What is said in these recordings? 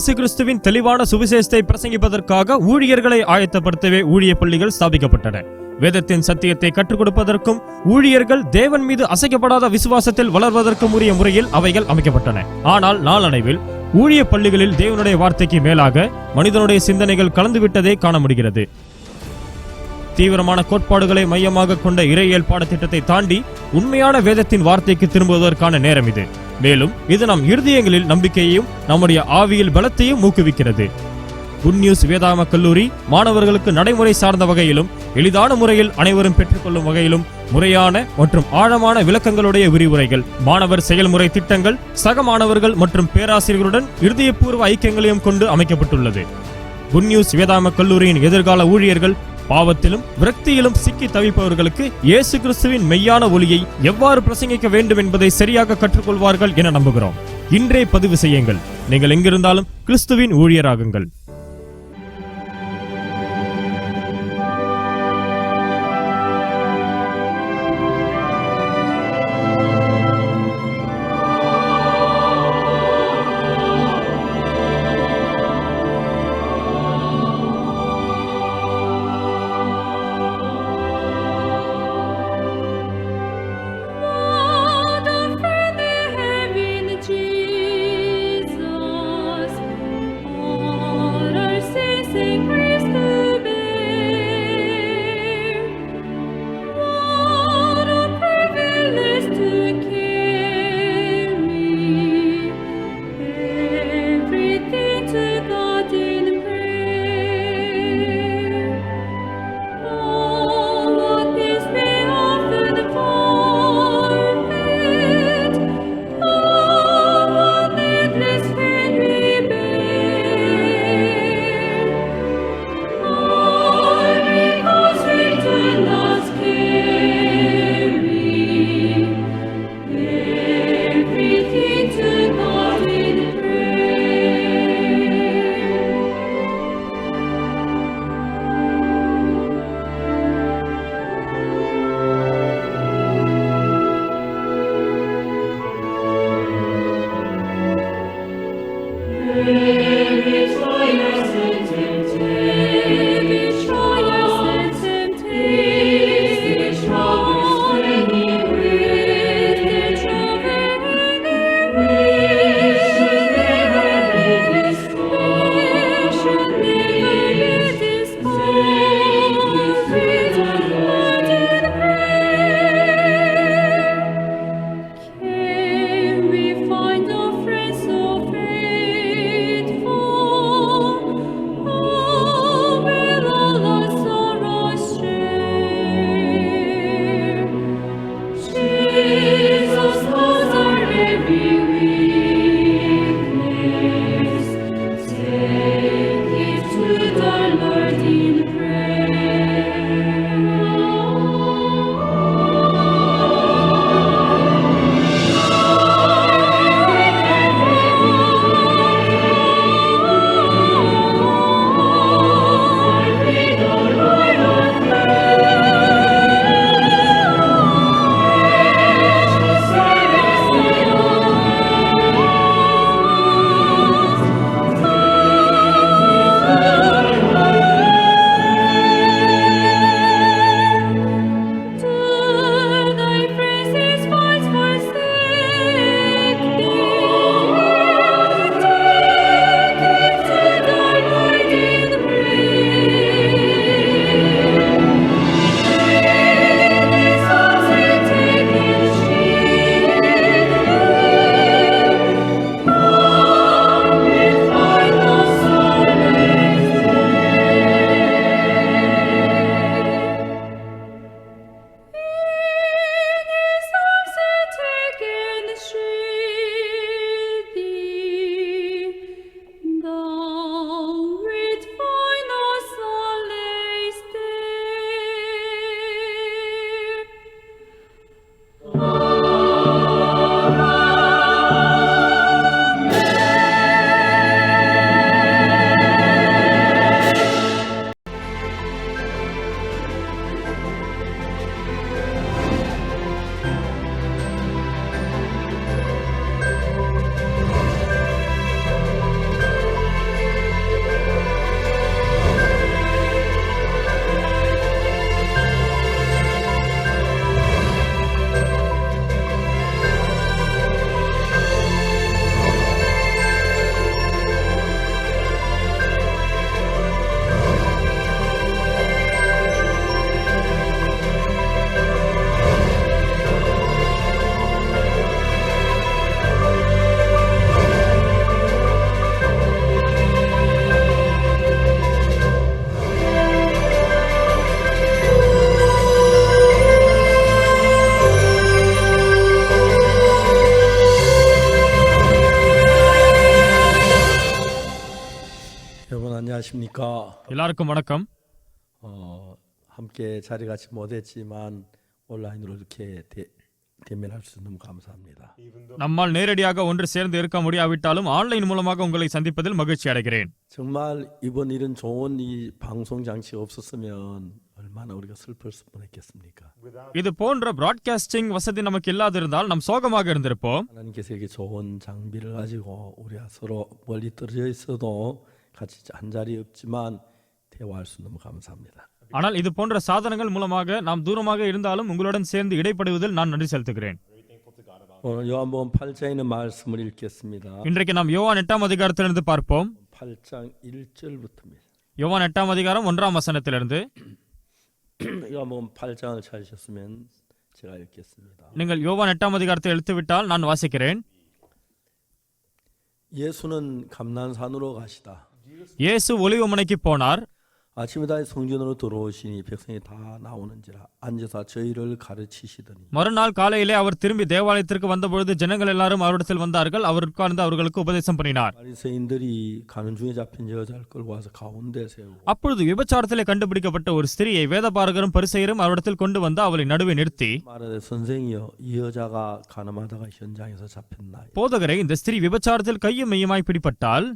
இயேசு கிறிஸ்துவின் தெளிவான சுவிசேஷத்தை பிரசங்கிப்பதற்காக ஊழியர்களை ஆயத்தப்படுத்தவே ஊழிய பள்ளிகள் ஸ்தாபிக்கப்பட்டன. வேதத்தின் சத்தியத்தை கற்றுக் கொடுப்பதற்கும் ஊழியர்கள் தேவன் மீது அசைக்கப்படாத விசுவாசத்தில் வளர்வதற்கும் உரிய முறையில் அவைகள் அமைக்கப்பட்டன. ஆனால் நாளடைவில் ஊழிய பள்ளிகளில் தேவனுடைய வார்த்தைக்கு மேலாக மனிதனுடைய சிந்தனைகள் கலந்துவிட்டதை காண முடிகிறது. தீவிரமான கோட்பாடுகளை மையமாக கொண்ட இறையியல் பாடத்திட்டத்தை தாண்டி உண்மையான வேதத்தின் வார்த்தைக்கு திரும்புவதற்கான நேரம் இது. மேலும் இது நம் இருதயங்களில் நம்பிக்கையையும் நம்முடைய ஆவியில் பலத்தையும் ஊக்குவிக்கிறது. குட் நியூஸ் வேதாகம கல்லூரி மாணவர்களுக்கு நடைமுறை சார்ந்த வகையிலும் எளிதான முறையில் அனைவரும் பெற்றுக்கொள்ளும் வகையிலும் முறையான மற்றும் ஆழமான விளக்கங்களுடைய விரிவுரைகள், மாணவர் செயல்முறை திட்டங்கள், சக மாணவர்கள் மற்றும் பேராசிரியர்களுடன் இருதயபூர்வ ஐக்கியங்களையும் கொண்டு அமைக்கப்பட்டுள்ளது. குட் நியூஸ் வேதாகம கல்லூரியின் எதிர்கால ஊழியர்கள் பாவத்திலும் விரக்தியிலும் சிக்கி தவிப்பவர்களுக்கு இயேசு கிறிஸ்துவின் மெய்யான ஒளியை எவ்வாறு பிரசங்கிக்க வேண்டும் என்பதை சரியாக கற்றுக்கொள்வார்கள் என நம்புகிறோம். இன்றே பதிவு செய்யுங்கள். நீங்கள் எங்கிருந்தாலும் கிறிஸ்துவின் ஊழியராகுங்கள். 여러분 안녕하십니까? எல்லாருக்கும் வணக்கம். 함께 자리 같이 못했지만 온라인으로 이렇게 대면할 수 너무 감사합니다. நம்மால் நேரடியாக ஒன்று சேர்ந்து இருக்க முடியாவிட்டாலும் ஆன்லைன் மூலமாக உங்களை சந்திப்பதில் மகிழ்ச்சி அடைகிறேன். 정말 이번 이런 좋은 이 방송 장치가 없었으면 얼마나 우리가 슬플 뻔했겠습니까? இது போன்ற பிராட்காஸ்டிங் வசதி நமக்கு இல்லாதிருந்தால் நாம் சோகமாக இருந்திருப்போம். 하나님께서 이렇게 좋은 장비를 가지고 우리가 서로 멀리 떨어져 있어도 같이 한 자리 없지만 대화할 수 너무 감사합니다. ஆனால் இது போன்ற சாதனங்கள் மூலமாக நாம் தூரமாக இருந்தாலும் உங்களுடன் சேர்ந்து இடைப்படுவதில் நான் நன்றி செலுத்துகிறேன். 오늘 요한복음 8장에 있는 말씀을 읽겠습니다. இன்றைக்கு நாம் யோவான் 8ஆம் அதிகாரத்திலிருந்து பார்ப்போம். 8장 1절부터입니다. யோவான் 8ஆம் அதிகாரம் 1ஆம் வசனத்திலிருந்து. 요한복음 8장을 찾으셨으면 제가 읽겠습니다. நீங்கள் யோவான் 8ஆம் அதிகாரத்தை எடுத்துவிட்டால் நான் வாசிக்கிறேன். 예수는 감난산으로 가시다. இயேசு ஒலிவமனைக்கு போனார். 아침에다 성전으로 들어오시니 백성이 다 나오는지라 앉아서 저희를 가르치시더니 மறுநாள் காலையிலே அவர் திரும்பி தேவாலயத்திற்கு வந்தபொழுது ஜனங்கள் எல்லாரும் அவரிடத்தில் வந்தார்கள். அவர் உட்கார்ந்து அவர்களுக்கு உபதேசம் பண்ணினார். 바리새인들이 가는 중에 잡힌 여자를 끌고 와서 가운데 세우고 அப்பொழுது விபச்சாரத்திலே கண்டுபிடிக்கப்பட்ட ஒரு ஸ்திரியை வேதபாரகரும் பரிசேயரும் அவரிடத்தில் கொண்டு வந்து அவளை நடுவே நிறுத்தி, 말하되 선생이여 이 여자가 가늠하다가 현장에서 잡혔나이다. போதகரே, இந்த ஸ்திரீ விபச்சாரத்தில் கையும் மெய்யுமாய் பிடிபட்டால்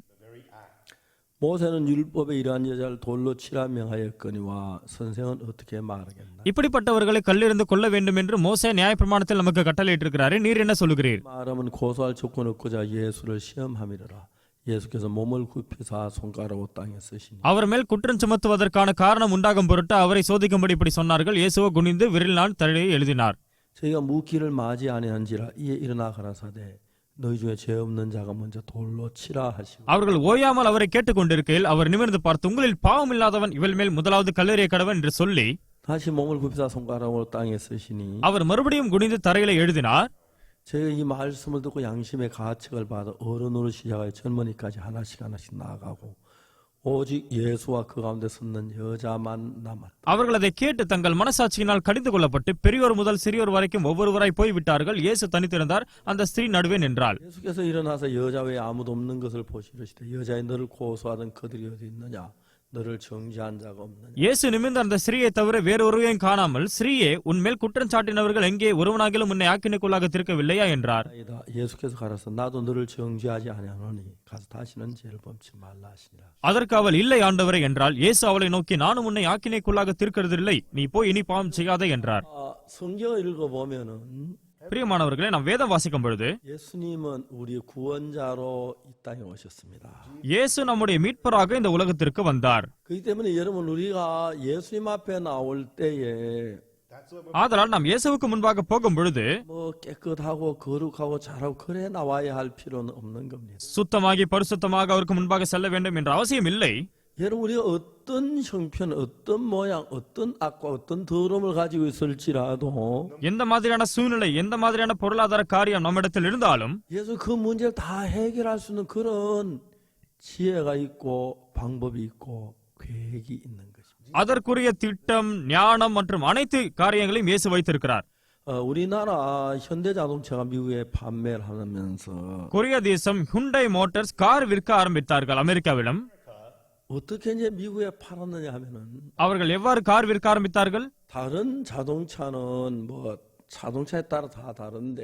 모세는 율법에 이러한 여자를 돌로 치라 명하였거니와 선생은 어떻게 말하겠나? இப்படிப்பட்டவர்களை கல்லிருந்து கொள்ள வேண்டும் என்று மோசே நியாயப்பிரமாணத்தில் நமக்கு கட்டளையிட்டிருக்கிறாரே, நீர் என்ன சொல்லுகிறீர்? 말하면 고소할 조건 얻고자 예수를 시험함이라. 예수께서 몸을 굽히사 손가락으로 땅에 쓰시니 அவர் மேல் குற்றம் சுமத்துவதற்கான காரணம் உண்டாகும் பொருட்டு அவரை சோதிக்கும்படி இப்படி சொன்னார்கள். இயேசுவோ குனிந்து விரலினால் தரையை எழுதினார். 저희가 묵기를 맞이 아니한지라 이에 일어나 가라사대 너희 중에 죄 없는 자가 먼저 돌로 치라 하시고 அவர்கள் ஓயாமல் அவரை கேட்டுக்கொண்டிருக்கையில் அவர் நிமிர்ந்து பார்த்து, உங்களில் பாவம் இல்லாதவன் இவள் மேல் முதலாவது கல்லெறிய கடவன் என்று சொல்லி 다시 몸을 굽히사 손가락으로 땅에 쓰시니 அவர் மறுபடியும் குனிந்து தரையில எழுதினார். 저희가 이 말씀을 듣고 양심의 가책을 받아 어른으로 시작하여 젊은이까지 하나씩 나아가고 오직 예수와 그 가운데 섰는 여자만 남았다. அவர்கள் அதை கேட்டு தங்கள் மனசாட்சியினால் கடிந்து கொள்ளப்பட்டு பெரியோர் முதல் சிறியோர் வரைக்கும் ஒவ்வொருவராய் போய்விட்டார்கள். இயேசு தனித்திருந்தார். அந்த ஸ்திரீ நடுவே நின்றாள். 예수께서 일어나서 여자 외에 아무도 없는 것을 보시르시되 여자의 너를 고소하던 그들이 어디 있느냐? 너를 정죄한 자가 없느냐? இயேசு நிமிர்ந்து அந்த ஸ்திரீயை தவிர வேறொருவரையும் காணாமல், ஸ்திரீயே, உன்மேல் குற்றம் சாட்டினவர்கள் எங்கே? ஒருவனாகிலும் உன்னை ஆக்கினைக்குள்ளாக திருக்கவில்லையா என்றார். 예수께서 가라서 나도 너를 정죄하지 아니하노니 가서 다시는 죄를 범치 말라 하시니라. அதற்கு அவள், இல்லை ஆண்டவரே என்றால். இயேசு அவளை நோக்கி, நானும் உன்னை ஆக்கினைக்குள்ளாக திருக்கிறதில்லை, நீ போய் இனி பாவம் செய்யாதே என்றார். 성경을 읽어보면은 பிரியமானவர்களே, நாம் வேதம் வாசிக்கும் பொழுது 예수님은 우리의 구원자로 이 땅에 오셨습니다. இயேசு நம்முடைய மீட்பராக இந்த உலகத்திற்கு வந்தார். 그렇기 때문에 여러분 우리가 예수님 앞에 나올 때에 ஆதலால் நாம் இயேசுவுக்கு முன்பாக போகும் பொழுது 뭐 깨끗하고 거룩하고 잘하고 그래 나와야 할 필요는 없는 겁니다. சுத்தமாகி பரிசுத்தமாக அவருக்கு முன்பாக செல்ல வேண்டும் என்ற அவசியம் இல்லை. 여러분 우리가 어떤 형편, 어떤 모양, 어떤 악과 어떤 더러움을 가지고 있을지라도 எந்த மாதிரியான சூழ்நிலை, எந்த மாதிரியான பொருளாதார காரியம் நம்மிடத்தில் இருந்தாலும் 예수 그 문제를 다 해결할 수 있는 그런 지혜가 있고 방법이 있고 계획이 있는 것입니다. அதற்குரிய திட்டம், ஞானம் மற்றும் அனைத்து காரியங்களையும் இயேசு வைத்திருக்கிறார். 우리나라 현대자동차가 미국에 판매를 하면서 கொரிய தேசம் ஹுண்டாய் மோட்டார்ஸ் கார் விற்க ஆரம்பித்தார்கள் அமெரிக்காவிடம். 어떻게 이제 미국에 팔았느냐 하면은 அவர்கள் எவ்வாறு கார் விற்க ஆரம்பித்தார்கள்? 다른 자동차는 뭐 자동차에 따라 다 다른데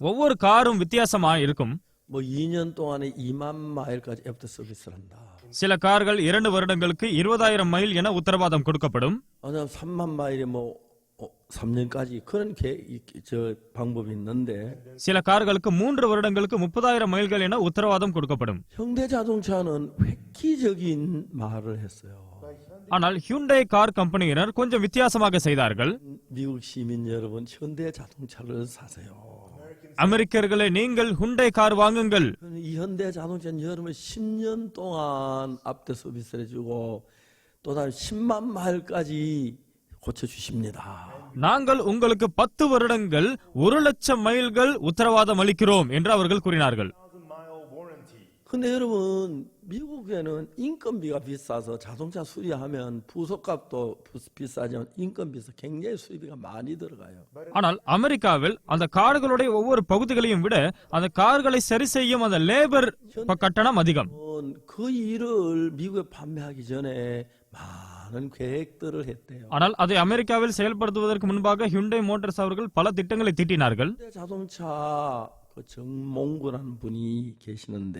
ஒவ்வொரு காரும் வித்தியாசமா இருக்கும். 뭐 2년 동안에 2만 마일까지 애프터 서비스를 한다. சில கார்கள் 2 வருடங்களுக்கு 20,000 மைல் என உத்தரவாதம் கொடுக்கப்படும். 아니면 3만 마일에 뭐 3년까지 그런 저 방법이 있는데 சில கார்களுக்கு 3 வருடங்களுக்கு 30,000 மைல்கள் என உத்தரவாதம் கொடுக்கப்படும். 현대자동차는 획기적인 말을 했어요. ஆனால் ஹியூண்டாய் கார் கம்பெனியினர் கொஞ்சம் வித்தியாசமாக செய்தார்கள். 미국 시민 여러분 현대자동차를 사세요. அமெரிக்கர்களே, நீங்கள் ஹுண்டாய் கார் வாங்குங்கள். 이 현대자동차는 여러분 10년 동안 앞대 서비스를 해주고 또 다른 10만 마일까지 고쳐주십니다. நாங்கள் உங்களுக்கு 10 வருடங்கள் 1,00,000 மைல்கள் உத்தரவாதம் அளிக்கிறோம் என்று அவர்கள் கூறினார்கள். 근데 여러분 미국에는 인건비가 비싸서 자동차 수리하면 부속값도 비싸지만 인건비에서 굉장히 수리비가 많이 들어가요. ஆனால் அமெரிக்காவில் அந்த கார்களுடைய ஒவ்வொரு பகுதிகளையும் விட அந்த கார்களை சரி செய்யும் அந்த லேபர் கட்டணம் அதிகம். 그 일을 미국에 판매하기 전에 많은 계획들을 했대요. ஆனால் அதை அமெரிக்காவில் செயல்படுத்துவதற்கு முன்பாக ஹியூண்டை மோட்டார்ஸ் அவர்கள் பல திட்டங்களை தீட்டினார்கள். 자동차 그 정몽구라는 분이 계시는데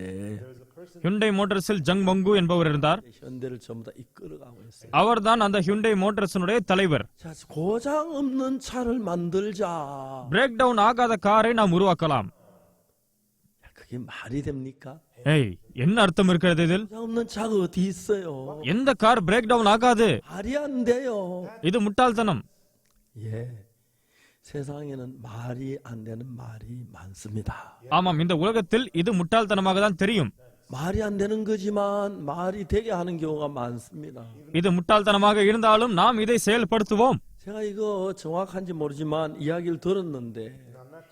ஹியூண்டை மோட்டார்ஸில் ஜங் மொங்கு என்பவர் இருந்தார். 현대를 전부 다 이끌어가고 있어요. அவர்தான் அந்த ஹியூண்டை மோட்டார்ஸினுடைய தலைவர். 자, 고장 없는 차를 만들자. பிரேக் டவுன் ஆகாத காரை நாம் உருவாக்கலாம். 그게 말이 됩니까? ஏய், என்ன அர்த்தம் இருக்கிறது இதில்? 고장 없는 차가 어디 있어요? எந்த கார் பிரேக் டவுன் ஆகாது? 말이 안 돼요. இது முட்டாள்தனம். 예. 세상에는 말이 안 되는 말이 많습니다. ஆமாம், இந்த உலகத்தில் இது முட்டாள்தனமாக தான் தெரியும். 말이 안 되는 거지만 말이 되게 하는 경우가 많습니다. இது முட்டாள்தனமாக இருந்தாலும் நாம் இதை செயல்படுத்துவோம். 제가 이거 정확한지 모르지만 이야기를 들었는데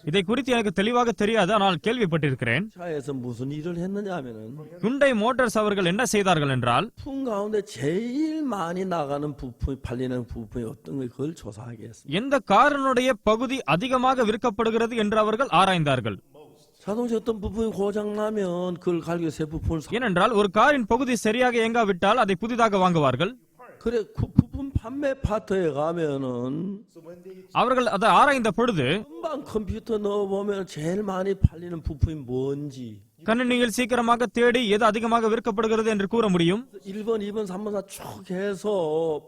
இதை குறித்து எனக்கு தெளிவாக தெரியாது, ஆனால் கேள்விப்பட்டிருக்கிறேன். 차에서 무슨 일을 했느냐 하면은 ஹியூண்டை மோட்டார்ஸ் அவர்கள் என்ன செய்தார்கள் என்றால், 부품 가운데 제일 많이 나가는 부품이 팔리는 부품이 어떤 걸 그걸 조사하겠습니다. எந்த காரினுடைய பகுதி அதிகமாக விற்கப்படுகிறது என்று அவர்கள் ஆராய்ந்தார்கள். 자동차 어떤 부품이 고장 나면 그걸 가지고 새 부품을 사. ஏனென்றால் ஒரு காரின் பகுதி சரியாக இயங்காவிட்டால் அதை புதிதாக வாங்குவார்கள். 그래 그 부품 판매 파트에 가면은 அவர்கள் அதை ஆராய்ந்த பொழுது 금방 컴퓨터 넣어보면 제일 많이 팔리는 부품이 뭔지 கணினியில் சீக்கிரமாக தேடி எது அதிகமாக விற்கப்படுகிறது என்று கூற முடியும். 1번, 2번, 3번 다 쭉 해서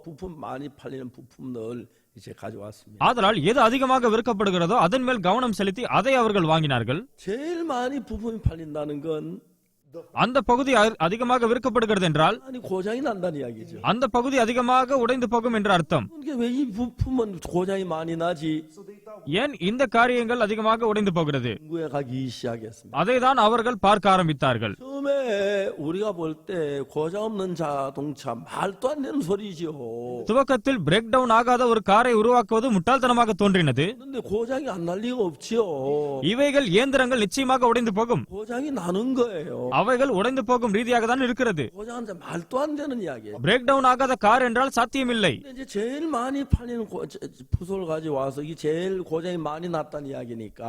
부품 많이 팔리는 부품을 이제 가져왔습니다. ஆதலால் எது அதிகமாக விற்கப்படுகிறதோ அதன் மேல் கவனம் செலுத்தி அதை அவர்கள் வாங்கினார்கள். 제일 많이 부품이 팔린다는 건 அந்த பகுதி அதிகமாக விற்கப்படுகிறது என்றால் 아니 고장이 난다는 이야기죠. அந்த பகுதி அதிகமாக உடைந்து போகும் என்ற அர்த்தம். 이게 왜 이 부품은 고장이 많이 나지? ஏன் இந்த காரியங்கள் அதிகமாக உடைந்து போகிறது? 연구에 가기 시작했습니다. அதை தான் அவர்கள் பார்க்க ஆரம்பித்தார்கள். 처음에 우리가 볼 때 고장 없는 자동차 말도 안 되는 소리죠. துவக்கத்தில் பிரேக் டவுன் ஆகாத ஒரு காரை உருவாக்குவது முட்டாள்தனமாக தோன்றினது. 근데 고장이 안 날 리가 없지요. இவைகள் இயந்திரங்கள் நிச்சயமாக உடைந்து போகும். 고장이 나는 거예요. அவைகள் உடைந்து போகும் ரீதியாக தான் இருக்கிறது. 고장은 말도 안 되는 이야기예요. பிரேக் டவுன் ஆகாத கார் என்றால் சாத்தியமில்லை. 근데 이제 제일 많이 팔리는 부속을 가지고 와서 이게 제일 고장이 많이 났다는 이야기니까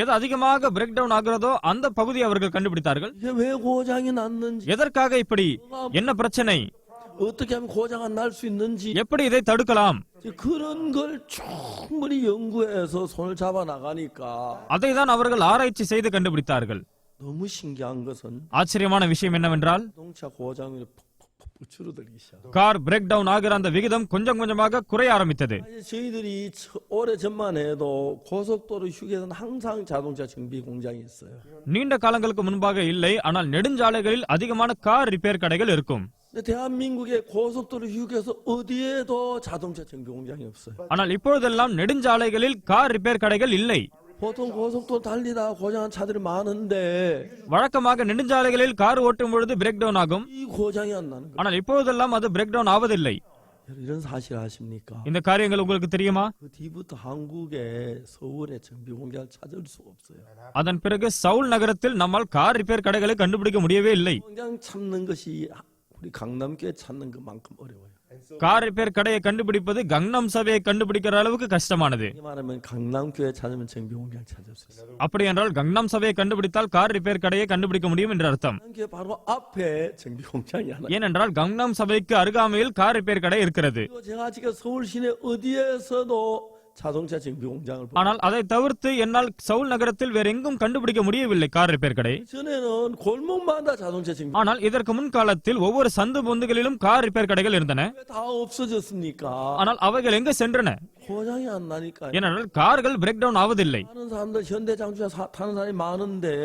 எது அதிகமாக பிரேக் டவுன் ஆகிறதோ அந்த பகுதியை அவர்கள் கண்டுபிடித்தார்கள். 이게 왜 고장이 났는지 எதற்காக இப்படி, என்ன பிரச்சனை, 어떻게 하면 고장 안 날 수 있는지 எப்படி இதை தடுக்கலாம், 그런 걸 충분히 연구해서 손을 잡아 나가니까 அதை தான் அவர்கள் ஆராய்ச்சி செய்து கண்டுபிடித்தார்கள். 너무 신기한 것은 ஆச்சரியமான விஷயம் என்னவென்றால் 자동차 고장률이 푹푹 줄어들기 시작. கார் பிரேக் டவுன் ஆகிற அந்த விகிதம் கொஞ்சம் கொஞ்சமாக குறைய ஆரம்பித்தது. 저희들이 오래 전만 해도 고속도로 휴게소는 항상 자동차 정비 공장이 있어요. நீண்ட காலங்களுக்கு முன்பாக இல்லை, ஆனால் நெடுஞ்சாலைகளில் அதிகமான கார் ரிப்பேர் கடைகள் இருக்கும். 근데 대한민국의 고속도로 휴게소 어디에도 자동차 정비 공장이 없어요. ஆனால் இப்பொழுதெல்லாம் நெடுஞ்சாலைகளில் கார் ரிப்பேர் கடைகள் இல்லை. 보통 고속도로 달리다 고장한 차들이 많은데 வழக்கமாக நெடுஞ்சாலைகளில் கார் ஓட்டும் பொழுது பிரேக் டவுன் ஆகும். 이 고장이 안 나는 거예요. ஆனால் இப்பொழுதெல்லாம் அது பிரேக் டவுன் ஆவதில்லை. 이런 사실 아십니까? இந்த காரியங்கள் உங்களுக்கு தெரியுமா? 그 뒤부터 한국의 서울의 정비 공장을 찾을 수가 없어요. அதன் பிறகு சவுல் நகரத்தில் நம்மால் கார் ரிப்பேர் கடைகளை கண்டுபிடிக்க முடியவே இல்லை. 공장 찾는 것이 우리 강남교에 찾는 것만큼 어려워요. கார் ரிப்பேர் கடையை கண்டுபிடிப்பது கங்னம் சபையை கண்டுபிடிக்கிற அளவுக்கு கஷ்டமானது. 이 말하면 강남교에 찾으면 정비 공장 찾을 수 있어요. அப்படி என்றால் கங்னம் சபையை கண்டுபிடித்தால் கார் ரிப்பேர் கடையை கண்டுபிடிக்க முடியும் என்ற அர்த்தம். 강남교에 바로 앞에 정비 공장이 하나. ஏனென்றால் கங்னம் சபைக்கு அருகாமையில் கார் ரிப்பேர் கடை இருக்கிறது. 그리고 제가 지금 서울 시내 어디에서도 자동차 정비 공장을 ஆனால் அதை தவிர்த்து என்னால் சவுல் நகரத்தில் வேற எங்கும் கண்டுபிடிக்க முடியவில்லை கார் ரிப்பேர் கடை. 전에는 골목마다 자동차 정비. ஆனால் இதற்கு முன் காலத்தில் ஒவ்வொரு சந்து பொந்துகளிலும் கார் ரிப்பேர் கடைகள் இருந்தன. 왜 다 없어졌습니까? ஆனால் அவைகள் எங்கு சென்றன? 고장이 안 나니까. ஏனென்றால் கார்கள் பிரேக் டவுன் ஆவதில்லை. 많은 사람들 현대 자동차 타는 사람이 많은데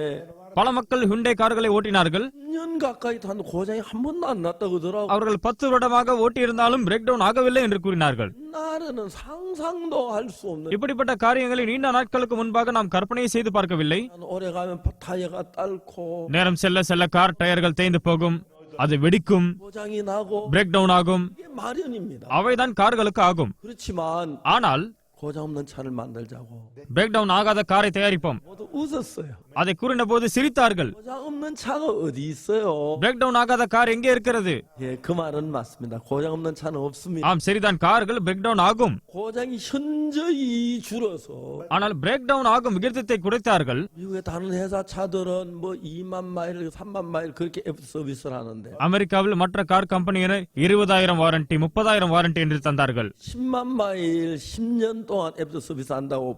பல மக்கள் ஹுண்டை கார்களை ஓட்டினார்கள். 10년 가까이 타는 고장이 한 번도 안 났다고 그러더라고. அவர்கள் 10 வருடமாக ஓட்டியிருந்தாலும் பிரேக் டவுன் ஆகவில்லை என்று கூறினார்கள். 옛날에는 상상도 할 수 없는. இப்படிப்பட்ட காரியங்களை நீண்ட நாட்களுக்கு முன்பாக நாம் கற்பனை செய்து பார்க்கவில்லை. 오래 가면 타이어가 닳고 நேரம் செல்ல செல்ல கார் டயர்கள் தேய்ந்து போகும், அது வெடிக்கும், 고장이 나고 பிரேக் டவுன் ஆகும். 이게 마련입니다. அவைதான் கார்களுக்கு ஆகும். 그렇지만 ஆனால் 고장 없는 차를 만들자고 பிரேக் டவுன் ஆகாத காரை தயாரிப்போம் 모두 웃었어요. அதை கூறின போது சிரித்தார்கள். 고장 없는 차가 어디 있어요? பிரேக் டவுன் ஆகாத கார் எங்கே இருக்கிறது? 예, 그 말은 맞습니다. 고장 없는 차는 없습니다. ஆம், சரிதான், கார்கள் பிரேக் டவுன் ஆகும். 고장이 현저히 줄어서 ஆனால் பிரேக் டவுன் ஆகும் விகிதத்தை குறைத்தார்கள். 미국의 다른 회사 차들은 뭐 2만 마일, 3만 마일 그렇게 애프터 서비스를 하는데 அமெரிக்காவில் மற்ற கார் கம்பெனியினர் 20,000 வாரண்டி 30,000 வாரண்டி என்று தந்தார்கள். 10만 마일 10년 동안 애프터 서비스 한다고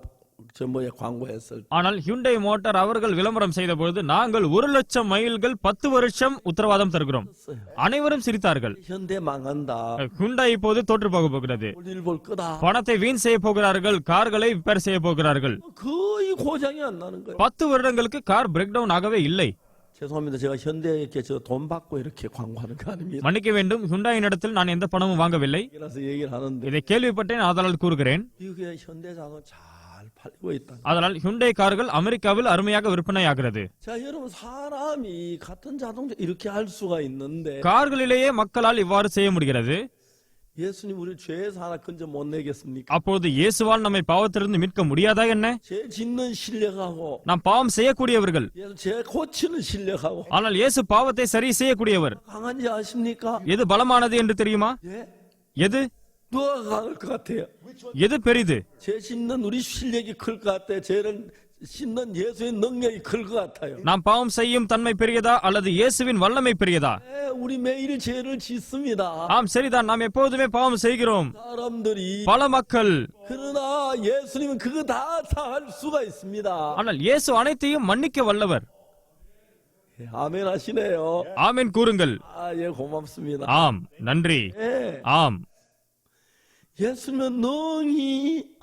저 뭐에 광고했을 때 ஆனால் ஹியூண்டை மோட்டார் அவர்கள் விளம்பரம் செய்த பொழுது நாங்கள் 1,00,000 மைல்கள் 10 வருஷம் உத்தரவாதம் தருகிறோம். அனைவரும் சிரித்தார்கள். 현대 망한다. ஹுண்டாய் இப்போது தோற்று போக போகிறது. 볼일 볼 거다. பணத்தை வீண் செய்ய போகிறார்கள். கார்களை ரிப்பேர் செய்ய போகிறார்கள். 거의 고장이 안 나는 거예요. 10 வருடங்களுக்கு கார் பிரேக் டவுன் ஆகவே இல்லை. 죄송합니다. 제가 현대에게 저 돈 받고 이렇게 광고하는 거 아닙니다. மன்னிக்க வேண்டும், ஹுண்டாயின் இடத்தில் நான் எந்த பணமும் வாங்கவில்லை. 그래서 얘기를 하는데 இதை கேள்விப்பட்டேன், அதனால் கூறுகிறேன். 미국의 현대장은 잘 팔리고 있다. அதனால் ஹுண்டாய் கார்கள் அமெரிக்காவில் அருமையாக விற்பனையாகிறது. 자, 여러분 사람이 같은 자동차 이렇게 할 수가 있는데 கார்களிலேயே மக்களால் இவ்வாறு செய்ய முடிகிறது. 예수님 우리 죄에서 하나 건져 못 내겠습니까? அப்பொழுது இயேசுவால் நம்மை பாவத்திலிருந்து மீட்க முடியாதா என்ன? 죄 짓는 실력하고 நாம் பாவம் செய்யக்கூடியவர்கள், 예수 죄 고치는 실력하고 ஆனால் இயேசு பாவத்தை சரி செய்யக்கூடியவர். 강한지 아십니까? எது பலமானது என்று தெரியுமா? 예? எது 누가 강할 것 같아요? எது பெரிது? 죄 씻는 우리 실력이 클 것 같아요. 죄를 씻는 예수의 능력이 클 것 같아요. நாம் பாவம் செய்யும் தன்மை பெரியதா அல்லது இயேசுவின் வல்லமை பெரியதா? 예, 우리 매일 죄를 짓습니다. ஆம், சரிதான், நாம் எப்போதுமே பாவம் செய்கிறோம். 사람들이 பல மக்கள், 그러나 예수님은 그거 다 할 수가 있습니다. ஆனால் இயேசு அனைத்தையும் மன்னிக்க வல்லவர். 예, 아멘 하시네요. ஆமென் கூறுங்கள். 아, 예, 고맙습니다. ஆம், நன்றி. 예, ஆம், 예수님은 능히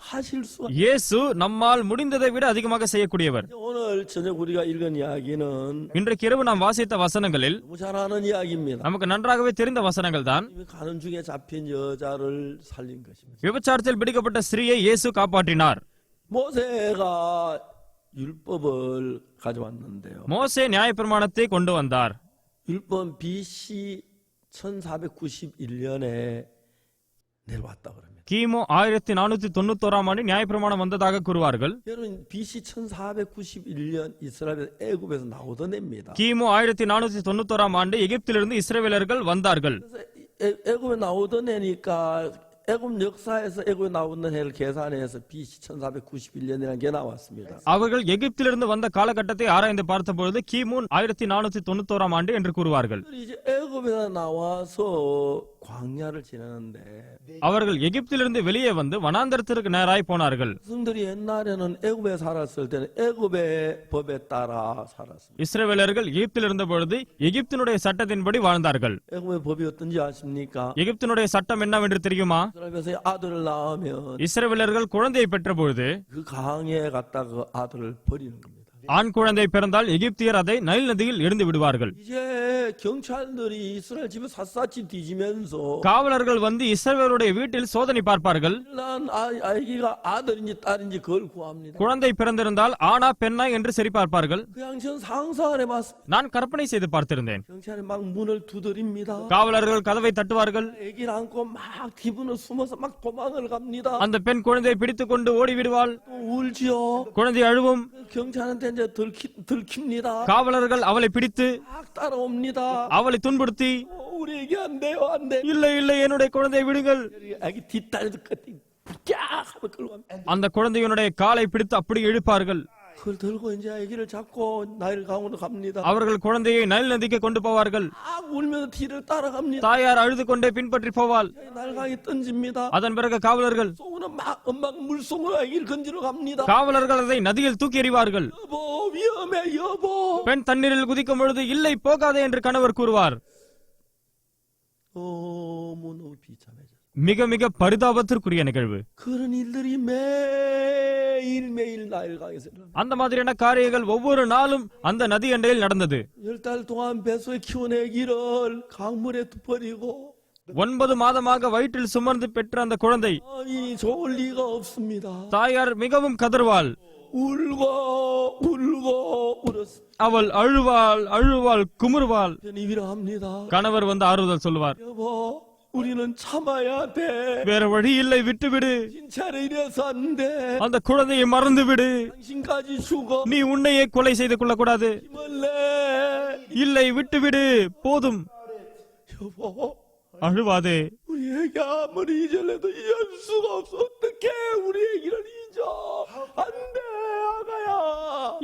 하실 수가. இயேசு நம்மால் முடிந்ததை விட அதிகமாக செய்யக்கூடியவர். 오늘 저녁 우리가 읽은 이야기는 இன்றைக்கு இரவு நாம் வாசித்த வசனங்களில் 너무 잘 아는 이야기입니다. நமக்கு நன்றாகவே தெரிந்த வசனங்கள் தான். 가는 중에 잡힌 여자를 살린 것입니다. விபச்சாரத்தில் பிடிக்கப்பட்ட ஸ்திரீயை இயேசு காப்பாற்றினார். 모세가 율법을 가져왔는데요. மோசே நியாயப்பிரமாணத்தை கொண்டு வந்தார். 율법 BC 1491년에 내려왔다 그럽니다. கிமு 1491ஆம் ஆண்டு நியாயப்பிரமாணம் வந்ததாக கூறுவார்கள். 여러분 BC 1491년 이스라엘 애굽에서 나오던 애입니다. கிமு 1491ஆம் ஆண்டு எகிப்திலிருந்து இஸ்ரவேலர்கள் வந்தார்கள். 그래서 애굽에 나오던 애니까 애굽 역사에서 애굽에 나오는 해를 계산해서 BC 1491년이라는 게 나왔습니다. அவர்கள் எகிப்திலிருந்து வந்த காலகட்டத்தை ஆராய்ந்து பார்த்தபொழுது கிமு 1491ஆம் ஆண்டு என்று கூறுவார்கள். 이제 애굽에서 나와서 광야를 지나는데 அவர்கள் எகிப்திலிருந்து வெளியே வந்து வனாந்தரத்திற்கு நேராய் போனார்கள். 성들이 옛날에는 애굽에 살았을 때는 애굽의 법에 따라 살았습니다. இஸ்ரவேலர்கள் எகிப்தில் இருந்த பொழுது எகிப்தினுடைய சட்டத்தின்படி வாழ்ந்தார்கள். 애굽의 법이 어떤지 아십니까? எகிப்தினுடைய சட்டம் என்னவென்று தெரியுமா? 이스라엘에서 아들을 낳으면 இஸ்ரவேலர்கள் குழந்தையை பெற்ற பொழுது 그 강에 갖다 그 아들을 버리는 겁니다. ஆண் குழந்தை பிறந்தால் எகிப்தியர் அதை நைல் நதியில் எறிந்து விடுவார்கள். 이제 경찰들이 이스라엘 집에 샅샅이 뒤지면서 காவலர்கள் வந்து இஸ்ரவேலுடைய வீட்டில் சோதனை பார்ப்பார்கள். 난 아기가 아들인지 딸인지 그걸 구합니다. குழந்தை பிறந்திருந்தால் ஆனா பெண்ணா என்று சரி பார்ப்பார்கள். 그냥 전 상상을 해봤습니다. நான் கற்பனை செய்து பார்த்திருந்தேன். 경찰이 막 문을 두드립니다. காவலர்கள் கதவை தட்டுவார்கள். 아기를 안고 막 뒤분을 숨어서 막 도망을 갑니다. அந்த பெண் குழந்தையை பிடித்துக் கொண்டு ஓடிவிடுவாள். 또 울지요. குழந்தை அழுவும். 경찰한테 이제 들킵니다. காவலர்கள் அவளை பிடித்து 막 따라옵니다. அவளை துன்புறுத்தி, 우리 애기 안 돼요, 안 돼. இல்லை இல்லை என்னுடைய குழந்தையை விடுங்கள். 아기 뒷다리도 끝에 쫙 하면 끌고 갑니다. அந்த குழந்தையினுடைய காலை பிடித்து அப்படி இழுப்பார்கள். 그걸 들고 이제 아기를 잡고 나일 강으로 갑니다. அவர்கள் குழந்தையை நைல் நதிக்கு கொண்டு போவார்கள். 막 울면서 뒤를 따라갑니다. தாயார் அழுது கொண்டே பின்பற்றி போவாள். 날강에 던집니다. அதன் பிறகு காவலர்கள் 속으로 막 엄마가 물속으로 아기를 건지러 갑니다. காவலர்கள் அதை நதியில் தூக்கி எறிவார்கள். 여보 위험해 여보. பெண் தண்ணீரில் குதிக்கும் பொழுது இல்லை போகாதே என்று கணவர் கூறுவார். 너무 비참해져. மிக மிக பரிதாபத்திற்குரிய நிகழ்வு. 그런 일들이 매일 나일강에서 அந்த மாதிரியான காரியங்கள் ஒவ்வொரு நாளும் அந்த நதி எண்டையில் நடந்தது. 10달 동안 뱃속에 키운 아기를 강물에 버리고 9 மாதமாக வயிற்றில் சுமந்து பெற்ற அந்த குழந்தை 아니 좋을 리가 없습니다. தாயார் மிகவும் கதறுவாள். 울고 울었습니다. அவள் அழுவாள் குமுறுவாள். 편히 위로합니다. கணவர் வந்து ஆறுதல் சொல்லுவார். 여보 우리는 참아야 돼. வேற வழி இல்லை, விட்டுவிடு. 진짜로 이래서 안 돼. அந்த குழந்தையை மறந்து விடு. 당신까지 죽어. நீ உன்னையே கொலை செய்து கொள்ளக்கூடாது. 힘을 내. இல்லை, விட்டுவிடு, போதும். 여보, அழுவாதே. 우리 애기 아무리 잊으려도 잊을 수가 없어. 어떻게 우리 애기를 잊어? 안 돼, 아가야.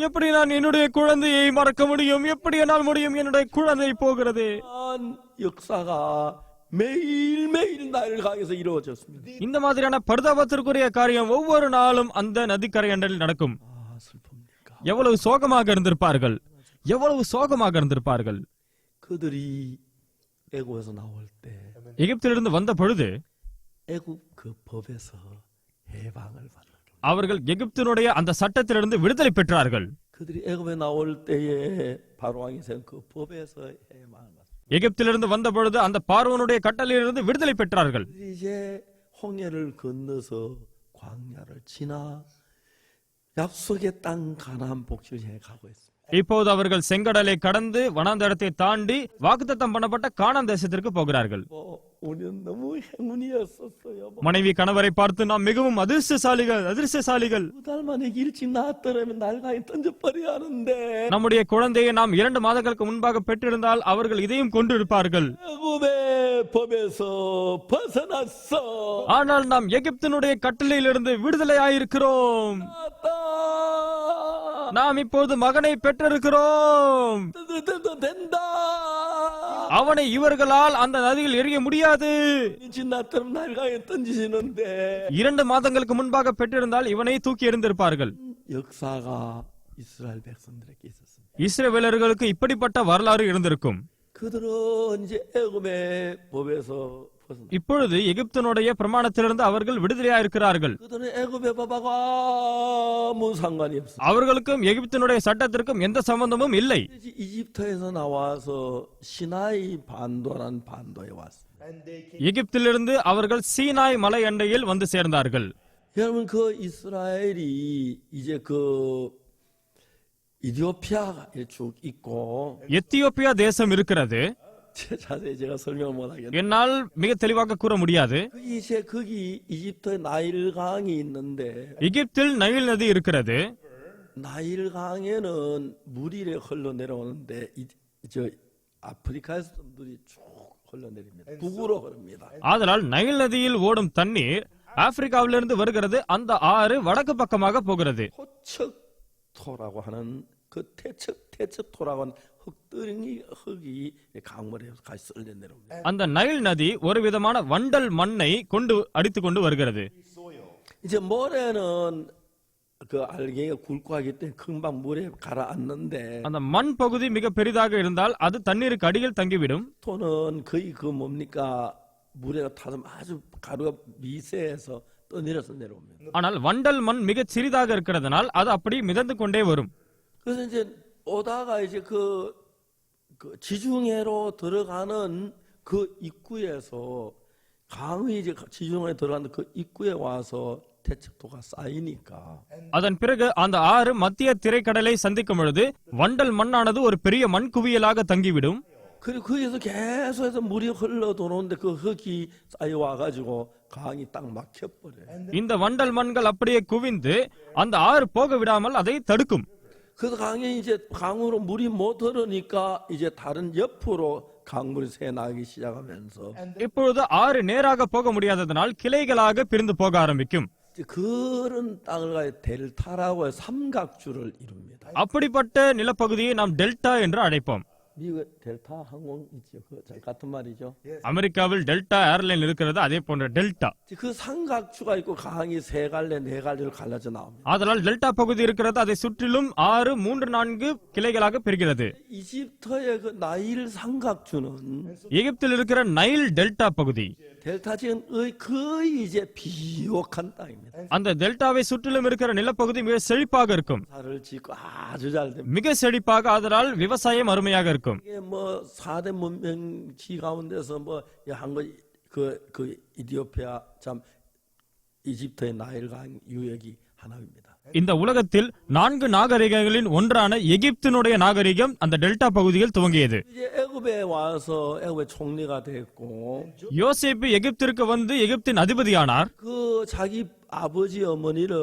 எப்படி நான் என்னுடைய குழந்தையை மறக்க முடியும்? எப்படி என்னால் முடியும்? என்னுடைய குழந்தை போகிறது. 역사가 매일매일 나를 강에서 이루어졌습니다. இந்த மாதிரியான பரிதாபத்திற்குரிய காரியம் ஒவ்வொரு நாளும் அந்த நதிக்கரையண்டலில் நடக்கும். 슬픕니까? எவ்வளவு சோகமாக இருந்திருப்பார்கள், எவ்வளவு சோகமாக இருந்திருப்பார்கள். 그들이 애굽에서 나올 때 எகிப்திலிருந்து வந்த பொழுது 애굽 그 법에서 해방을 받는 거예요. அவர்கள் எகிப்தினுடைய அந்த சட்டத்திலிருந்து விடுதலை பெற்றார்கள். 그들이 애굽에 나올 때에 바로왕이 세운 그 법에서 해방을 받는 எகிப்திலிருந்து வந்த பொழுது அந்த பார்வோனுடைய கட்டளையிலிருந்து விடுதலை பெற்றார்கள். 그들이 이제 홍해를 건너서 광야를 지나 약속의 땅 가나안 복지를 향해 가고 있습니다. இப்போது அவர்கள் செங்கடலை கடந்து வனாந்தரத்தை தாண்டி வாக்குத்தத்தம் பண்ணப்பட்ட கானான் தேசத்திற்கு போகிறார்கள். 우리는 너무 행운이었었어요. மனைவி கணவரை பார்த்து நாம் மிகவும் அதிர்ஷ்டசாலிகள். 2달 만에 일찍 낳았더라면 날강에 던져버려야 하는데 நம்முடைய குழந்தையை நாம் 2 மாதங்களுக்கு முன்பாக பெற்றிருந்தால் அவர்கள் இதையும் கொண்டிருப்பார்கள். 애굽의 법에서 벗어났어. ஆனால் நாம் எகிப்தினுடைய கட்டளையிலிருந்து விடுதலை ஆயிருக்கிறோம். நாம் இப்போது மகனை பெற்றிருக்கிறோம். 된다. அவனை இவர்களால் அந்த நதியில் எறிய முடியாது. 지나처럼 날강에 던지시는데 2 மாதங்களுக்கு முன்பாக பெற்றிருந்தால் இவனை தூக்கி எறிந்திருப்பார்கள். 역사가 이스라엘 백성들에게 있었습니다. இஸ்ரவேலர்களுக்கு இப்படிப்பட்ட வரலாறு இருந்திருக்கும். 그들은 이제 애굽의 법에서 இப்பொழுது எகிப்தினுடைய பிரமாணத்திலிருந்து அவர்கள் விடுதலையாயிருக்கிறார்கள். 그들은 애굽의 법하고 아무 상관이 없어. அவர்களுக்கும் எகிப்தினுடைய சட்டத்திற்கும் எந்த சம்பந்தமும் இல்லை. 이집트에서 나와서 시나이 반도란 반도에 왔어. எகிப்திலிருந்து அவர்கள் சீனாய் மலை அண்டையில் வந்து சேர்ந்தார்கள். 여러분 그 이스라엘이 이제 그 이디오피아에 쭉 있고 எத்தியோப்பியா தேசம் இருக்கிறது. 자세히 제가 설명을 못 하겠는데 என்னால் மிக தெளிவாக கூற முடியாது. 이제 거기 이집트 나일강이 있는데 எகிப்தில் நைல் நதி இருக்கிறது. 나일강에는 물이 흘러 내려오는데 저 아프리카에서 물이 쭉 흘러내립니다. 북으로 흐릅니다. ஆதலால் நைல் நதியில் ஓடும் தண்ணீர் ஆப்பிரிக்காவிலிருந்து வருகிறது. அந்த ஆறு வடக்கு பக்கமாக போகிறது. 호척토라고 하는 그 태척토라고 하는 흙이 강물에 같이 쓸려 내려옵니다. அந்த நைல் நதி ஒரு விதமான வண்டல் மண்ணை கொண்டு அடித்துக் கொண்டு வருகிறது. 이제 모래는 그 알갱이가 굵고 하기 때문에 금방 물에 가라앉는데 அந்த மண் பகுதி மிக பெரிதாக இருந்தால் அது தண்ணீருக்கு அடியில் தங்கிவிடும். 토는 거의 그 뭡니까 물에 타서 아주 가루가 미세해서 떠내려서 내려옵니다. ஆனால் வண்டல் மண் மிக சிறிதாக இருக்கிறதுனால் அது அப்படி மிதந்து கொண்டே வரும். 그래서 이제 오다가 이제 그 지중해로 들어가는 그 입구에서 강이 이제 지중해에 들어가는 그 입구에 와서 태척토가 쌓이니까 அதன் பிறகு அந்த ஆறு மத்திய திரைக்கடலை சந்திக்கும் பொழுது வண்டல் மண்ணானது ஒரு பெரிய மண் குவியலாக தங்கிவிடும். 그리고 거기에서 계속해서 물이 흘러 들어오는데 그 흙이 쌓여 와가지고 강이 딱 막혀버려요. இந்த வண்டல் மண்கள் அப்படியே குவிந்து அந்த ஆறு போக விடாமல் அதை தடுக்கும். 그래서 강에 이제 강으로 물이 못 흐르니까 이제 다른 옆으로 강물이 새 나기 시작하면서 இப்பொழுது ஆறு நேராக போக முடியாததனால் கிளைகளாக பிரிந்து போக ஆரம்பிக்கும். 그런 땅을 가야 델타라고 해서 삼각주를 이룹니다. அப்படிப்பட்ட நிலப்பகுதியை நாம் டெல்டா என்று அழைப்போம். 미국 델타 항공 있죠. 그 같은 말이죠. அமெரிக்காவில் டெல்டா ஏர்லைன் இருக்கிறது, அதே போன்ற டெல்டா. 그 삼각주가 있고 강이 세 갈래 네 갈래로 갈라져 나옵니다. அதனால் டெல்டா பகுதி இருக்கிறது, அதை சுற்றிலும் 6, 3, 4 கிளைகளாக பிரிகிறது. 이집트의 그 나일 삼각주는 எகிப்தில் இருக்கிற நைல் டெல்டா பகுதி 델타 지역의 거의 이제 비옥한 땅입니다. அந்த டெல்டாவை சுற்றிலும் இருக்கிற நிலப்பகுதி மிக செழிப்பாக இருக்கும். 사를 짓고 아주 잘 됩니다. மிக செழிப்பாக, அதனால் விவசாயம் அருமையாக இருக்கும். 이게 뭐 4대 문명지 가운데서 뭐 한 거 그 이디오피아 참 이집트의 나일강 유역이 하나입니다. இந்த உலகத்தில் 4 நாகரிகங்களின் ஒன்றான எகிப்தினுடைய நாகரிகம் அந்த டெல்டா பகுதியில் துவங்கியது. 이제 애굽에 와서 애굽의 총리가 됐고 யோசேப்பு எகிப்திற்கு வந்து எகிப்தின் அதிபதியானார். 그 자기 아버지 어머니를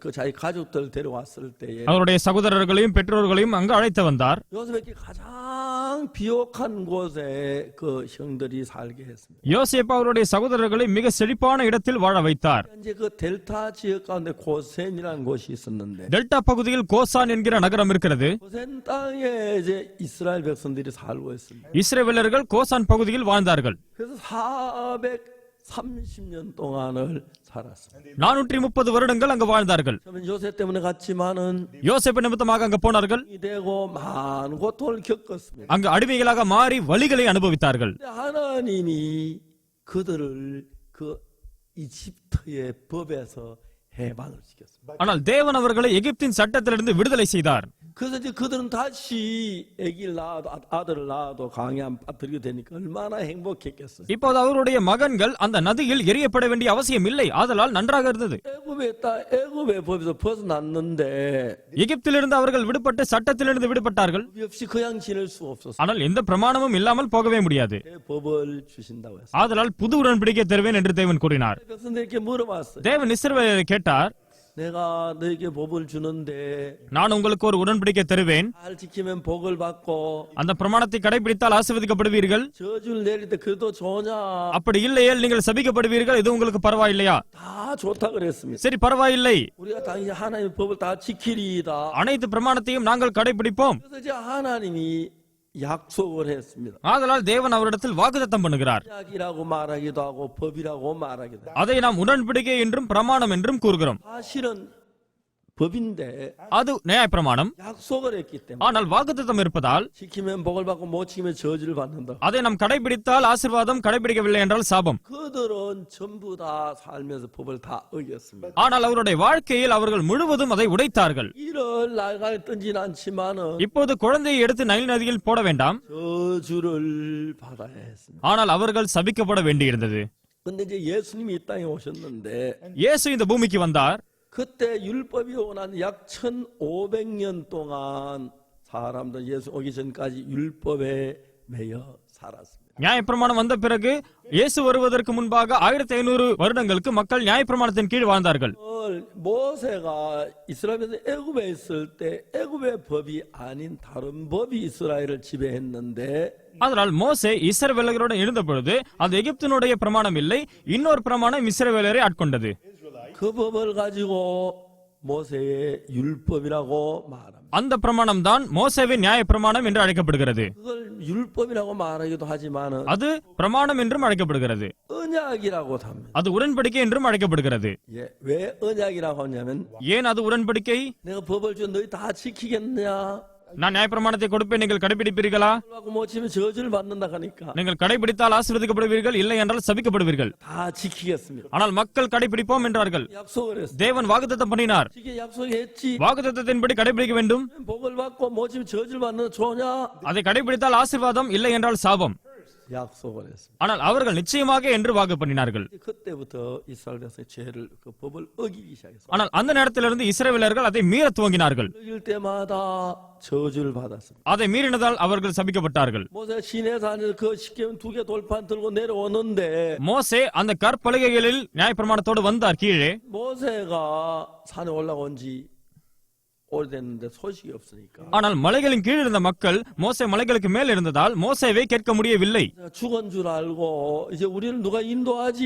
그 자기 가족들 데려왔을 때에 அவருடைய சகோதரர்களையும் பெற்றோர்களையும் அங்கு அழைத்து வந்தார். 요셉에게 가장 비옥한 곳에 그 형들이 살게 했습니다. யோசேப்பு அவருடைய சகோதரர்களை மிக செழிப்பான இடத்தில் வாழ வைத்தார். 이제 그 델타 지역 가운데 고센이라는 곳이 있었는데 டெல்டா பகுதியில் கோசான் என்கிற நகரம் இருக்கிறது. 고센 땅에 이제 이스라엘 백성들이 살고 있습니다. இஸ்ரவேலர்கள் கோசான் பகுதியில் வாழ்ந்தார்கள். 그래서 430년 동안을 살았습니다. 430 வருடங்கள் அங்கு வாழ்ந்தார்கள். 처음엔 요셉 때문에 갔지만은 யோசேப்பு நிமித்தமாக அங்கு போனார்கள். 이 되고 많은 고통을 겪었습니다. அங்கு அடிமைகளாக மாறி வலிகளை அனுபவித்தார்கள். 근데 하나님이 그들을 그 이집트의 법에서 해방을 시켰습니다. ஆனால் தேவன் அவர்களை எகிப்தின் சட்டத்திலிருந்து விடுதலை செய்தார். 그래서 이제 그들은 다시 아기를 낳아도 아들을 낳아도 강에 안 빠뜨리게 되니까 얼마나 행복했겠어요. இப்போது அவருடைய மகன்கள் அந்த நதியில் எரியப்பட வேண்டிய அவசியம் இல்லை. ஆதலால் நன்றாக இருந்தது. 애굽의 법에서 벗어났는데 எகிப்திலிருந்து அவர்கள் விடுபட்டு சட்டத்திலிருந்து விடுபட்டார்கள். 법이 없이 그냥 지낼 수 없었어요. ஆனால் எந்த பிரமாணமும் இல்லாமல் போகவே முடியாது. 법을 주신다고 했어요. ஆதலால் புது உடன்படிக்கை தருவேன் என்று தேவன் கூறினார். 백성들에게 물어봤어요. தேவன் இஸ்ரவேலரை கேட்டார், 내가 너에게 법을 주는데 நான் உங்களுக்கு ஒரு உடன்படிக்கை தருவேன். 잘 지키면 복을 받고 அந்த பிரமாணத்தை கடைபிடித்தால் ஆசீர்வதிக்கப்படுவீர்கள். 저주를 내릴 때 그래도 좋냐? அப்படி இல்லையேல் நீங்கள் சபிக்கப்படுவீர்கள். இது உங்களுக்கு பரவாயில்லையா? 다 좋다 그랬습니다. சரி, பரவாயில்லை. 우리가 당연히 하나님의 법을 다 지키리이다. அனைத்து பிரமாணத்தையும் நாங்கள் கடைபிடிப்போம். 그래서 이제 하나님이 약속을 했습니다. ஆதலால் தேவன் அவரிடத்தில் வாக்குத்தத்தம் பண்ணுகிறார். 약이라고 말하기도 하고 법이라고 말하기도 하고. அதை நாம் உடன்படிக்கை என்றும் பிரமாணம் என்றும் கூறுகிறோம். 사실은 법인데 அது நியாய பிரமாணம். 약속을 했기 때문에 ஆனால் வாக்குத்தத்தம் இருப்பதால் 지키면 복을 받고 못 지키면 저주를 받는다. அதை நாம் கடைபிடித்தால் ஆசீர்வாதம், கடைபிடிக்கவில்லை என்றால் சாபம். 그들은 전부 다 살면서 법을 다 어겼습니다. ஆனால் அவருடைய வாழ்க்கையில் அவர்கள் முழுவதும் அதை உடைத்தார்கள். 이를 날간에 던진 않지만은 இப்போது குழந்தையை எடுத்து நைல் நதியில் போட வேண்டாம். 저주를 받아야 했습니다. ஆனால் அவர்கள் சபிக்கப்பட வேண்டியிருந்தது. 근데 이제 예수님이 이 땅에 오셨는데 இயேசு இந்த பூமிக்கு வந்தார். 그때 율법이 오난 약 1500년 동안 사람들 예수 오기 전까지 율법에 매여 살았습니다. நியாயப்பிரமாணம் வந்த பிறகு இயேசு வருவதற்கு முன்பாக 1500 வருடங்களுக்கு மக்கள் நியாயப்பிரமாணத்தின் கீழ் வாழ்ந்தார்கள். 모세가 이스라엘에서 애굽에 있을 때 애굽의 법이 아닌 다른 법이 이스라엘을 지배했는데 அதனால் மோசே இஸ்ரவேலர்களுடன் இருந்த பொழுது அது எகிப்தினுடைய பிரமாணம் இல்லை, இன்னொரு பிரமாணம் இஸ்ரவேலரை ஆட்கொண்டது. 그 법을 가지고 모세의 율법이라고 말합니다. அந்த பிரமாணம் தான் மோசேவின் நியாய பிரமாணம் என்று அழைக்கப்படுகிறது. 그걸 율법이라고 말하기도 하지만은 அது பிரமாணம் என்றும் அழைக்கப்படுகிறது. 언약이라고도 합니다. அது உடன்படிக்கை என்றும் அழைக்கப்படுகிறது. 예, 왜 언약이라고 하냐면 ஏன் அது உடன்படிக்கை? 내가 법을 준 너희 다 지키겠느냐? நான் நியாயப்பிரமாணத்தை கொடுப்பேன், நீங்கள் கடைபிடிப்பீர்களா? 못 지면 저주를 받는다 하니까 நீங்கள் கடைபிடித்தால் ஆசீர்வதிக்கப்படுவீர்கள், இல்லை என்றால் சபிக்கப்படுவீர்கள். 다 지키겠습니다. ஆனால் மக்கள் கடைபிடிப்போம் என்றார்கள். 약속을 했어. தேவன் வாக்குத்தத்தம் பண்ணினார். 이게 약속했지. வாக்குத்தத்தத்தின்படி கடைபிடிக்க வேண்டும். 복을 받고 못 지면 저주를 받는 좋냐? அதை கடைபிடித்தால் ஆசீர்வாதம், இல்லை என்றால் சாபம். 약속을 했습니다. ஆனால் அவர்கள் நிச்சயமாக என்று வாக்கு பண்ணினார்கள். 그때부터 이스라엘 백성의 죄를 그 법을 어기기 시작했어요. ஆனால் அந்த நேரத்திலிருந்து இஸ்ரவேலர்கள் அதை மீற துவங்கினார்கள். 어길 때마다 저주를 받았습니다. அதை மீறினதால் அவர்கள் சபிக்கப்பட்டார்கள். 모세 시내산에서 그 십계명 2개 돌판 들고 내려오는데 மோசே அந்த கற்பலகைகளில் நியாயப்பிரமாணத்தோடு வந்தார் கீழே. 모세가 산에 올라온 지 오래됐는데 소식이 없으니까 ஆனால் மலைகளின் கீழ் இருந்த மக்கள் மோசே மலைகளுக்கு மேல் இருந்ததால் மோசேவை கேட்க முடியவில்லை. 죽은 줄 알고 이제 우리를 누가 인도하지?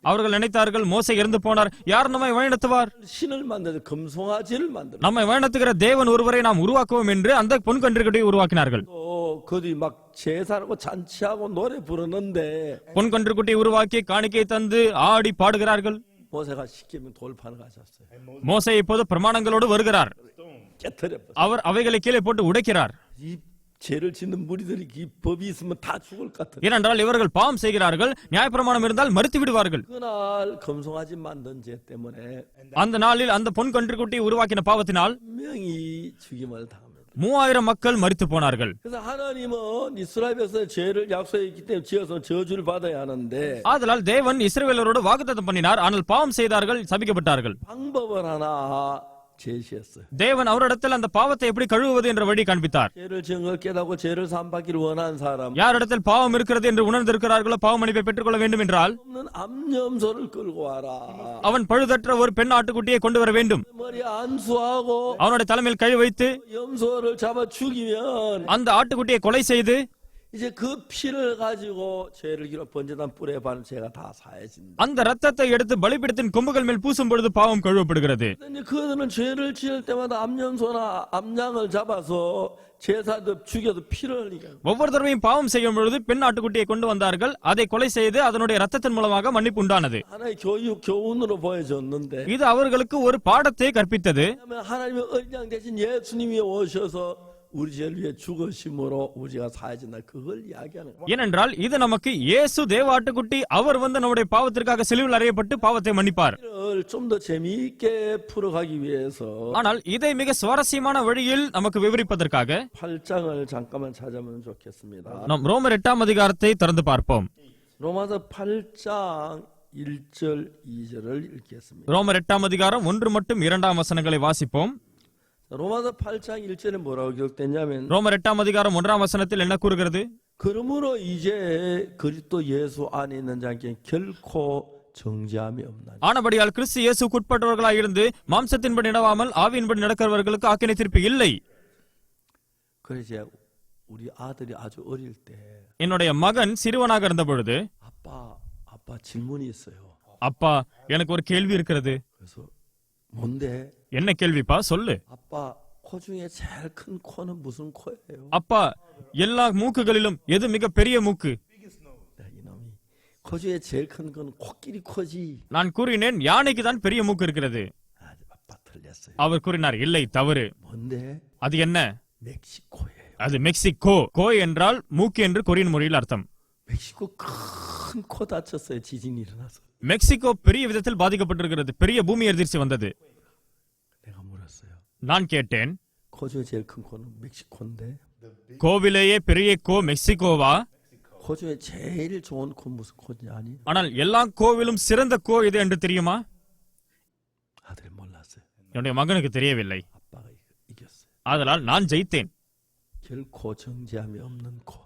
அவர்கள் நினைத்தார்கள், மோசே இறந்து போனார், யார் நம்மை வழிநடத்துவார்? 신을 만들어 금송아지를 만들어 நம்மை வழிநடத்துகிற தேவன் ஒருவரை நாம் உருவாக்குவோம் என்று அந்த பொன் கன்றுகளை உருவாக்கினார்கள். 또 그들이 막 제사하고 잔치하고 노래 부르는데 பொன் கன்றுக்குட்டி உருவாக்கி காணிக்கை தந்து ஆடி பாடுகிறார்கள். 모세가 십계명 돌판을 가졌어요. மோசே இப்போது பிரமாணங்களோடு வருகிறார். 깨뜨려버렸어요. அவர் அவைகளை கீழே போட்டு உடைக்கிறார். 이 죄를 짓는 무리들이 이 법이 있으면 다 죽을 것 같아. ஏனென்றால் இவர்கள் பாவம் செய்கிறார்கள், நியாயப்பிரமாணம் இருந்தால் மறுத்து விடுவார்கள். 그날 금송아지 만든 죄 때문에 அந்த நாளில் அந்த பொன் கன்றுக்குட்டி உருவாக்கின பாவத்தினால் 명이 죽임을 당합니다. 3000 மக்கள் மரித்து போனார்கள். 그래서 하나님은 이스라엘 백성의 죄를 약속했기 때문에 지어서 저주를 받아야 하는데 ஆதலால் தேவன் இஸ்ரவேலரோடு வாக்குத்தத்தம் பண்ணினார், ஆனால் பாவம் செய்தார்கள், சபிக்கப்பட்டார்கள். 방법을 하나 제시했어요. தேவன் அவரிடத்தில் அந்த பாவத்தை எப்படி கழுவுவது என்ற வழி காண்பித்தார். 죄를 지은 걸 깨닫고 죄를 사함받기를 원하는 사람, யாரிடத்தில் பாவம் இருக்கிறது என்று உணர்ந்திருக்கிறார்களோ பாவ மன்னிப்பை பெற்றுக்கொள்ள வேண்டும் என்றால் 없는 암염소를 끌고 와라. அவன் பழுதற்ற ஒரு பெண் ஆட்டுக்குட்டியை கொண்டு வர வேண்டும். 머리에 안수하고 அவனுடைய தலைமையில் கை வைத்து 염소를 잡아 죽이면 அந்த ஆட்டுக்குட்டியை கொலை செய்து 이제 그 피를 가지고 죄를 기로 번제단 뿔에 바른 죄가 다 사해진다. அந்த ரத்தத்தை எடுத்து பலிபீடத்தின் கொம்புகள் மேல் பூசும் பொழுது பாவம் கழுவப்படுகிறது. 근데 그들은 죄를 지을 때마다 암염소나 암양을 잡아서 제사도 죽여도 피를 흘리게. ஒவ்வொரு தடவையும் பாவம் செய்யும் பொழுது பெண் ஆட்டுக்குட்டியை கொண்டு வந்தார்கள். அதை கொலை செய்து அதனுடைய ரத்தத்தின் மூலமாக மன்னிப்பு உண்டானது. 하나의 교훈으로 보여줬는데 இது அவர்களுக்கு ஒரு பாடத்தை கற்பித்தது. 하나님의 어린 양 대신 예수님이 오셔서 우리 죄를 위해 죽으심으로 우리가 사해진다. 그걸 이야기하는 거예요. ஏனென்றால் இது நமக்கு இயேசு தேவ ஆட்டுக்குட்டி அவர் வந்து நம்முடைய பாவத்திற்காக சிலுவையில் அறையப்பட்டு பாவத்தை மன்னிப்பார். 좀 더 재미있게 풀어가기 위해서 ஆனால் இதை மிக சுவாரஸ்யமான வழியில் நமக்கு விவரிப்பதற்காக 8장을 잠깐만 찾아보면 좋겠습니다. நாம் ரோமர் 8ஆம் அதிகாரத்தை திறந்து பார்ப்போம். 로마서 8장 1절 2절을 읽겠습니다. ரோமர் 8ஆம் அதிகாரம் 1 மற்றும் 2ஆம் வசனங்களை வாசிப்போம். 로마서 8장 1절에 뭐라고 기록됐냐면 ரோமர் 8ஆம் அதிகாரம் 1ஆம் வசனத்தில் என்ன கூறுகிறது? 그러므로 이제 그리스도 예수 안에 있는 자에게 결코 정죄함이 없나니. ஆனபடியால் கிறிஸ்து இயேசுவுக்கு உட்பட்டவர்களாய் இருந்து மாம்சத்தின்படி நடவாமல் ஆவியின்படி நடக்கிறவர்களுக்கு ஆக்கினை தீர்ப்பு இல்லை. 그래서 우리 아들이 아주 어릴 때 என்னுடைய மகன் சிறுவனாக இருந்த பொழுது 아빠 질문이 있어요. அப்பா எனக்கு ஒரு கேள்வி இருக்கிறது. 그래서 뭔데? என்ன கேள்விப்பா சொல்லு. 아빠 코 중에 제일 큰 코는 무슨 코예요? அப்பா எல்லா மூக்குகளிலும் எது மிக பெரிய மூக்கு? 이놈이 코 중에 제일 큰 건 코끼리 코지. நான் கூறினேன் யானைக்கு தான் பெரிய மூக்கு இருக்கிறது. 아빠 틀렸어요. அவர் கூறினார் இல்லை தவறு. 뭔데? அது என்ன? 멕시코예요. அது மெக்சிகோ. கோ என்றால் மூக்கு என்று கொரியன் மொழியில் அர்த்தம். 멕시코 큰 코 다쳤어요. 지진이 일어나서. மெக்சிகோ பெரிய விதத்தில் பாதிக்கப்பட்டிருக்கிறது. பெரிய பூமி எதிர்ச்சி வந்தது. 내가 물었어요. நான் கேட்டேன் 코 중에 제일 큰 코는 멕시코인데 கோவிலேயே பெரிய கோ மெக்சிகோவா? 코 중에 제일 좋은 코 무슨 코냐 아니? ஆனால் எல்லா கோவிலும் சிறந்த கோ இது என்று தெரியுமா? 아들이 몰랐어요. என்னுடைய மகனுக்கு தெரியவில்லை. 아빠가 이겼어요. ஆதலால் நான் ஜெயித்தேன். 결코 정죄함이 없는 코.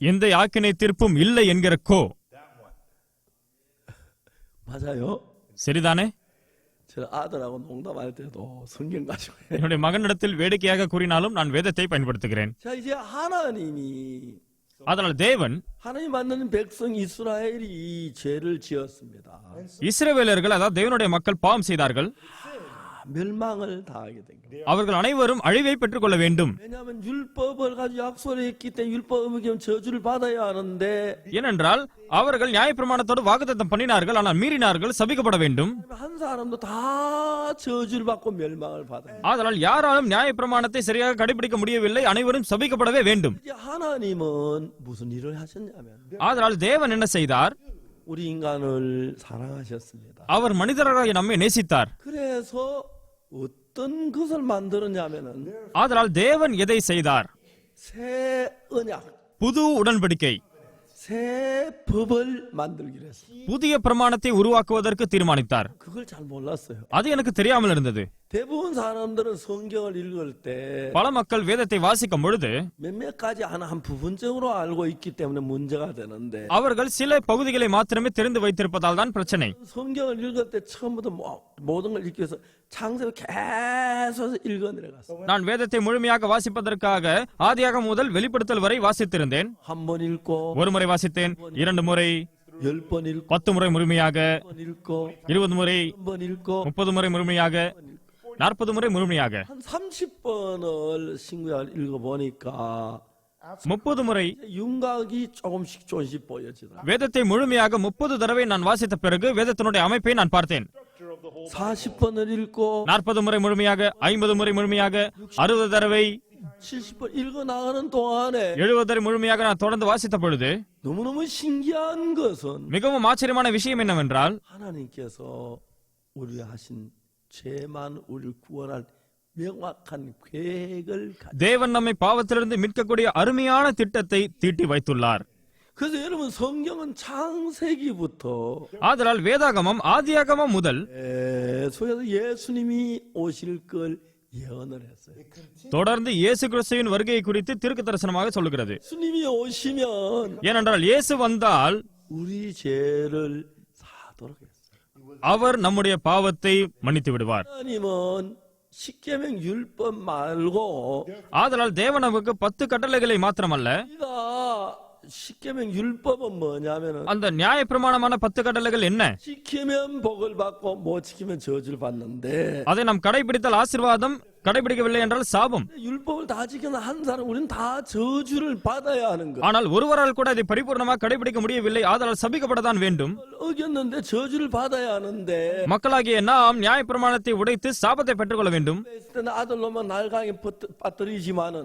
எந்த ஆக்கினை தீர்ப்பும் இல்லை என்கிற கோ. 맞아요? சரிதானே? 저 아들하고 농담할 때도 성경 가지고 해요. என்னுடைய மகனிடத்தில் வேடிக்கையாக கூறினாலும் நான் வேதத்தை பயன்படுத்துகிறேன். 자 이제 하나님이 அதனால் தேவன் 하나님 만드는 백성 이스라엘이 죄를 지었습니다. இஸ்ரவேலர்கள் அதாவது தேவனுடைய மக்கள் பாவம் செய்தார்கள். 멸망을 당하게 된 거예요. அவர்கள் அனைவரும் அழிவை பெற்றுக் கொள்ள வேண்டும். 왜냐하면 율법을 가지고 약속을 했기 때문에 율법 어기면 저주를 받아야 하는데 ஏனென்றால் அவர்கள் நியாயப்பிரமாணத்தோடு வாக்குத்தத்தம் பண்ணினார்கள், ஆனால் மீறினார்கள், சபிக்கப்பட வேண்டும். 한 사람도 다 저주를 받고 멸망을 받아요. ஆதலால் யாராலும் நியாயப்பிரமாணத்தை சரியாக கடைபிடிக்க முடியவில்லை, அனைவரும் சபிக்கப்படவே வேண்டும். 이제 하나님은 무슨 일을 하셨냐면 ஆதலால் தேவன் என்ன செய்தார்? 우리 인간을 사랑하셨습니다. அவர் மனிதராக நம்மை நேசித்தார். 그래서 어떤 것을 만들었냐면은 ஆதலால் தேவன் எதை செய்தார்? 새 언약, புது உடன்படிக்கை, 새 법을 만들기로 했어요. புதிய பிரமாணத்தை உருவாக்குவதற்கு தீர்மானித்தார். 그걸 잘 몰랐어요. அது எனக்கு தெரியாமல் இருந்தது. 대부분 사람들은 성경을 읽을 때 பல மக்கள் வேதத்தை வாசிக்கும் பொழுது 몇몇 가지 한 부분적으로 알고 있기 때문에 문제가 되는데 அவர்கள் சில பகுதிகளை மாத்திரமே தெரிந்து வைத்திருப்பதால் தான் பிரச்சனை. 성경을 읽을 때 처음부터 모든 걸 읽기 위해서 창세를 계속 읽어 내려갔어요. நான் வேதத்தை முழுமையாக வாசிப்பதற்காக ஆதியாகமம் முதல் வெளிப்படுத்தல் வரை வாசித்திருந்தேன். 한 번 읽고 ஒரு முறை வாசித்தேன், 2 முறை, 10번 읽고 10 முறை முழுமையாக, 10번 읽고 20 முறை, 1번 읽고 30 முறை முழுமையாக, 40 முறை முழுமையாக, 한 30번을 신구약을 읽어 보니까 30 முறை 윤곽이 조금씩 보여지더라. வேதத்தை முழுமையாக 30 தடவை நான் வாசித்த பிறகு வேதத்தினுடைய அமைப்பை நான் பார்த்தேன். 40번을 읽고 40 முறை முழுமையாக, 50 முறை முழுமையாக, 60 தடவை, 70번 읽어 나가는 동안에 70 தடவை முழுமையாக நான் தொடர்ந்து வாசித்த பொழுது 너무너무 신기한 것은 மிகவும் ஆச்சரியமான விஷயம் என்னவென்றால் 하나님께서 우리 하신 죄만 우리를 구원할 명확한 계획을 தேவன் நம்மை பாவத்திலிருந்து மீட்கக்கூடிய அருமையான திட்டத்தை தீட்டி வைத்துள்ளார். 그래서 여러분 성경은 창세기부터 ஆதலால் வேதாகமம் ஆதியாகமம் முதல் 계속해서 예수님이 오실 걸 예언을 했어요. தொடர்ந்து இயேசு கிறிஸ்துவின் வருகையை குறித்து தீர்க்க தரிசனமாக சொல்லுகிறது. 예수님이 오시면 ஏனென்றால் இயேசு வந்தால் 우리 죄를 사도록 했어요. அவர் நம்முடைய பாவத்தை மன்னித்து விடுவார். 하나님은 십계명 율법 말고 ஆதலால் தேவன் நமக்கு 10 கட்டளைகளை மாத்திரமல்ல, 우리가 십계명 율법은 뭐냐면은 அந்த நியாய பிரமாணமான 10 கட்டளைகள் என்ன? 지키면 복을 받고 못 지키면 저주를 받는데 அதை நாம் கடைபிடித்தால் ஆசீர்வாதம், கடைபிடிக்கவில்லை என்றால் சாபம். 율법을 다 지키는 한 사람 우리는 다 저주를 받아야 하는 거. ஆனால் ஒருவரால் கூட அதை பரிபூர்ணமாக கடைபிடிக்க முடியவில்லை, ஆதலால் சபிக்கப்படத்தான் வேண்டும். 어겼는데 저주를 받아야 하는데 மக்களாகிய நாம் நியாய பிரமாணத்தை உடைத்து சாபத்தை பெற்றுக்கொள்ள வேண்டும். 했을 때는 아들로만 날강에 빠뜨리지만은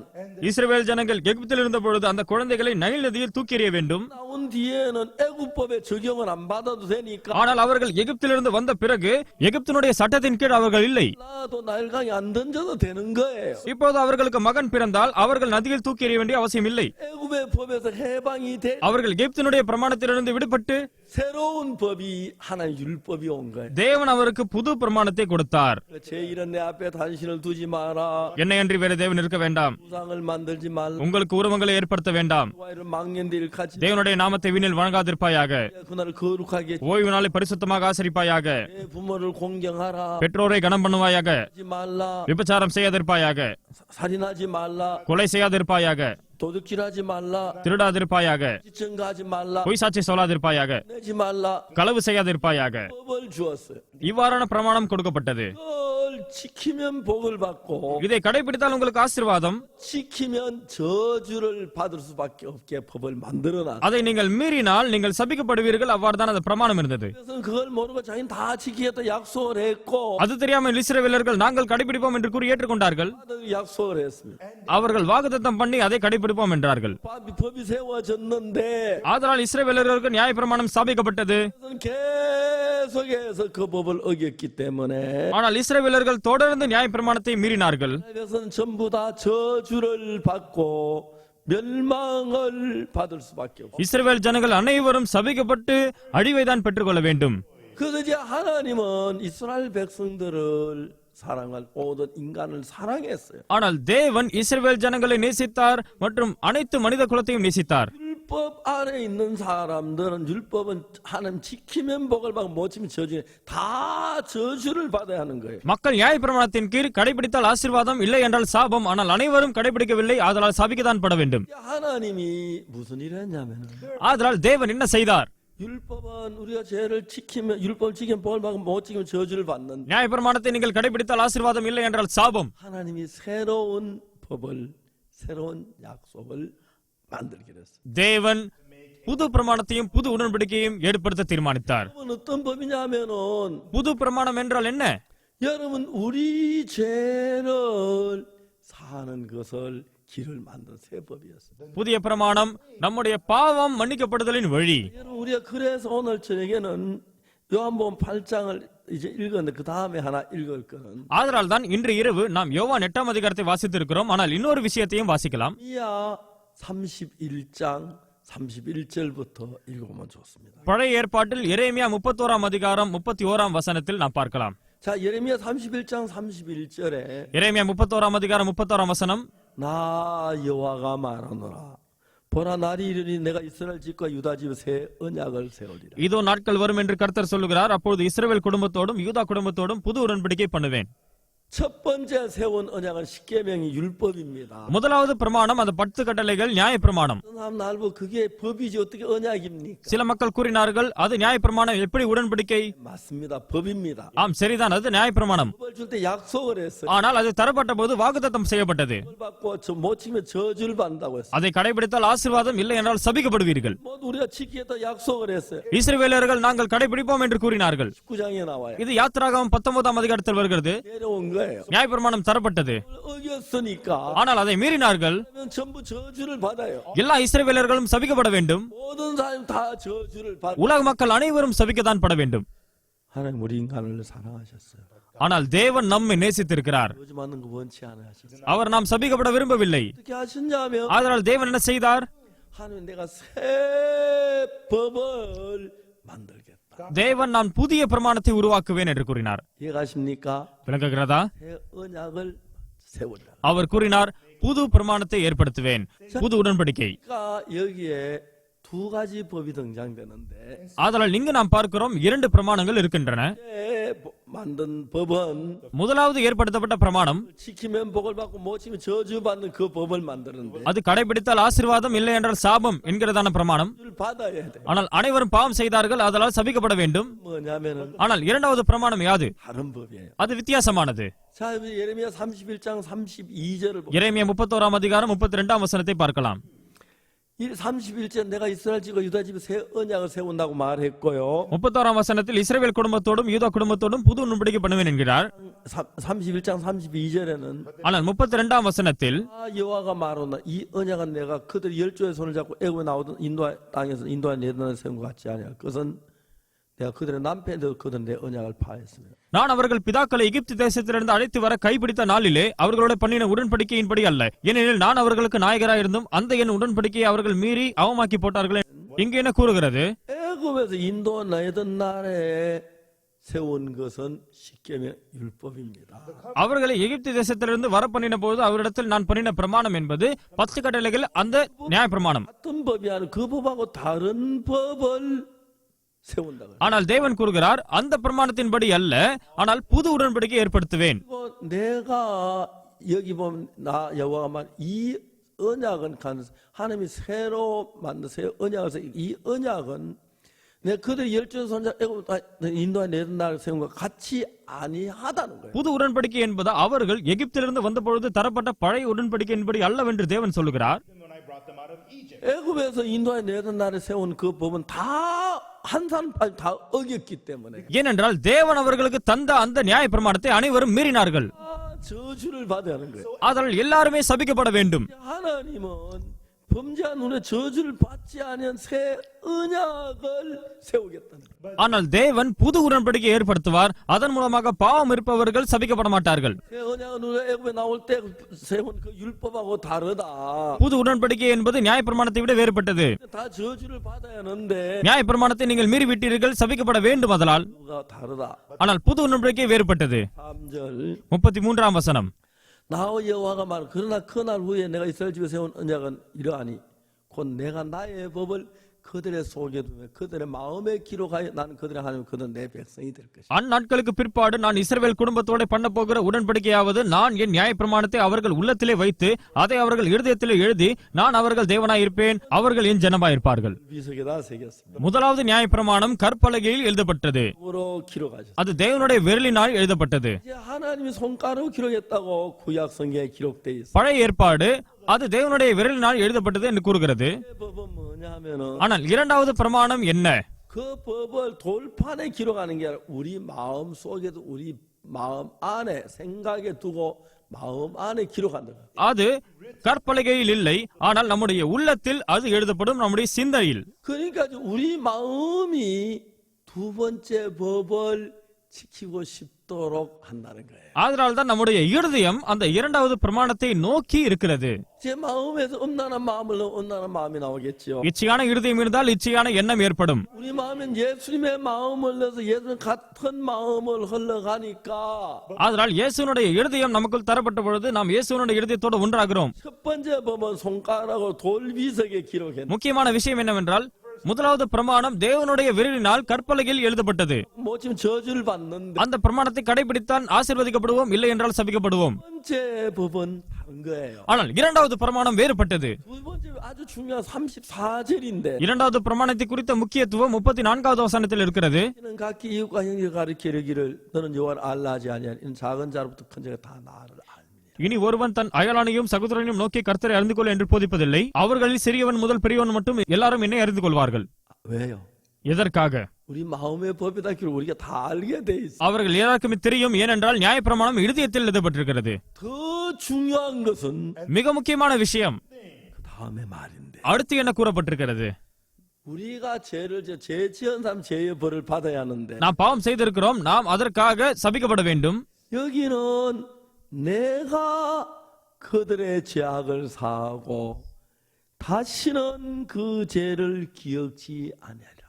இஸ்ரவேல் ஜனங்கள் எகிப்தில் இருந்த பொழுது அந்த குழந்தைகளை நைல் நதியில் தூக்கி எறிய வேண்டும். 나온 뒤에는 애굽법의 적용을 안 받아도 되니까 ஆனால் அவர்கள் எகிப்திலிருந்து வந்த பிறகு எகிப்தினுடைய சட்டத்தின் கீழ் அவர்கள் இல்லை. 나도 날강에 안 던져도 되는 거예요. இப்போது அவர்களுக்கு மகன் பிறந்தால் அவர்கள் நதியில் தூக்கி எறிய வேண்டிய அவசியம் இல்லை. 애굽의 법에서 해방이 돼 அவர்கள் எகிப்தினுடைய பிரமாணத்திலிருந்து விடுபட்டு 새로운 법이 하나의 율법이 온 거예요. தேவன் அவருக்கு புது பிரமாணத்தை கொடுத்தார். 제 일은 내 앞에 단신을 두지 마라. என்னையன்றி வேற தேவன் இருக்க வேண்டாம், 우상을 만들지 말라. உங்களுக்கு உருவங்களை ஏற்படுத்த வேண்டாம், 와이를 망년대 일하지. தேவனுடைய நாமத்தை வீணில் வணங்காதிருப்பாயாக, 그날을 거룩하게 ஓய்வு நாளை பரிசுத்தமாக ஆசரிப்பாயாக, 내 부모를 공경하라. பெற்றோரை கனம் பண்ணுவாயாக, 하지 말라. விபச்சாரம் செய்யாதிருப்பாயாக, 살인하지 말라. கொலை செய்யாதிருப்பாயாக, 도둑질하지 말라. திருடாதிருப்பாயாக, 지청가하지 말라. பொய் சாட்சி சொல்லாதிருப்பாயாக, 내지 말라. களவு செய்யாதிருப்பாயாக. 법을 주었어요. இவ்வாறான பிரமாணம் கொடுக்கப்பட்டது. 그걸 지키면 복을 받고 இதை கடைபிடித்தால் உங்களுக்கு ஆசீர்வாதம், 지키면 저주를 받을 수밖에 없게 법을 만들어놨어요. அதை நீங்கள் மீறினால் நீங்கள் சபிக்கப்படுவீர்கள். அவ்வாறுதான் அந்த பிரமாணம் இருந்தது. 그래서 그걸 모르고 자기는 다 지키겠다 약속을 했고 அது தெரியாமல் இஸ்ரவேலர்கள் நாங்கள் கடைபிடிப்போம் என்று கூறி ஏற்றுக்கொண்டார்கள். 약속을 했습니다. அவர்கள் வாக்குத்தத்தம் பண்ணி அதை கடைபிடிப்போம் என்றார்கள். 법이 세워졌는데 ஆதலால் இஸ்ரவேலர்களுக்கு நியாய பிரமாணம் ஸ்தாபிக்கப்பட்டது. 계속해서 그 법을 어겼기 때문에 ஆனால் இஸ்ரவேலர்கள் தொடர்ந்து நியாய பிரமாணத்தை மீறினார்கள். 그것은 전부 다 저주를 받고 멸망을 받을 수밖에 없어요. இஸ்ரவேல் ஜனங்கள் அனைவரும் சபிக்கப்பட்டு அழிவைதான் பெற்றுக்கொள்ள வேண்டும். 그래서 이제 하나님은 이스라엘 백성들을 사랑할 모든 인간을 사랑했어요. ஆனால் தேவன் இஸ்ரவேல் ஜனங்களை நேசித்தார் மற்றும் அனைத்து மனித குலத்தையும் நேசித்தார். 율법 아래 있는 사람들은 율법은 하나님 지키면 복을 받고 못 지키면 저주, 다 저주를 받아야 하는 거예요. மக்கள் நியாய பிரமாணத்தின் கீழ் கடைபிடித்தால் ஆசீர்வாதம், இல்லை என்றால் சாபம். ஆனால் அனைவரும் கடைபிடிக்கவில்லை, ஆதலால் சாபிக்கத்தான் பட வேண்டும். 하나님이 무슨 일을 했냐면은 ஆதலால் தேவன் என்ன செய்தார்? 율법은 우리가 죄를 지키면 율법 지키면 복을 받고 못 지키면 저주를 받는. நியாய பிரமாணத்தை நீங்கள் கடைபிடித்தால் ஆசீர்வாதம், இல்லை என்றால் சாபம். 하나님이 새로운 법을 새로운 약속을 만들기로 했어요. தேவன் புது பிரமாணத்தையும் புது உடன்படிக்கையும் ஏற்படுத்த தீர்மானித்தார். 어떤 법이냐면은 புது பிரமாணம் என்றால் என்ன? 여러분 우리 죄를 사는 것을 길을 만든 새 법이었어요. புதிய பிரமாணம் நம்முடைய பாவம் மன்னிக்கப்படுதலின் வழி. 여러분 우리가 그래서 오늘 저녁에는 요한복음 8장을 이제 읽었는데 그 다음에 하나 읽을 거는 ஆதலால் தான் இன்று இரவு நாம் யோவான் 8ஆம் அதிகாரத்தை வாசித்திருக்கிறோம். ஆனால் இன்னொரு விஷயத்தையும் வாசிக்கலாம். 이야 31장 31절부터 읽어보면 좋습니다. பழைய ஏற்பாட்டில் எரேமியா 31ஆம் அதிகாரம் 31ஆம் வசனத்தில் நாம் பார்க்கலாம். 자, 예레미야 31장 31절에 எரேமியா 31ஆம் அதிகாரம் 31ஆம் வசனம், 나 여호와가 말하노라 보라 날이 이르니 내가 이스라엘 집과 유다 집에 새 언약을 세우리라. இதோ நாட்கள் வரும் என்று கர்த்தர் சொல்லுகிறார், அப்பொழுது இஸ்ரவேல் குடும்பத்தோடும் யூதா குடும்பத்தோடும் புது உடன்படிக்கை பண்ணுவேன். 첫 번째 세운 언약은 십계명이 율법입니다. முதலாவது பிரமாணம் அந்த 10 கட்டளைகள் நியாய பிரமாணம். 사람 날보 그게 법이지 어떻게 언약입니까? சில மக்கள் கூறினார்கள் அது நியாய பிரமாணம், எப்படி உடன்படிக்கை? 맞습니다. 법입니다. ஆம், சரிதான், அது நியாய பிரமாணம். 법을 줄 때 약속을 했어요. ஆனால் அது தரப்பட்ட போது வாக்குத்தத்தம் செய்யப்பட்டது. 법을 받고 못 지키면 저주를 받는다고 했어요. அதை கடைபிடித்தால் ஆசீர்வாதம், இல்லை என்றால் சபிக்கப்படுவீர்கள். 모두 우리가 지키겠다 약속을 했어요. இஸ்ரவேலர்கள் நாங்கள் கடைபிடிப்போம் என்று கூறினார்கள். 19장에 나와요. இது யாத்திராகமம் 19ஆம் அதிகாரத்தில் வருகிறது. 내려온 거예요. நியாய பிரமாணம் தரப்பட்டது. 어겼으니까 ஆனால் அதை மீறினார்கள். 전부 저주를 받아요. எல்லா இஸ்ரவேலர்களும் சபிக்கப்பட வேண்டும். 모든 사람 다 저주를 받. உலக மக்கள் அனைவரும் சபிக்கத்தான் பட வேண்டும். 하나님 우리 인간을 사랑하셨어요. ஆனால் தேவன் நம்மை நேசித்திருக்கிறார். 요즘 하는 거 원치 않으셨어요. அவர் நாம் சபிக்கப்பட விரும்பவில்லை. 어떻게 하셨냐면 ஆதலால் தேவன் என்ன செய்தார்? 하나님 내가 새 법을 만들겠다. தேவன் நான் புதிய பிரமாணத்தை உருவாக்குவேன் என்று கூறினார். 이해가십니까? விளங்குகிறதா? 새 언약을 세우라. அவர் கூறினார், புது பிரமாணத்தை ஏற்படுத்துவேன், புது உடன்படிக்கை. 그러니까 여기에 두 가지 법이 등장되는데 ஆதலால் இங்கு நாம் பார்க்கிறோம் 2 பிரமாணங்கள் இருக்கின்றன. 만든 법은 முதலாவது ஏற்படுத்தப்பட்ட பிரமாணம், 지키면 복을 받고 못 지키면 저주받는 그 법을 만드는데 அது கடைபிடித்தால் ஆசீர்வாதம், இல்லை என்றால் சாபம் என்கிறதான பிரமாணம். 받아야 돼. ஆனால் அனைவரும் பாவம் செய்தார்கள், அதனால் சபிக்கப்பட வேண்டும். 뭐냐면은 ஆனால் இரண்டாவது பிரமாணம் யாது? 다른 법이에요. அது வித்தியாசமானது. 자, 예레미야 31장 32절을 보면 எரேமியா 31ஆம் அதிகாரம் 32ஆம் வசனத்தை பார்க்கலாம். 이 31절 내가 이스라엘 집과 유다 집에 새 언약을 세운다고 말했고요. 31ஆம் வசனத்தில் இஸ்ரவேல் குடும்பத்தோடும் யூதா குடும்பத்தோடும் புது உடன்படிக்கை பண்ணுவேன் என்கிறார். 31장 32절에는 ஆனால் 32ஆம் வசனத்தில் 여호와가 말하노라 이 언약은 내가 그들 열조의 손을 잡고 애굽에 나오던 인도 땅에서 인도한 네더land에 세운 것 같지 않냐. 그것은 내가 그들의 남편들 그들 내 언약을 파했습니다. நான் அவர்கள் பிதாக்களை எகிப்து தேசத்திலிருந்து அழைத்து வர கைப்பிடித்த நாளிலே அவர்களோட பண்ணின உடன்படிக்கையின்படி அல்ல, ஏனெனில் நான் அவர்களுக்கு நாயகராயிருந்தும் அந்த என் உடன்படிக்கையை அவர்கள் மீறி அவமாக்கி போட்டார்கள். இங்கு என்ன கூறுகிறது? 애굽에서 인도한 네더land에 세운 것은 십계명 율법입니다. அவர்களை எகிப்து தேசத்திலிருந்து வர பண்ணின போது அவரிடத்தில் நான் பண்ணின பிரமாணம் என்பது 10 கட்டளைகள், அந்த நியாய பிரமாணம். 같은 법이 아니라 그 법하고 다른 법을 세운다고. ஆனால் தேவன் கூறுகிறார், அந்த பிரமாணத்தின்படி அல்ல, ஆனால் புது உடன்படிக்கை ஏற்படுத்துவேன். 내가 여기 보면 나 여호와가 말 이 언약은 하나님이 새로 만든 새 언약을 이 언약은 내 그들 열조 손자 인도한 네더land을 세운 것 같이 아니하다는 거예요. புது உடன்படிக்கை என்பது அவர்கள் எகிப்திலிருந்து வந்த பொழுது தரப்பட்ட பழைய உடன்படிக்கையின்படி அல்லவென்று தேவன் சொல்லுகிறார். 애굽에서 인도한 네더land에 세운 그 법은 다 한 사람 다 어겼기 때문에. ஏனென்றால் தேவன் அவர்களுக்கு தந்த அந்த நியாய பிரமாணத்தை அனைவரும் மீறினார்கள். 저주를 받아야 하는 거예요. அதனால் எல்லாருமே சபிக்கப்பட வேண்டும். 하나님은 범죄한 눈에 저주를 받지 않은 새 언약을 세우겠다는 거예요. ஆனால் தேவன் புது உடன்படிக்கை ஏற்படுத்துவார், அதன் மூலமாக பாவம் இருப்பவர்கள் சபிக்கப்பட மாட்டார்கள். 새 언약은 눈에 애굽에 나올 때 세운 그 율법하고 다르다. புது உடன்படிக்கை என்பது நியாய பிரமாணத்தை விட வேறுபட்டது. 다 저주를 받아야 하는데 நியாய பிரமாணத்தை நீங்கள் மீறிவிட்டீர்கள், சபிக்கப்பட வேண்டும். அதனால் 다르다. ஆனால் புது உடன்படிக்கை வேறுபட்டது. 3절 33ஆம் வசனம், 나와 여호와가 말 그러나 그날 후에 내가 이스라엘 집에 세운 언약은 이러하니 곧 내가 나의 법을 그들의 속에 두며 그들의 마음에 기록하여 나는 그들의 하나님 그들은 내 백성이 될 것이다. அந்நாட்களுக்கு பிற்பாடு நான் இஸ்ரவேல் குடும்பத்தோட பண்ண போகிற உடன்படிக்கையாவது, நான் என் நியாய பிரமாணத்தை அவர்கள் உள்ளத்திலே வைத்து அதை அவர்கள் இருதயத்திலே எழுதி நான் அவர்கள் தேவனாய் இருப்பேன், அவர்கள் என் ஜனமாய் இருப்பார்கள். 비석에다 새겼습니다. முதலாவது நியாய பிரமாணம் கற்பலகையில் எழுதப்பட்டது. 으로 기록하셨습니다. அது தேவனுடைய விரலினால் எழுதப்பட்டது. 이제 하나님이 손가락으로 기록했다고 구약 성경에 기록돼 있어요. பழைய ஏற்பாடு அது தேவனுடைய விரலினால் எழுதப்பட்டது என்று கூறுகிறது. 법은 뭐냐면은 ஆனால் இரண்டாவது பிரமாணம் என்ன? 그 법을 돌판에 기록하는 게 아니라 우리 마음 속에도 우리 마음 안에 생각에 두고 마음 안에 기록한다. அது கற்பலகையில் இல்லை, ஆனால் நம்முடைய உள்ளத்தில் அது எழுதப்படும், நம்முடைய சிந்தையில். 그러니까 우리 마음이 두 번째 법을 지키고 싶도록 한다는 거예요. அதனால் தான் நம்முடைய இருதயம் அந்த இரண்டாவது பிரமாணத்தை நோக்கி இருக்கிறது. 제 마음에서 음란한 마음을 넣으면 음란한 마음이 나오겠죠. இச்சையான இருதயம் இருந்தால் இச்சையான எண்ணம் ஏற்படும். 우리 마음엔 예수님의 마음을 넣어서 예수님 같은 마음을 흘러가니까 அதனால் இயேசுனுடைய இருதயம் நமக்குள் தரப்பட்ட பொழுது நாம் இயேசுனுடைய இருதயத்தோடு ஒன்றாகிறோம். 첫 번째 법은 손가락으로 돌비석에 기록했는데 முக்கியமான விஷயம் என்னவென்றால், முதலாவது பிரமாணம் தேவனுடைய விரலினால் கற்பலகையில் எழுதப்பட்டது. 뭐 지금 저주를 받는데 அந்த பிரமாணத்தை கடைபிடித்தால் ஆசீர்வதிக்கப்படுவோம், இல்லை என்றால் சபிக்கப்படுவோம். 첫 번째 법은 다른 거예요. ஆனால் இரண்டாவது பிரமாணம் வேறுபட்டது. 두 번째 아주 중요한 34절인데 இரண்டாவது பிரமாணத்தை குறித்த முக்கியத்துவம் 34வது வசனத்தில் இருக்கிறது. 너는 각기 이웃과 형제를 가르치기를 너는 여호와를 알라 하지 아니하니 이는 작은 자로부터 큰 자가 다 나를 알미라. இனி ஒருவன் தன் அயலானையும் சகோதரனையும் நோக்கி கர்த்தரை அறிந்து கொள் என்று போதிப்பதில்லை, அவர்களில் சிறியவன் முதல் பெரியவன் மட்டும் எல்லாரும் என்னை அறிந்து கொள்வார்கள். 왜요? எதற்காக? 우리 마음의 법이다 기록 우리가 다 알게 돼 있어. அவர்கள் எல்லாருக்குமே தெரியும், ஏனென்றால் நியாயப்பிரமாணம் இருதயத்தில் எழுதப்பட்டிருக்கிறது. 더 중요한 것은 மிக முக்கியமான விஷயம் 그 다음에 말인데. அடுத்து என்ன கூறப்பட்டிருக்கிறது? 우리가 죄를 죄 지은 사람 죄의 벌을 받아야 하는데 நாம் பாவம் செய்திருக்கிறோம், நாம் அதற்காக சபிக்கப்பட வேண்டும். 여기는 내가 그들의 죄악을 사하고 다시는 그 죄를 기억지 아니하리라.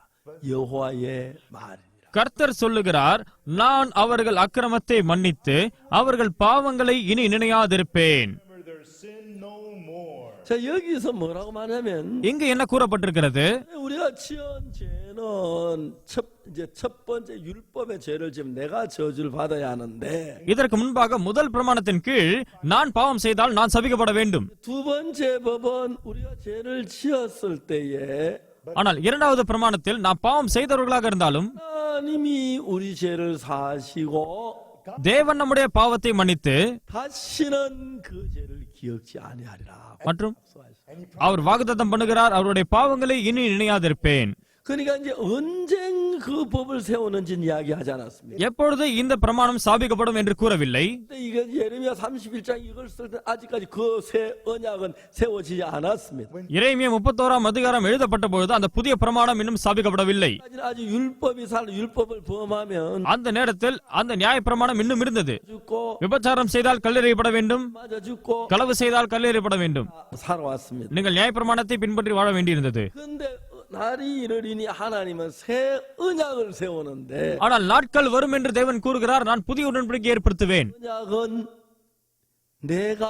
여호와의 말이니라. கர்த்தர் சொல்லுகிறார், நான் அவர்கள் அக்கிரமத்தை மன்னித்து அவர்கள் பாவங்களை இனி நினையாதிருப்பேன். their sin no more. 자, 여기서 뭐라고 말하면 இங்கு என்ன கூறப்பட்டிருக்கிறது? 우리가 지은 죄는 첫 번째 율법의 죄를 지금 내가 저주를 받아야 하는데 இதற்கு முன்பாக முதல் பிரமாணத்தின் கீழ் நான் பாவம் செய்தால் நான் சபிக்கப்பட வேண்டும். 두 번째 법은 우리가 죄를 지었을 때에 ஆனால் இரண்டாவது பிரமாணத்தில் நாம் பாவம் செய்தவர்களாக இருந்தாலும் 하나님이 우리 죄를 사하시고 தேவன் நம்முடைய பாவத்தை மன்னித்து 다시는 그 죄를 기억지 아니하리라. மற்றும் அவர் வாக்குத்தத்தம் பண்ணுகிறார், அவருடைய பாவங்களை இனி நினையாதிருப்பேன். 그러니까 이제 언젠 그 법을 세우는지는 이야기하지 않았습니다. எப்பொழுது இந்த பிரமாணம் ஸ்தாபிக்கப்படும் என்று கூறவில்லை. 근데 이게 예레미야 31장 이걸 쓸 때 아직까지 그 새 언약은 세워지지 않았습니다. எரேமியா 31ஆம் அதிகாரம் எழுதப்பட்ட பொழுது அந்த புதிய பிரமாணம் இன்னும் ஸ்தாபிக்கப்படவில்லை. 아직 율법을 범하면 அந்த நேரத்தில் அந்த நியாய பிரமாணம் இன்னும் இருந்தது. 죽고 விபச்சாரம் செய்தால் கல்லெறியப்பட வேண்டும், 맞아 죽고 களவு செய்தால் கல்லெறியப்பட வேண்டும். 살아왔습니다. நீங்கள் நியாய பிரமாணத்தை பின்பற்றி வாழ வேண்டியிருந்தது. 근데 날이 이르리니 하나님은 새 언약을 세우는데 ஆனால் நாட்கள் வரும் என்று தேவன் கூறுகிறார், நான் புதிய உடன்படிக்கை ஏற்படுத்துவேன். 언약은 내가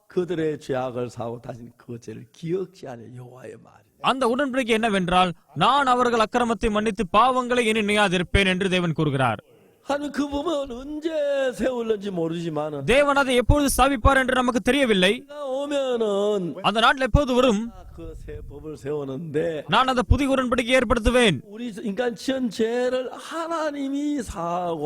그들의 죄악을 사고 다시는 그 죄를 기억지 않을 여호와의 말. அந்த உடன்படிக்கை என்னவென்றால், நான் அவர்கள் அக்கிரமத்தை மன்னித்து பாவங்களை இனி நினையாதிருப்பேன் என்று தேவன் கூறுகிறார். 하는 그 부분은 언제 세울는지 모르지만은 தேவன் அதை எப்பொழுது ஸ்தாபிப்பார் என்று நமக்கு தெரியவில்லை. 오면은 அந்த நாள் எப்போது வரும், 그 새 법을 세우는데 நான் அந்த புதிய உடன்படிக்கை ஏற்படுத்துவேன். 우리 인간 지은 죄를 하나님이 사하고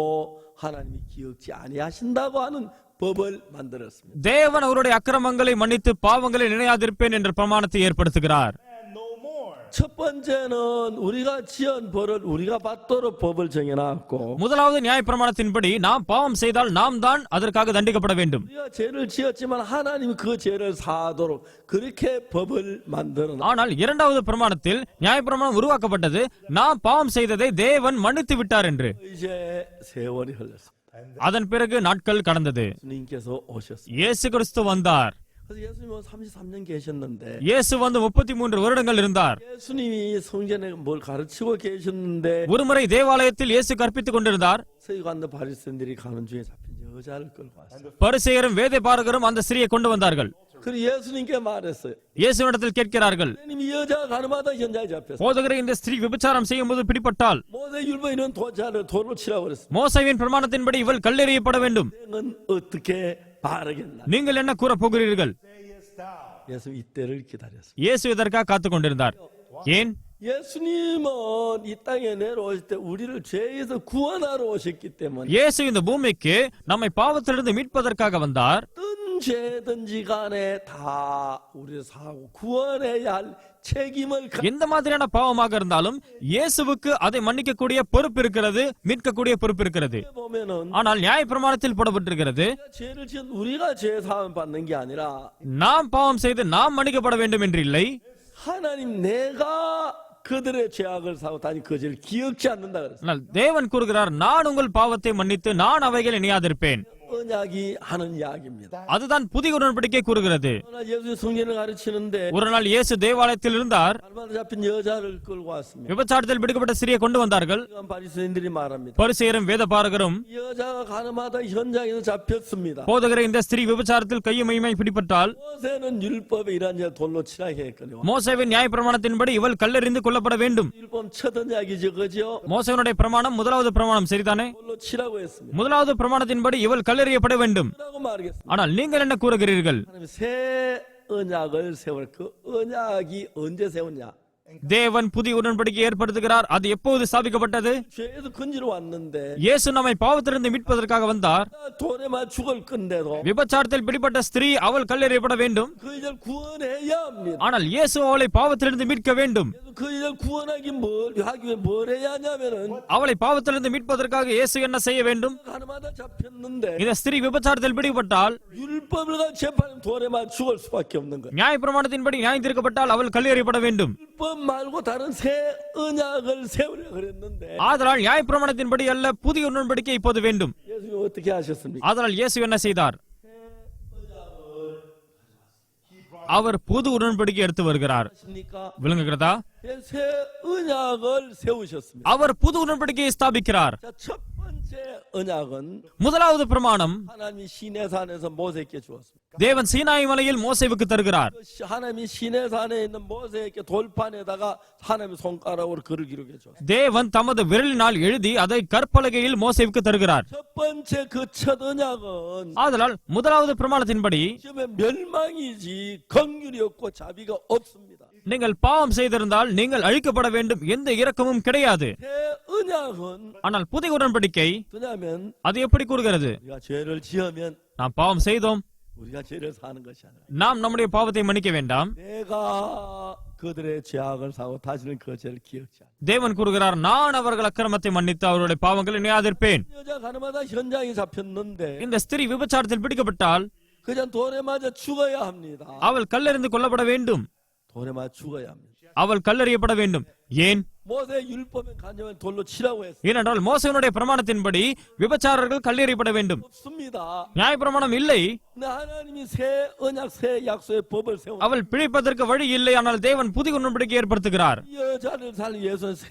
하나님이 기억지 아니하신다고 하는 법을 만들었습니다. தேவன் அவருடைய அக்கிரமங்களை மன்னித்து பாவங்களை நினையாதிருப்பேன் என்ற பிரமாணத்தை ஏற்படுத்துகிறார். And no more. 첫 번째는 우리가 지은 벌을 우리가 받도록 법을 정해놨고 முதலாவது நியாய பிரமாணத்தின்படி நாம் பாவம் செய்தால் நாம் தான் அதற்காக தண்டிக்கப்பட வேண்டும். 우리가 죄를 지었지만 하나님이 그 죄를 사하도록 그렇게 법을 만들어놨. ஆனால் இரண்டாவது பிரமாணத்தில் நியாய பிரமாணம் உருவாக்கப்பட்டது, நாம் பாவம் செய்ததை தேவன் மன்னித்து விட்டார் என்று. 이제 세월이 흘렀습니다. அதன் பிறகு நாட்கள் கடந்தது. 예수님께서 오셨습니다. இயேசு கிறிஸ்து வந்தார். 그래서 예수님은 33년 계셨는데 இயேசு வந்து 33 வருடங்கள் இருந்தார். 예수님이 성전에 뭘 가르치고 계셨는데 ஒருமுறை தேவாலயத்தில் இயேசு கற்பித்துக் கொண்டிருந்தார். 서기관도 바리새인들이 가는 중에 잡힌 여자를 끌고 왔어요. பரிசேயரும் வேதபாரகரும் அந்த ஸ்திரியை கொண்டு வந்தார்கள். 그리고 예수님께 말했어요. இயேசுவிடத்தில் கேட்கிறார்கள், 하나님 이 여자가 가늠하다 현장에 잡혔어요. போதகரே, இந்த ஸ்திரீ விபச்சாரம் செய்யும் போது பிடிபட்டால் 모세 율법에는 돌로 치라고 그랬어요. மோசேவின் பிரமாணத்தின்படி இவள் கல்லெறியப்பட வேண்டும். 는 어떻게 바르겠나? நீங்கள் என்ன கூற போகிறீர்கள்? Sayest thou. 예수 이때를 기다렸어요. இயேசு இதற்காக காத்துக் கொண்டிருந்தார். ஏன்? 예수님은 이 땅에 내려오실 때 우리를 죄에서 구원하러 오셨기 때문에 இயேசு இந்த பூமிக்கு நம்மை பாவத்திலிருந்து மீட்பதற்காக வந்தார். 어떤 죄든지 간에 다 우리를 사하고 구원해야 할 책임을 எந்த மாதிரியான பாவமாக இருந்தாலும் இயேசுவுக்கு அதை மன்னிக்கக்கூடிய பொறுப்பு இருக்கிறது, மீட்கக்கூடிய பொறுப்பு இருக்கிறது. 보면은 ஆனால் நியாய பிரமாணத்தில் போடப்பட்டிருக்கிறது, 죄를 지은 우리가 죄 사함 받는 게 아니라 நாம் பாவம் செய்து நாம் மன்னிக்கப்பட வேண்டும் என்று இல்லை. 하나님 내가 그들의 죄악을 사고 다니 그 죄를 기억지 않는다 그랬어요. ஆனால் தேவன் கூறுகிறார், நான் உங்கள் பாவத்தை மன்னித்து நான் அவைகளை நினையாதிருப்பேன். 언약이 하는 이야기입니다. அதுதான் புதிய உடன்படிக்கை கூறுகிறது. 그러나 예수님 성전을 가르치는데 ஒரு நாள் இயேசு தேவாலயத்தில் இருந்தார். 가늠하다 잡힌 여자를 끌고 왔습니다. விபச்சாரத்தில் பிடிக்கப்பட்ட ஸ்திரியை கொண்டு வந்தார்கள். 바리새인들이 말합니다. பரிசேயரும் வேதபாரகரும், 이 여자가 가늠하다 현장에서 잡혔습니다. போதகரே, இந்த ஸ்திரீ விபச்சாரத்தில் கையுமையுமாய் பிடிபட்டால் 모세는 율법에 이런 죄 돌로 치라 했거든요. மோசேவின் நியாய பிரமாணத்தின்படி இவள் கல்லெறிந்து கொல்லப்பட வேண்டும். 율법 첫 언약이죠, 그죠? மோசேவினுடைய பிரமாணம் முதலாவது பிரமாணம் சரிதானே? 돌로 치라고 했습니다. முதலாவது பிரமாணத்தின்படி இவள் கல்லெறியப்பட வேண்டும். 라고 말하겠습니다. ஆனால் நீங்கள் என்ன கூறுகிறீர்கள்? 하나님 새 언약을 세울 그 언약이 언제 세웠냐? தேவன் புதிய உடன்படிக்கை ஏற்படுத்துகிறார். அது எப்போது ஸ்தாபிக்கப்பட்டது? 죄에서 건지러 왔는데 இயேசு நம்மை பாவத்திலிருந்து மீட்பதற்காக வந்தார். 돌에 맞 죽을 건데도 விபச்சாரத்தில் பிடிப்பட்ட ஸ்திரீ அவள் கல்லெறியப்பட வேண்டும். 그 이절 구원해야 합니다. ஆனால் இயேசு அவளை பாவத்திலிருந்து மீட்க வேண்டும். 그 이절 구원하기 하기 위해 뭘 해야 하냐면은 அவளை பாவத்திலிருந்து மீட்பதற்காக இயேசு என்ன செய்ய வேண்டும்? 가늠하다 잡혔는데 இந்த ஸ்திரீ விபச்சாரத்தில் பிடிபட்டால் 율법을 가지고 재판은 돌에 맞 죽을 수밖에 없는 거예요. நியாய பிரமாணத்தின்படி நியாயம் தீர்க்கப்பட்டால் அவள் கல்லெறியப்பட வேண்டும். 율법 말고 다른 새 언약을 세우려 그랬는데 ஆதலால் நியாய பிரமாணத்தின்படி அல்ல, புதிய உடன்படிக்கை இப்போது வேண்டும். 예수님 어떻게 하셨습니까? ஆதலால் இயேசு என்ன செய்தார்? அவர் புது உடன்படிக்கை எடுத்து வருகிறார். 아십니까? விளங்குகிறதா? 새 언약을 세우셨습니다. அவர் புது உடன்படிக்கையை ஸ்தாபிக்கிறார். 자, 첫 번째 언약은 முதலாவது பிரமாணம் 하나님이 시내산에서 모세에게 주었습니다. தேவன் சீனாய் மலையில் மோசேவுக்கு தருகிறார். 하나님이 시내산에 있는 모세에게 돌판에다가 하나님의 손가락으로 글을 기록해 주었습니다. தேவன் தமது விரலினால் எழுதி அதை கற்பலகையில் மோசேவுக்கு தருகிறார். 첫 번째 그 첫 언약은 ஆதலால் முதலாவது பிரமாணத்தின்படி 지금의 멸망이지 긍휼이 없고 자비가 없습니다. நீங்கள் பாவம் செய்திருந்தால் நீங்கள் அழிக்கப்பட வேண்டும், எந்த இரக்கமும் கிடையாது. 새 언약은 ஆனால் புதிய உடன்படிக்கை 뭐냐면 அது எப்படி கூறுகிறது? 우리가 죄를 지으면 நாம் பாவம் செய்தோம், 우리가 죄를 사는 것이 아니라 நாம் நம்முடைய பாவத்தை மன்னிக்க வேண்டாம். 내가 그들의 죄악을 사고 다시는 그 죄를 기억지 않아. தேவன் கூறுகிறார், நான் அவர்கள் அக்கிரமத்தை மன்னித்து அவருடைய பாவங்களை நியாதிருப்பேன். 여자 가늠하다 현장에 잡혔는데 இந்த ஸ்திரீ விபச்சாரத்தில் பிடிக்கப்பட்டால் 그냥 돌에 맞아 죽어야 합니다. அவள் கல்லெறிந்து கொல்லப்பட வேண்டும். 돌에 맞아 죽어야 합니다. அவள் கல்லெறியப்பட வேண்டும். ஏன்? 모세 율법에 간접한 돌로 치라고 했어. ஏனென்றால் மோசேயினுடைய பிரமாணத்தின்படி விபச்சாரர்கள் கல்லெறியப்பட வேண்டும். 없습니다. நியாய பிரமாணம் இல்லை. 근데 하나님이 새 언약 새 약속의 법을 세워 அவள் பிழைப்பதற்கு வழி இல்லை. ஆனால் தேவன் புதிய உடன்படிக்கை ஏற்படுத்துகிறார். 이 여자를 살리기 위해서 새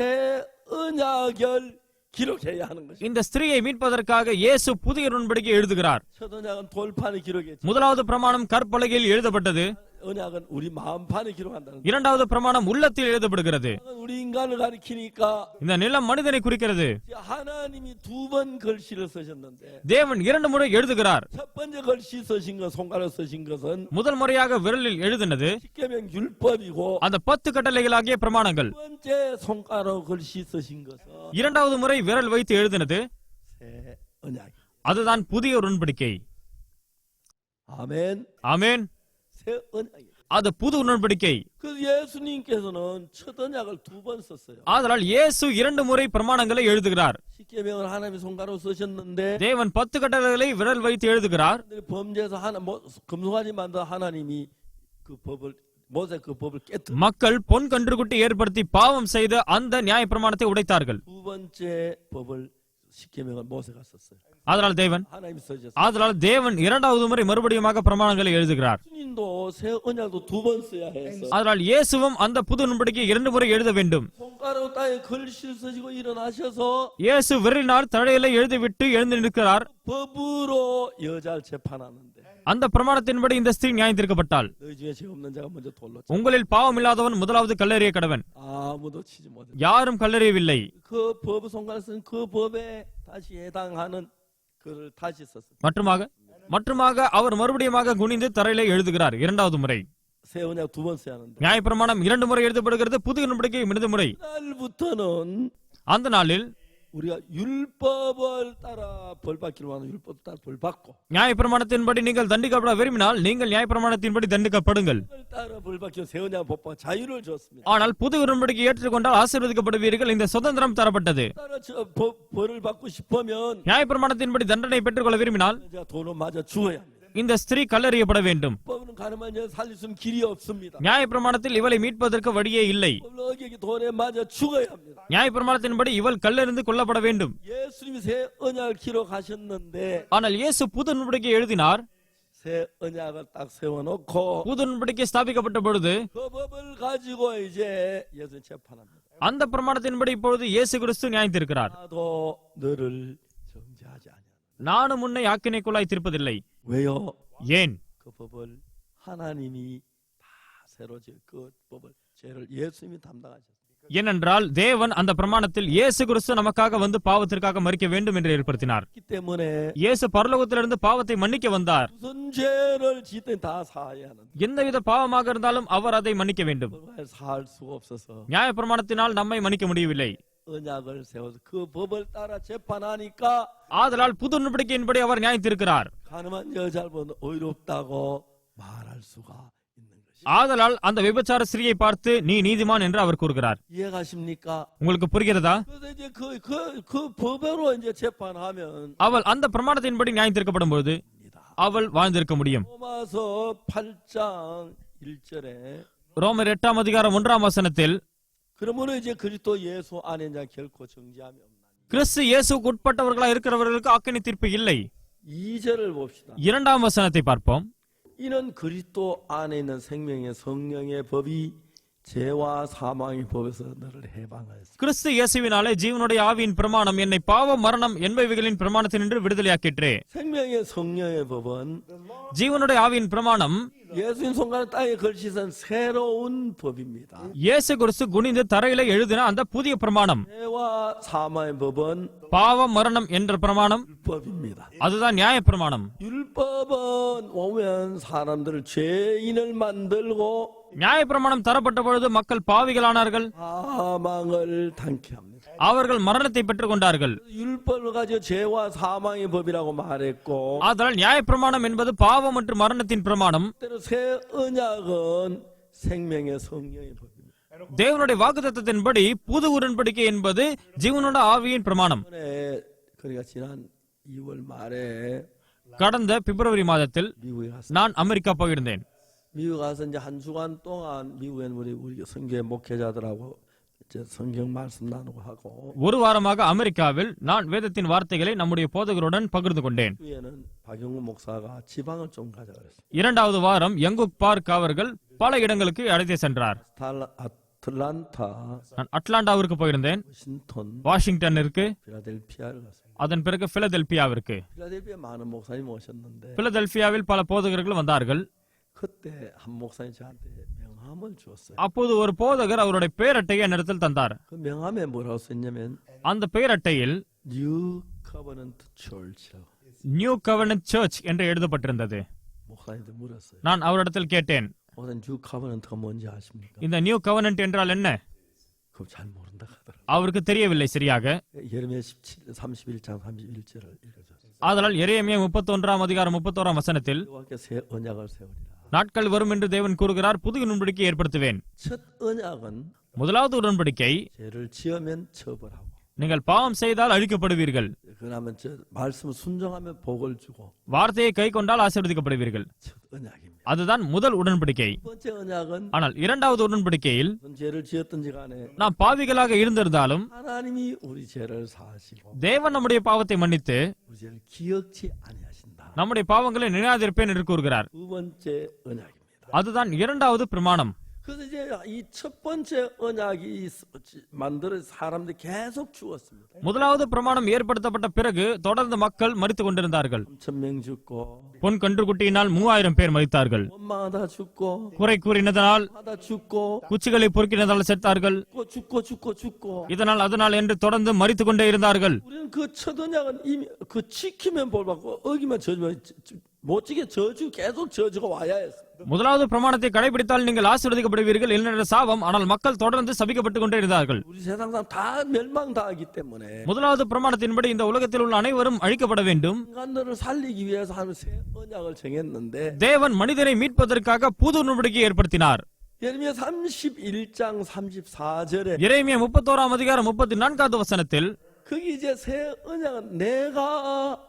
언약을 기록해야 하는 것이. இந்த ஸ்திரீயை மீட்பதற்காக இயேசு புதிய உடன்படிக்கை எழுதுகிறார். 첫 언약은 돌판에 기록했지. முதலாவது பிரமாணம் கற்பலகையில் எழுதப்பட்டது. 언약은 우리 마음판에 기록한다는. இரண்டாவது பிரமாணம் உள்ளத்தில் எழுதப்படுகிறது. 우리 인간을 가리키니까 இந்த நிலம் மனிதனை குறிக்கிறது. 하나님이 두 번 글씨를 쓰셨는데 தேவன் 2 முறை எழுதுகிறார். 첫 번째 글씨 쓰신 것, 손가락 쓰신 것은 முதல் முறையாக விரலில் எழுதினது 십계명 율법이고 அந்த 10 கட்டளைகளாகிய பிரமாணங்கள். 두 번째 손가락 글씨 쓰신 것은 இரண்டாவது முறை விரல் வைத்து எழுதினது 새 언약. அதுதான் புதிய உடன்படிக்கை. 아멘. ஆமென். 새 언약. அது புது உடன்படிக்கை. 그 예수님께서는 첫 언약을 두 번 썼어요. ஆதலால் இயேசு 2 முறை பிரமாணங்களை எழுதுகிறார். 십계명을 하나님의 손가락으로 쓰셨는데 தேவன் 10 கட்டளைகளை விரல் வைத்து எழுதுகிறார். 범죄에서 금송아지 만든 하나님이 그 법을 모세 그 법을 깨뜨. மக்கள் பொன் கன்றுக்குட்டி ஏற்படுத்தி பாவம் செய்த அந்த நியாய பிரமாணத்தை உடைத்தார்கள். 두 번째 법을 십계명을 모세가 썼어요. ஆதலால் தேவன் 하나님이 쓰셨어요. ஆதலால் தேவன் 2வது முறை மறுபடியுமாக பிரமாணங்களை எழுதுகிறார். 예수님도 새 언약도 두 번 써야 했어. ஆதலால் இயேசுவும் அந்த புது உடன்படிக்கையை 2 முறை எழுத வேண்டும். 손가락 땅에 글씨를 쓰시고 일어나셔서 இயேசு விரலினால் தழையில எழுதிவிட்டு எழுந்து நிற்கிறார். 법으로 여자를 재판하는데 அந்த பிரமாணத்தின்படி இந்த ஸ்திரீ நியாயந்தீர்க்கப்பட்டால் 너희 중에 죄 없는 자가 먼저 돌로 쳐. உங்களில் பாவம் இல்லாதவன் முதலாவது கல்லெறிய கடவன். 아무도 치지 못해. யாரும் கல்லெறியவில்லை. 그 법 손가락 쓴 그 법에 다시 해당하는 글을 다시 썼습니다. மற்றுமாக அவர் மறுபடியுமாக குனிந்து தரையிலே எழுதுகிறார் 2வது முறை. 새 언약 두 번 써야 하는데 நியாயப்பிரமாணம் 2 முறை எழுதப்படுகிறது. புதிய உடன்படிக்கை 2 முறை. 그날부터는 அந்த நாளில் 우리가 율법을 따라 벌 받기로 하는 율법 따라 벌 받고 நியாயப்பிரமாணத்தின்படி நீங்கள் தண்டிக்கப்பட விரும்பினால் நீங்கள் நியாயப்பிரமாணத்தின்படி தண்டிக்கப்படுங்கள். 따라 벌 받기로 새 언약 법과 자유를 줬습니다. ஆனால் புதிய உடன்படிக்கை ஏற்றுக்கொண்டால் ஆசீர்வதிக்கப்படுவீர்கள். இந்த சுதந்திரம் தரப்பட்டது. 따라 벌을 받고 싶으면 நியாயப்பிரமாணத்தின்படி தண்டனை பெற்றுக்கொள்ள விரும்பினால் 여자 돌로 맞아 죽어야 합니다. இந்த ஸ்திரீ கல்லெறியப்பட வேண்டும். 법은 가늠한 자 살릴 수 있는 길이 없습니다. நியாயப்பிரமாணத்தில் இவளை மீட்பதற்கு வழியே இல்லை. 법을 어기기 돌에 맞아 죽어야 합니다. நியாயப்பிரமாணத்தின்படி இவள் கல்லெறிந்து கொல்லப்பட வேண்டும். 예수님이 새 언약을 기록하셨는데 ஆனால் இயேசு புது உடன்படிக்கை எழுதினார். 새 언약을 딱 세워놓고 புது உடன்படிக்கை ஸ்தாபிக்கப்பட்ட பொழுது 그 법을 가지고 이제 예수님 재판합니다. அந்த பிரமாணத்தின்படி இப்பொழுது இயேசு கிறிஸ்து நியாயந்திருக்கிறார். 나도 너를 정죄하지 않냐. நானும் உன்னை ஆக்கினைக்குள்ளாய் தீர்ப்பதில்லை. 왜요? ஏன்? 그 법을 하나님이 다 새로 지은 그 법을 죄를 예수님이 담당하셨습니다. ஏனென்றால் தேவன் அந்த பிரமாணத்தில் இயேசு கிறிஸ்து நமக்காக வந்து பாவத்திற்காக மரிக்க வேண்டும் என்று ஏற்படுத்தினார். 그렇기 때문에 இயேசு பரலோகத்திலிருந்து பாவத்தை மன்னிக்க வந்தார். 무슨 죄를 짓든 다 사해야 하는. எந்தவித பாவமாக இருந்தாலும் அவர் அதை மன்னிக்க வேண்டும். 살 수가 없어서 நியாய பிரமாணத்தினால் நம்மை மன்னிக்க முடியவில்லை. 언약을 세워서 그 법을 따라 재판하니까 ஆதலால் புது உடன்படிக்கையின்படி அவர் நியாயத்திருக்கிறார். 가늠한 여자를 보면 의롭다고 말할 수가 있는 것이. ஆதலால் அந்த விபச்சார ஸ்திரியை பார்த்து நீ நீதிமான் என்று அவர் கூறுகிறார். 이해가십니까? உங்களுக்கு புரிகிறதா? 그래서 이제 그 법으로 이제 재판하면 அவள் அந்த பிரமாணத்தின்படி நியாயத்திருக்கப்படும் போது அவள் வாழ்ந்திருக்க முடியும். 로마서 8장 1절에 ரோமர் 8ஆம் அதிகாரம் 1ஆம் வசனத்தில் 그러므로 이제 그리스도 예수 안에 자 결코 정죄함이 없나니. கிறிஸ்து இயேசுவுக்கு உட்பட்டவர்களாக இருக்கிறவர்களுக்கு ஆக்கினை தீர்ப்பு இல்லை. 2절을 봅시다. 2ஆம் வசனத்தை பார்ப்போம். 이는 그리스도 안에 있는 생명의 성령의 법이 죄와 사망의 법에서 너를 해방하였습니다. கிறிஸ்து இயேசுவினாலே ஜீவனுடைய ஆவியின் பிரமாணம் என்னை பாவம் மரணம் என்பவைகளின் பிரமாணத்தினின்று விடுதலையாக்கிற்றே. 생명의 성령의 법은 ஜீவனுடைய ஆவியின் பிரமாணம் 예수님 손가락 땅에 걸치선 새로운 법입니다. இயேசு கிறிஸ்து குனிந்து தரையில எழுதின அந்த புதிய பிரமாணம். 죄와 사망의 법은 பாவம் மரணம் என்ற பிரமாணம் 율법입니다. அதுதான் நியாய பிரமாணம். 율법은 오면 사람들을 죄인을 만들고 நியாய பிரமாணம் தரப்பட்ட பொழுது மக்கள் பாவிகளானார்கள், 사망을 당케 합니다. அவர்கள் மரணத்தை பெற்றுக் கொண்டார்கள். 율법을 가지고 죄와 사망의 법이라고 말했고, ஆதலால் நியாய பிரமாணம் என்பது பாவம் மற்றும் மரணத்தின் பிரமாணம். 때로 새 언약은 생명의 성령의 법입니다. தேவனுடைய வாக்குத்தத்தத்தின்படி புது உடன்படிக்கை என்பது ஜீவனோட ஆவியின் பிரமாணம். 이번에 그러니까 지난 2월 말에 கடந்த பிப்ரவரி மாதத்தில் 미국에 갔습니다. நான் அமெரிக்கா போயிருந்தேன். 미국 가서 이제 한 주간 동안 미국에 우리 성교회 목회자들하고 이제 성경 말씀 나누고 하고, ஒரு வாரமாக அமெரிக்காவில் நான் வேதத்தின் வார்த்தைகளை நம்முடைய போதகருடன் பகிர்ந்து கொண்டேன். 위에는 박영구 목사가 지방을 좀 가자 그랬어요. இரண்டாவது வாரம் யங்குக் பார்க் அவர்கள் பல இடங்களுக்கு அழைத்து சென்றார். 아틀란타, நான் அட்லாண்டாவிற்கு போயிருந்தேன், 워싱턴, வாஷிங்டனிற்கு, 필라델피아를 갔어요. அதன் பிறகு பிலதெல்பியாவிற்கு. 필라델피아 많은 목사님 오셨는데 பிலதெல்பியாவில் பல போதகர்கள் வந்தார்கள். 그때 한 목사님 저한테 명함을 주었어요. அப்போது ஒரு போதகர் அவருடைய பெயரட்டையை என்னிடத்தில் தந்தார். 그 명함에 뭐라고 썼냐면 அந்த பெயரட்டையில் New Covenant Church라고. New covenant church என்று எழுதப்பட்டிருந்தது. 목사님한테 물었어요. நான் அவரிடத்தில் கேட்டேன், 목사님 New Covenant가 뭔지 아십니까? இந்த நியூ கவர்னன்ட் என்றால் என்ன? 그거 잘 모른다 하더라고요. அவருக்கு தெரியவில்லை சரியாக. 예레미야 31장 31절을 읽어줬어요. ஆதலால் எரேமியா 31ஆம் அதிகாரம் 31ஆம் வசனத்தில் 여호와께 새 언약을 세우리라. நாட்கள் வரும் என்று தேவன் கூறுகிறார், புதிய உடன்படிக்கை ஏற்படுத்துவேன். 첫 언약은 முதலாவது உடன்படிக்கை, 죄를 지으면 처벌하고, நீங்கள் பாவம் செய்தால் அழிக்கப்படுவீர்கள், 그러면 저 말씀 순종하면 복을 주고, வார்த்தையை கை கொண்டால் ஆசீர்வதிக்கப்படுவீர்கள். 첫 언약입니다. அதுதான் முதல் உடன்படிக்கை. 두 번째 언약은 ஆனால் இரண்டாவது உடன்படிக்கையில் 무슨 죄를 지었든지 간에 நாம் பாவிகளாக இருந்திருந்தாலும் 하나님이 우리 죄를 사하시고 தேவன் நம்முடைய பாவத்தை மன்னித்து 우리 죄를 기억지 아니하신다. நம்முடைய பாவங்களை நினையாதிருப்பேன் என்று கூறுகிறார். 두 번째 언약입니다. அதுதான் இரண்டாவது பிரமாணம். 그래서 이제 이 첫 번째 언약이 만들어 사람들이 계속 죽었습니다. முதலாவது பிரமாணம் ஏற்படுத்தப்பட்ட பிறகு தொடர்ந்து மக்கள் மரித்துக் கொண்டிருந்தார்கள். 3,000명 죽고, பொன் கன்றுக்குட்டியினால் 3000 பேர் மரித்தார்கள். 원망하다 죽고, குறை கூறினதனால், 하다 죽고, குச்சிகளை பொறுக்கினதால் செத்தார்கள். 죽고. இதனால் அதனால் என்று தொடர்ந்து மரித்துக் கொண்டே இருந்தார்கள். 우리는 그 첫 언약은 이미 그 지키면 볼 받고 어기면 저주면 못 지게 저주 계속 저주가 와야 했어. முதலாவது பிரமாணத்தை கடைபிடித்தால் நீங்கள் ஆசீர்வதிக்கப்படுவீர்கள் என்ற சாபம், ஆனால் மக்கள் தொடர்ந்து சபிக்கப்பட்டுக் கொண்டே இருந்தார்கள். 우리 세상 사람 다 멸망당하기 때문에 முதலாவது பிரமாணத்தின்படி இந்த உலகத்தில் உள்ள அனைவரும் அழிக்கப்பட வேண்டும். 인간들을 살리기 위해서 하는 새 언약을 정했는데, தேவன் மனிதனை மீட்பதற்காக புது உடன்படிக்கையை ஏற்படுத்தினார். 예레미야 31장 34절에 எரேமியா 31ஆம் அதிகாரம் 34வது வசனத்தில் 거기 이제 새 언약은 내가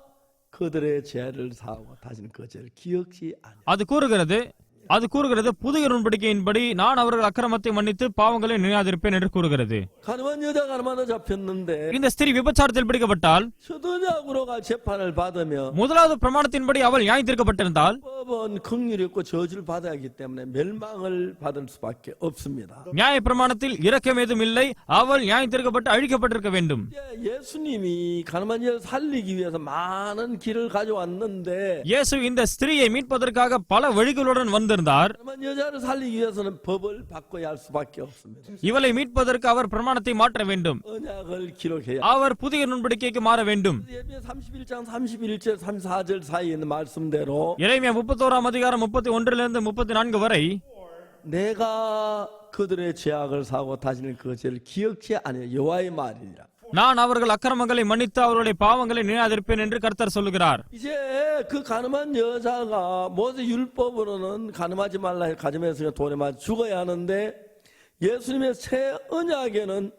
그들의 죄를 사하고 다시는 그 죄를 기억지 아니하리라. அது கூறுகிறது புதிய உடன்படிக்கையின்படி நான் அவர்கள் அக்கிரமத்தை மன்னித்து பாவங்களை நினையாதிருப்பேன் என்று கூறுகிறது. 가늠한 여자가 얼마나 잡혔는데 இந்த ஸ்திரீ விபச்சாரத்தில் பிடிக்கப்பட்டால் 첫 언약으로가 재판을 받으며 முதலாவது பிரமாணத்தின்படி அவள் நியாயம் தீர்க்கப்பட்டிருந்தால் 법은 긍휼이 없고 저주를 받아야 하기 때문에 멸망을 받을 수밖에 없습니다. நியாய பிரமாணத்தில் இரக்கம் ஏதும் இல்லை, அவள் நியாயம் தீர்க்கப்பட்டு அழிக்கப்பட்டிருக்க வேண்டும். 예수님이 가늠한 여자를 살리기 위해서 많은 길을 가져왔는데, இயேசு இந்த ஸ்திரீயை மீட்பதற்காக பல வழிகளுடன் வந்திருந்தார். 가늠한 여자를 살리기 위해서는 법을 바꿔야 할 수밖에 없습니다. இவளை மீட்பதற்கு அவர் பிரமாணத்தை மாற்ற வேண்டும். 언약을 기록해야. அவர் புதிய உடன்படிக்கைக்கு மாற வேண்டும். 예레미야 31장 31절 34절 사이에 있는 말씀대로 எரேமியா 31ஆம் அதிகாரம் 31லிருந்து 34 வரை 내가 그들의 죄악을 사고 다시는 그 죄를 기억치 아니하여 여호와의 말이니라. நான் அவர்கள் அக்கிரமங்களை மன்னித்து அவர்களுடைய பாவங்களை நினையாதிருப்பேன் என்று கர்த்தர் சொல்லுகிறார். 이제 그 가늠한 여자가 모세 율법으로는 가늠하지 말라 가늠해서 돈에 맞아 죽어야 하는데, 예수님의 새 언약에는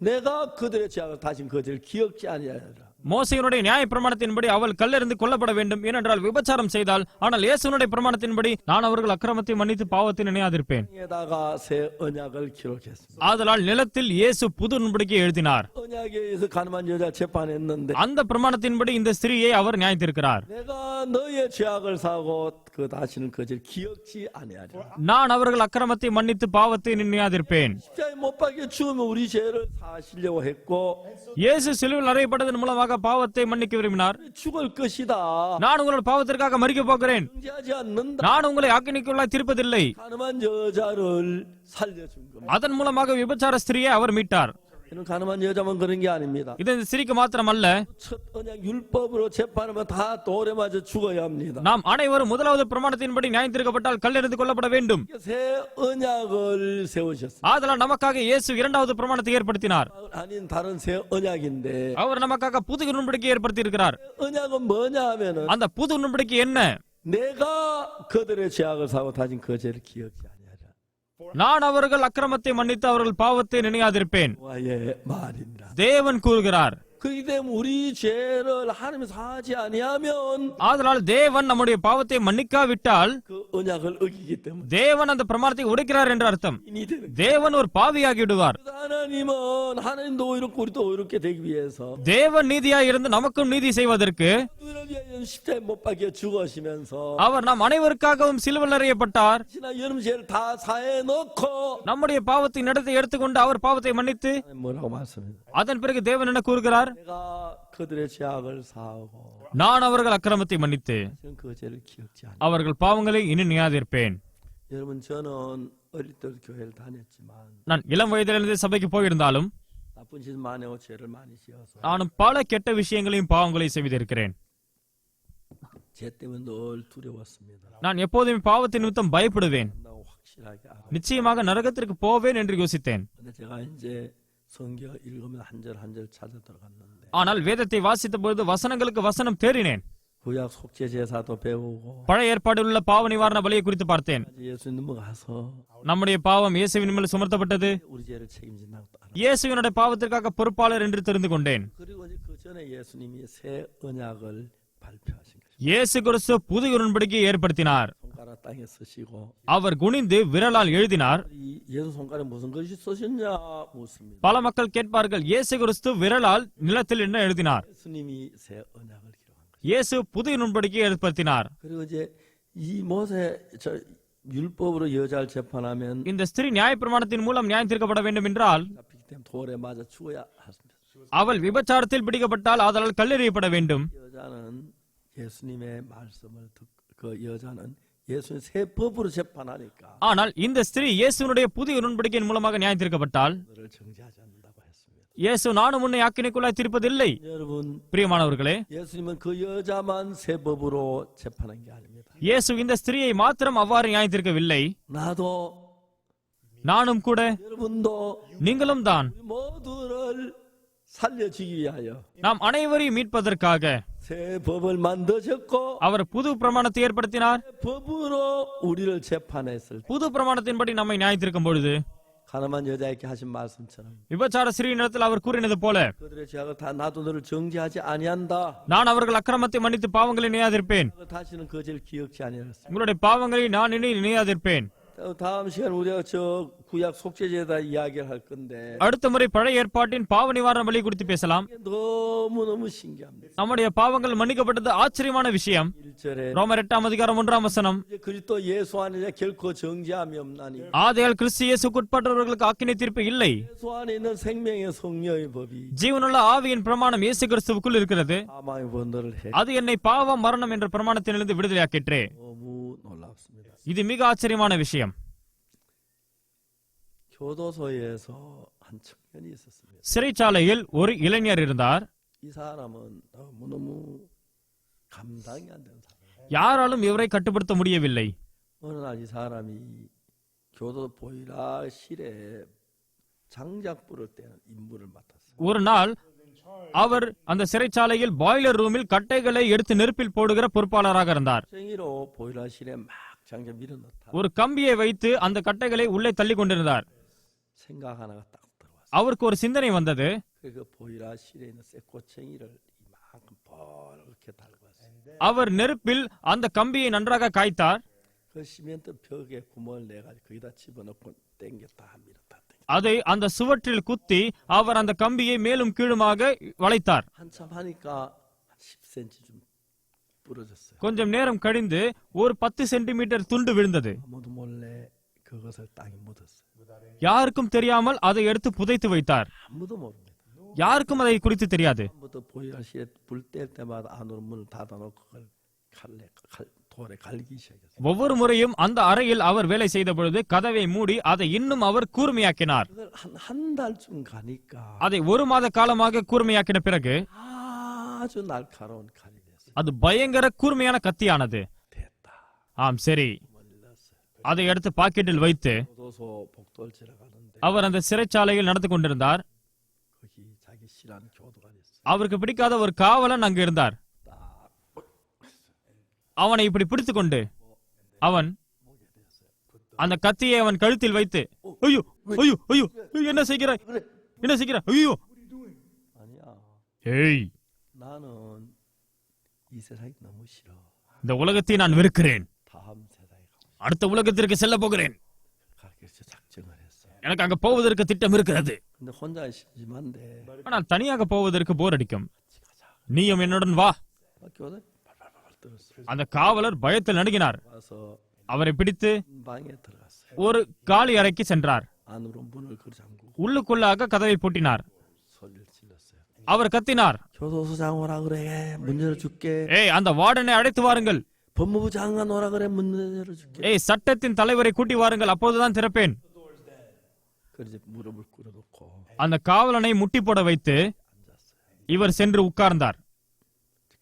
내가 그들의 죄악을 다시는 그 죄를 기억지 아니하리라. மோசேயினுடைய நியாய பிரமாணத்தின்படி அவள் கல்லெறிந்து கொல்லப்பட வேண்டும், ஏனென்றால் விபச்சாரம் செய்தால். ஆனால் இயேசுனுடைய பிரமாணத்தின்படி நான் அவர்கள் அக்கிரமத்தை மன்னித்து பாவத்தை நினையாதிருப்பேன். 땅에다가 새 언약을 기록했습니다. ஆதலால் நிலத்தில் இயேசு புது உடன்படிக்கையை எழுதினார். 언약에 의해서 가늠한 여자 재판했는데 அந்த பிரமாணத்தின்படி இந்த ஸ்திரீயை அவர் நியாயத்திருக்கிறார். 내가 너의 죄악을 사고 그 다시는 그들 기억지 아니하리라. நான் அவர்கள் அக்கிரமத்தை மன்னித்து பாவத்தை நினையாதிருப்பேன். 십자가에 못 박혀 죽으면 우리 죄를 사시려고 했고 இயேசு சிலுவையில் அறையப்பட்டதன் மூலமாக பாவத்தை மன்னிக்க விரும்பினார். 죽을 것이다. நான் உங்களோட பாவத்திற்காக மறிக்க போகிறேன், 정죄하지 않는다. நான் உங்களை ஆக்கினைக்குள்ளாய் தீர்ப்பதில்லை. 가늠한 여자를 살려준 겁니다. அதன் மூலமாக விபச்சார ஸ்திரியை அவர் மீட்டார். 이는 가늠한 여자만 그런 게 아닙니다. இது இந்த ஸ்திரீக்கு மாத்திரமல்ல, 첫 언약 율법으로 재판하면 다 돌에 맞아 죽어야 합니다. நாம் அனைவரும் முதலாவது பிரமாணத்தின்படி நியாயத்தீர்க்கப்பட்டால் கல்லெறிந்து கொல்லப்பட வேண்டும். 새 언약을 세우셨습니다. ஆதலால் நமக்காக இயேசு இரண்டாவது பிரமாணத்தை ஏற்படுத்தினார். 아닌 다른 새 언약인데 அவர் நமக்காக புது உடன்படிக்கை ஏற்படுத்தி இருக்கிறார். 언약은 뭐냐 하면은 அந்த புது உடன்படிக்கை என்ன? 내가 그들의 죄악을 사고 다진 그 죄를 기억지 아니하리라. நான் அவர்கள் அக்கிரமத்தை மன்னித்து அவர்கள் பாவத்தை நினையாதிருப்பேன். 와의 말입니다. தேவன் கூறுகிறார். 그렇기 때문에 우리 죄를 하나님이 사하지 아니하면 ஆதலால் தேவன் நம்முடைய பாவத்தை மன்னிக்காவிட்டால் 그 언약을 어기기 때문에 தேவன் அந்த பிரமாணத்தை உடைக்கிறார் என்ற அர்த்தம். 인이 되는 거예요. தேவன் ஒரு பாவியாகி விடுவார். 하나님은 하나님도 의롭고 우리도 의롭게 되기 위해서 தேவன் நீதியாய் இருந்து நமக்கும் நீதி செய்வதற்கு 우리를 위하여 십자가에 못 박혀 죽으시면서 அவர் நாம் அனைவருக்காகவும் சிலுவையில் அறையப்பட்டார். 지난 여름 죄를 다 사해 놓고 நம்முடைய பாவத்தின் இடத்தை எடுத்துக்கொண்டு அவர் பாவத்தை மன்னித்து 뭐라고 말씀합니다. அதன் பிறகு தேவன் என்ன கூறுகிறார்? 내가 그들의 죄악을 사하고 நான் அவர்கள் அக்கிரமத்தை மன்னித்து 지금 그 죄를 기억지 않아. அவர்கள் பாவங்களை இனி நினையாதிருப்பேன். 여러분 저는 어릴 때도 교회를 다녔지만 நான் இளம் வயதிலிருந்து சபைக்கு போயிருந்தாலும் 나쁜 짓 많이 하고 죄를 많이 지어서 நானும் பல கெட்ட விஷயங்களையும் பாவங்களையும் செய்திருக்கிறேன். 죄 때문에 늘 두려웠습니다. நான் எப்போதுமே பாவத்தின் நிமித்தம் பயப்படுவேன். 한다고 확실하게 알아. நிச்சயமாக நரகத்திற்கு போவேன் என்று யோசித்தேன். 근데 제가 이제 성경 읽으면 한 절 한 절 찾아 들어갔는데 ஆனால் வேதத்தை வாசித்த பொழுது வசனங்களுக்கு வசனம் தேறினேன். 구약 속죄 제사도 배우고 பழைய ஏற்பாடில் உள்ள பாவ நிவாரண பலியை குறித்து பார்த்தேன். 예수 넘어가서 நம்முடைய பாவம் இயேசுவின் மேல் சுமர்த்தப்பட்டது. 우리 죄를 책임진다고 또 알아. இயேசுவினுடைய பாவத்திற்காக பொறுப்பாளர் என்று தெரிந்து கொண்டேன். 그리고 이제 그 전에 예수님이 새 언약을 발표하신 거죠. இயேசு கிறிஸ்து புதிய உடன்படிக்கையை ஏற்படுத்தினார். 손가락 땅에 쓰시고 அவர் குனிந்து விரலால் எழுதினார். 이 예수 손가락에 무슨 글씨 쓰셨냐 묻습니다. பல மக்கள் கேட்பார்கள், இயேசு கிறிஸ்து விரலால் நிலத்தில் என்ன எழுதினார்? 예수님이 새 언약을 기록한 거죠. இயேசு புதிய உடன்படிக்கையை ஏற்படுத்தினார். 그리고 이제 이 모세 저 율법으로 여자를 재판하면 இந்த ஸ்திரீ நியாயப்பிரமாணத்தின் மூலம் நியாயம் தீர்க்கப்பட வேண்டும் என்றால் 잡히기 때문에 돌에 맞아 죽어야 합니다. அவள் விபச்சாரத்தில் பிடிக்கப்பட்டால் ஆதலால் கல்லெறியப்பட வேண்டும். 여자는 예수님의 말씀을 그 여자는 예수님 새 법으로 재판하니까 ஆனால் இந்த ஸ்திரீ இயேசுனுடைய புதிய உடன்படிக்கையின் மூலமாக நியாயம் தீர்க்கப்பட்டால் 너를 정죄하지 않는다고 했습니다. இயேசு நானும் உன்னை ஆக்கினைக்குள்ளாய் தீர்ப்பதில்லை. 여러분 பிரியமானவர்களே, 예수님은 그 여자만 새 법으로 재판한 게 아닙니다. இயேசு இந்த ஸ்திரீயை மாத்திரம் அவ்வாறு நியாயம் தீர்க்கவில்லை. 나도 நானும் கூட, 여러분도 நீங்களும் தான் 우리 모두를 살려주기 위하여 நாம் அனைவரையும் மீட்பதற்காக 새 법을 만드셨고 அவர் புது பிரமாணத்தை ஏற்படுத்தினார். 법으로 우리를 재판했을 때 புது பிரமாணத்தின்படி நம்மை நியாயம் தீர்க்கும் பொழுது 가늠한 여자에게 하신 말씀처럼 விபச்சார ஸ்திரீயினிடத்தில் அவர் கூறினது போல, 그들의 죄악을 다 나도 너를 정죄하지 아니한다. நான் அவர்கள் அக்கிரமத்தை மன்னித்து பாவங்களை நினையாதிருப்பேன். 다시는 그 죄를 기억지 아니하였습니다. உங்களுடைய பாவங்களை நான் இனி நினையாதிருப்பேன். 다음 시간 우리가 저 구약 속죄제다 이야기를 할 건데 அடுத்த முறை பழைய ஏற்பாட்டின் பாவ நிவாரண பலி குறித்து பேசலாம். 너무너무 신기합니다. நம்முடைய பாவங்கள் மன்னிக்கப்பட்டது ஆச்சரியமான விஷயம். 1절에 ரோமர் 8:1 그리스도 예수 안에 결코 정죄함이 없나니 ஆதையால் கிறிஸ்து இயேசுவுக்கு உட்பட்டவர்களுக்கு ஆக்கினை தீர்ப்பு இல்லை. 예수 안에 있는 생명의 성령의 법이 ஜீவனுள்ள ஆவியின் பிரமாணம் இயேசு கிறிஸ்துவுக்குள் இருக்கிறது. 사망의 번호를 해 அது என்னை பாவம் மரணம் என்ற பிரமாணத்திலிருந்து விடுதலையாக்கிற்றே. 너무 놀랍습니다. இது மிக ஆச்சரியமான விஷயம். 교도소에서 한 청년이 있었습니다. சிறைச்சாலையில் ஒரு இளைஞர் இருந்தார். 이 사람은 너무너무 감당이 안 되는 사람. யாராலும் இவரை கட்டுப்படுத்த முடியவில்லை. 어느 날 이 사람이 교도 보일러실에 장작 부를 때는 임무를 맡았어요. ஒரு நாள் அவர் அந்த சிறைச்சாலையில் பாய்லர் ரூமில் கட்டைகளை எடுத்து நெருப்பில் போடுகிற பொறுப்பாளராக இருந்தார். 생이로 보일러실에 막 장작 밀어넣다. ஒரு கம்பியை வைத்து அந்த கட்டைகளை உள்ளே தள்ளி கொண்டிருந்தார். 생각 하나가 딱 들어왔어요. அவருக்கு ஒரு சிந்தனை வந்தது. 그 보일러실에 있는 쇠꼬챙이를 막 한큼 뻘겋게 달궜어요. அவர் நெருப்பில் அந்த கம்பியை நன்றாக காய்த்தார். 그 시멘트 벽에 구멍을 내가지고 거기다 집어넣고 당겼다 밀었다. அதை அந்த சுவற்றில் குத்தி அவர் அந்த கம்பியை மேலும் கீழுமாக வளைத்தார். 한참 하니까 10cm 좀 부러졌어요. கொஞ்சம் நேரம் கழிந்து ஒரு 10 சென்டிமீட்டர் துண்டு விழுந்தது. 아무도 몰래 그것을 땅에 묻었어요. யாருக்கும் தெரியாமல் அதை எடுத்து புதைத்து வைத்தார். 아무도 모릅니다. யாருக்கும் அதை குறித்து தெரியாது. 처음부터 보일러실에 불 뗄 때마다 안으로 문을 닫아놓고 그걸 돌에 갈기 시작했어요. ஒவ்வொரு முறையும் அந்த அறையில் அவர் வேலை செய்த பொழுது கதவை மூடி அதை இன்னும் அவர் கூர்மையாக்கினார். 그걸 한 달쯤 가니까 அதை ஒரு மாத காலமாக கூர்மையாக்கின பிறகு 아주 날카로운 칼이 됐어요. அது பயங்கர கூர்மையான கத்தியானது. 됐다. ஆம் சரி, 몰랐어요. அதை எடுத்து பாக்கெட்டில் வைத்து 교도소 복도를 가는데 அவர் அந்த சிறைச்சாலையில் நடந்து கொண்டிருந்தார். 거기 자기 싫어하는 교도가 됐어요. அவருக்கு பிடிக்காத ஒரு காவலன் அங்கு இருந்தார். அவனை இப்படி பிடித்துக் கொண்டு அவன் அந்த கத்தியை அவன் கழுத்தில் வைத்து ஐயோ ஐயோ ஐயோ என்ன செய்கிறாய், என்ன செய்கிறாய், ஐயோ 아니야. ஏய், 나는 이 세상이 너무 싫어. இந்த உலகத்தை நான் வெறுக்கிறேன், 다음 세상에 가고 அடுத்த உலகத்திற்கு செல்ல போகிறேன், 그래서 작정을 했어. எனக்கு அங்க போவதற்கு திட்டம் இருக்கிறது. 근데 혼자 심심한데 ஆனால் தனியாக போவதற்கு போர் அடிக்கும், நீயும் என்னுடன் வா. 교도 발발발 떨었어. அந்த காவலர் பயத்தில் நடுங்கினார். 와서 அவரை பிடித்து 방에 들어갔어요. ஒரு காலி அறைக்கு சென்றார். 안으로 문을 그 잠그고 உள்ளுக்குள்ளாக கதவை பூட்டினார். 소리를 질렀어요. அவர் கத்தினார், 교도소장 오라 그래. 문 열어줄게. ஏய் அந்த வார்டனை அழைத்து வாருங்கள், 법무부 장관 오라 그래. 문 열어줄게. ஏய் சட்டத்தின் தலைவரை கூட்டி வாருங்கள், அப்போதுதான் திறப்பேன். 그래서 무릎을 꿇어놓고 அந்த காவலனை முட்டி போட வைத்து இவர் சென்று உட்கார்ந்தார்.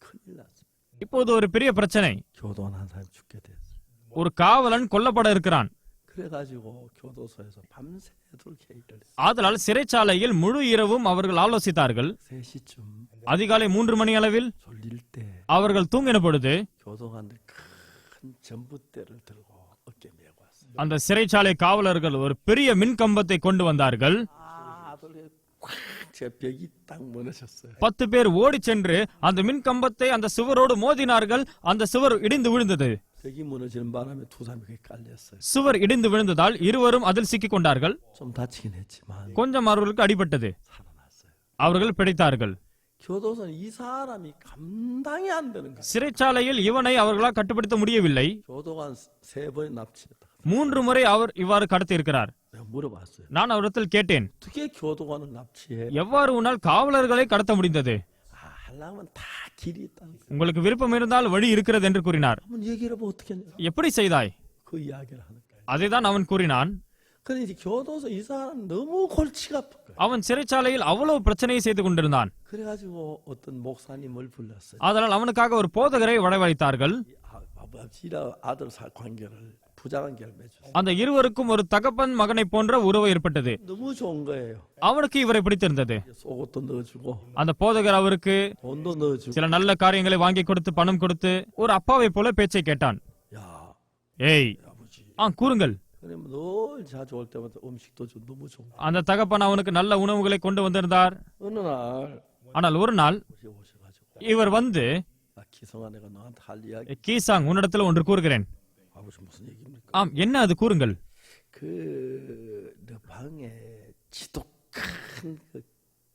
큰일 났어요. இப்போது ஒரு பெரிய பிரச்சனை, 교도원 한 사람 죽게 됐어요. ஒரு காவலன் கொல்லப்பட இருக்கிறான். 그래가지고 교도소에서 밤새도록 회의를 했어요. ஆதலால் சிறைச்சாலையில் முழு இரவும் அவர்கள் ஆலோசித்தார்கள். 3시쯤 அதிகாலை 3 மணி அளவில் 졸릴 때 அவர்கள் தூங்கின பொழுது 교도관들 큰 전봇대를 들고 어깨 메고 왔어요. அந்த சிறைச்சாலை காவலர்கள் ஒரு பெரிய மின் கம்பத்தை கொண்டு வந்தார்கள். 아들이 제 벽이 딱 무너졌어요. 10 பேர் ஓடி சென்று அந்த மின் கம்பத்தை அந்த சுவரோடு மோதினார்கள். அந்த சுவர் இடிந்து விழுந்தது. 벽이 무너지는 바람에 두 사람이 거기 깔렸어요. சுவர் இடிந்து விழுந்ததால் இருவரும் அதில் சிக்கிக் கொண்டார்கள். 좀 다치긴 했지만 கொஞ்சம் அவர்களுக்கு அடிபட்டது, 살아났어요. அவர்கள் பிழைத்தார்கள். 교도소는 이 사람이 감당이 안 되는 거예요. சிறைச்சாலையில் இவனை அவர்களால் கட்டுப்படுத்த முடியவில்லை. 교도관 3번 납치했다. 3 முறை அவர் இவ்வாறு கடத்தி இருக்கிறார். 내가 물어봤어요. நான் அவரிடத்தில் கேட்டேன், 어떻게 교도관을 납치해? எவ்வாறு உன்னால் காவலர்களை கடத்த முடிந்தது? 하려면 다 길이 있다는 거예요. உங்களுக்கு விருப்பம் இருந்தால் வழி இருக்கிறது என்று கூறினார். 한번 얘기를 해봐. 어떻게 했냐? எப்படி செய்தாய்? 그 이야기를 하는 거예요. அதைதான் அவன் கூறினான். 근데 이제 교도소 이 사람 너무 골치가 아픈 거예요. அவன் சிறைச்சாலையில் அவ்வளவு பிரச்சனையை செய்து கொண்டிருந்தான். 그래가지고 어떤 목사님을 불렀어요. அதனால் அவனுக்காக ஒரு போதகரை வரவழைத்தார்கள். 아버지랑 아들 관계를 부자관계를 맺었어요. அந்த இருவருக்கும் ஒரு தகப்பன் மகனை போன்ற உறவு ஏற்பட்டது. 너무 좋은 거예요. அவனுக்கு இவரை பிடித்திருந்தது. 속옷도 넣어주고 அந்த போதகர் அவருக்கு 돈도 넣어주고. சில நல்ல காரியங்களை வாங்கி கொடுத்து பணம் கொடுத்து ஒரு அப்பாவை போல பேச்சை கேட்டான். 야, ஏய், 아버지. கூறுங்கள். 그러면 늘 자주 올 때마다 음식도 좀 너무 좋은 거. அந்த தகப்பன் அவனுக்கு நல்ல உணவுகளை கொண்டு வந்திருந்தார். 어느 날 ஆனால் ஒரு நாள் 오셔가지고 இவர் வந்து, 나 기성아 내가 너한테 할 이야기. கீசாங், உன்னிடத்தில் ஒன்று கூறுகிறேன். 아버지 무슨 얘기입니까? ஆம், என்ன அது, கூறுங்கள். 너 방에 지독한 그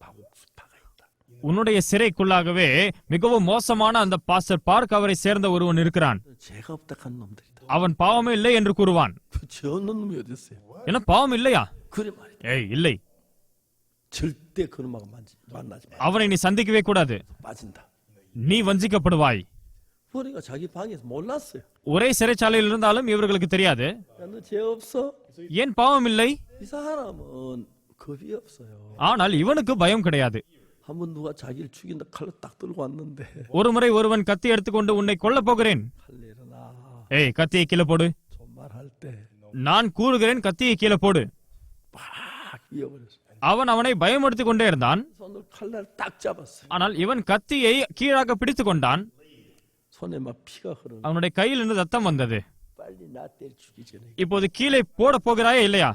박옥수파가 있다. உன்னுடைய சிறைக்குள்ளாகவே மிகவும் மோசமான அந்த பாஸ்டர் பார்க் அவரை சேர்ந்த ஒருவன் இருக்கிறான். 죄가 없다 한 놈들이다. அவன் பாவமே இல்லை என்று கூறுவான். 죄 없는 놈이 어디 있어요? என்ன பாவம் இல்லையா? 그래 말이야. ஏய், இல்லை, 절대 그놈하고 만나지 마. அவனை நீ சந்திக்கவே கூடாது, 빠진다. நீ வஞ்சிக்கப்படுவாய். 그러니까 자기 방에서 몰랐어요. ஒரே சிறைச்சாலையில் இருந்தாலும் 이வர்களுக்கு தெரியாது. 야, 너 죄 없어? ஏன் பாவம் இல்லை? 이 사람은 겁이 없어요. ஆனால் இவனுக்கு பயம் கிடையாது. 한번 누가 자기를 죽인다 칼로 딱 들고 왔는데 ஒருமுறை ஒருவன் கத்தி எடுத்துக்கொண்டு உன்னை கொல்ல போகிறேன். 칼 내려놔. ஏய், கத்தியை கீழே போடு. 존말할 때 நான் கூறுகிறேன், கத்தியை கீழே போடு. 막 위협을 했어요. அவனை பயமுறுத்திக் கொண்டே இருந்தான். 손을 칼날 딱 잡았어요. ஆனால் இவன் கத்தியை கீழாக பிடித்துக் கொண்டான். 손에 막 피가 흐르는. அவனுடைய கையில் இருந்து ரத்தம் வந்தது. 빨리 나 때려 죽기 전에 இப்போது கீழே போட போகிறாயா இல்லையா?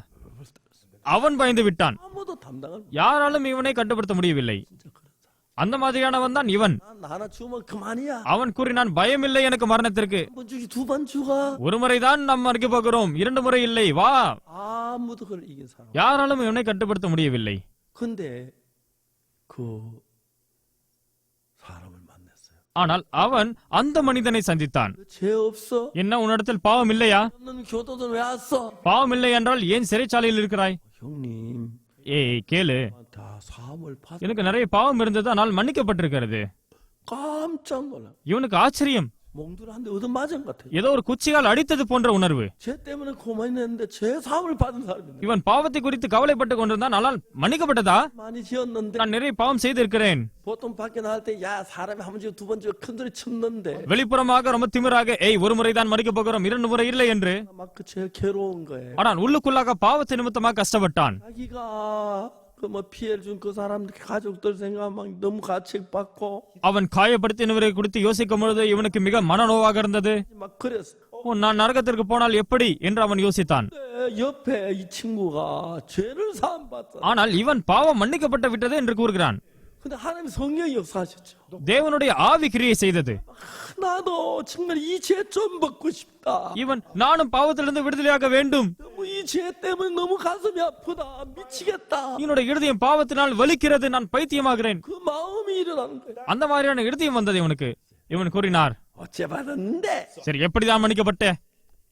அவன் பயந்து விட்டான். 아무도 담당을 못. யாராலும் இவனை கட்டுப்படுத்த முடியவில்லை. 진짜 그런 사람. அந்த மாதிரியானவன் தான் இவன். 나 하나 주면 그만이야. அவன் கூறினான், பயமில்லை எனக்கு மரணத்திற்கு. 한 번 주기 두 번 죽어. ஒரு முறைதான் நாம் மறிக்க போகிறோம், 2 முறை இல்லை, வா. 아무도 그걸 이긴 사람. யாராலும் இவனை கட்டுப்படுத்த முடியவில்லை. 근데 그 사람을 만났어요. ஆனால் அவன் அந்த மனிதனை சந்தித்தான். 죄 없어? என்ன உன்னிடத்தில் பாவம் இல்லையா? 없는 교도는 왜 왔어? பாவம் இல்லை என்றால் ஏன் சிறைச்சாலையில் இருக்கிறாய்? 형님, ஏய் கேளு, 다 사함을 받. எனக்கு நிறைய பாவம் இருந்தது, ஆனால் மன்னிக்கப்பட்டிருக்கிறது. 깜짝 놀라. இவனுக்கு ஆச்சரியம், 몽두한테 얻어 맞은 것 같아. ஏதோ ஒரு குச்சியால் அடித்தது போன்ற உணர்வு. 죄 때문에 고민했는데 죄 사함을 받은 사람인데. இவன் பாவத்தை குறித்து கவலைப்பட்டுக் கொண்டிருந்தான், ஆனால் மன்னிக்கப்பட்டதா? 많이 지었는데 நான் நிறைய பாவம் செய்திருக்கிறேன். 보통 밖에 나갈 때 야 사람이 한 번 지고 두 번 지고 큰 소리 쳤는데 வெளிப்புறமாக ரொம்ப திமிராக, ஏய் ஒரு முறை தான் மறிக்க போகிறோம், 2 முறை இல்லை என்று. 막 그 죄 괴로운 거예요. ஆனால் உள்ளுக்குள்ளாக பாவத்தை நிமித்தமாக கஷ்டப்பட்டான். 자기가 그 뭐 피해를 준 그 사람 가족들 생각하면 너무 가책받고 அவன் காயப்படுத்தினவரை குறித்து யோசிக்கும் பொழுது இவனுக்கு மிக மனநோவாக இருந்தது. 막 그랬어. ஓ, நான் நரகத்திற்கு போனால் எப்படி என்று அவன் யோசித்தான். 근데 옆에 이 친구가 죄를 사함 받았어. ஆனால் இவன் பாவம் மன்னிக்கப்பட்டு விட்டது என்று கூறுகிறான். 근데 하나님 성령이 역사하셨죠. தேவனுடைய ஆவி கிரியை செய்தது. 나도 정말 이 죄 좀 벗고 싶다. இவன் நானும் பாவத்திலிருந்து விடுதலையாக வேண்டும். 너무 이 죄 때문에 너무 가슴이 아프다. 미치겠다. என்னுடைய இருதயம் பாவத்தினால் வலிக்கிறது, நான் பைத்தியமாகிறேன். 그 마음이 일어나는 거야. அந்த மாதிரியான இருதயம் வந்தது இவனுக்கு. இவன் கூறினார், 어째 받았는데? சரி எப்படிதான் மன்னிக்கப்பட்ட?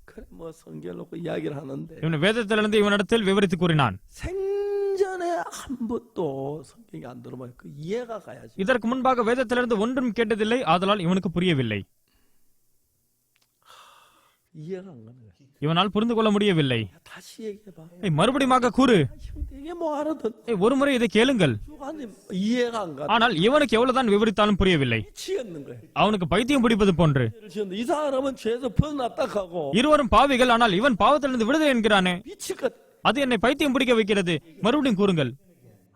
그래 뭐 성경 놓고 이야기를 하는데 இவன் வேதத்திலிருந்து இவனிடத்தில் விவரித்து கூறினான். 생전에 한 번도 성경이 안 들어봐요. 그 이해가 가야지. இதற்கு முன்பாக வேதத்திலிருந்து ஒன்றும் கேட்டதில்லை, ஆதலால் இவனுக்கு புரியவில்லை. 이해가 안 가는 거야. இவனால் புரிந்து கொள்ள முடியவில்லை. 다시 얘기해봐. ஏய், மறுபடியுமாக கூறு. 형님 이게 뭐 알아듣? ஏய், ஒரு முறை இதை கேளுங்கள். 주관님 이해가 안 가. ஆனால் இவனுக்கு எவ்வளவுதான் விவரித்தாலும் புரியவில்லை. 미치겠는 거야. அவனுக்கு பைத்தியம் பிடிப்பது போன்று. 이 사람은 죄에서 벗어났다 하고 இருவரும் பாவிகள், ஆனால் இவன் பாவத்திலிருந்து விடுதலை என்கிறானே, 미칠 것 அது என்னை பைத்தியம் பிடிக்க வைக்கிறது. மறுபடியும் கூறுங்கள்.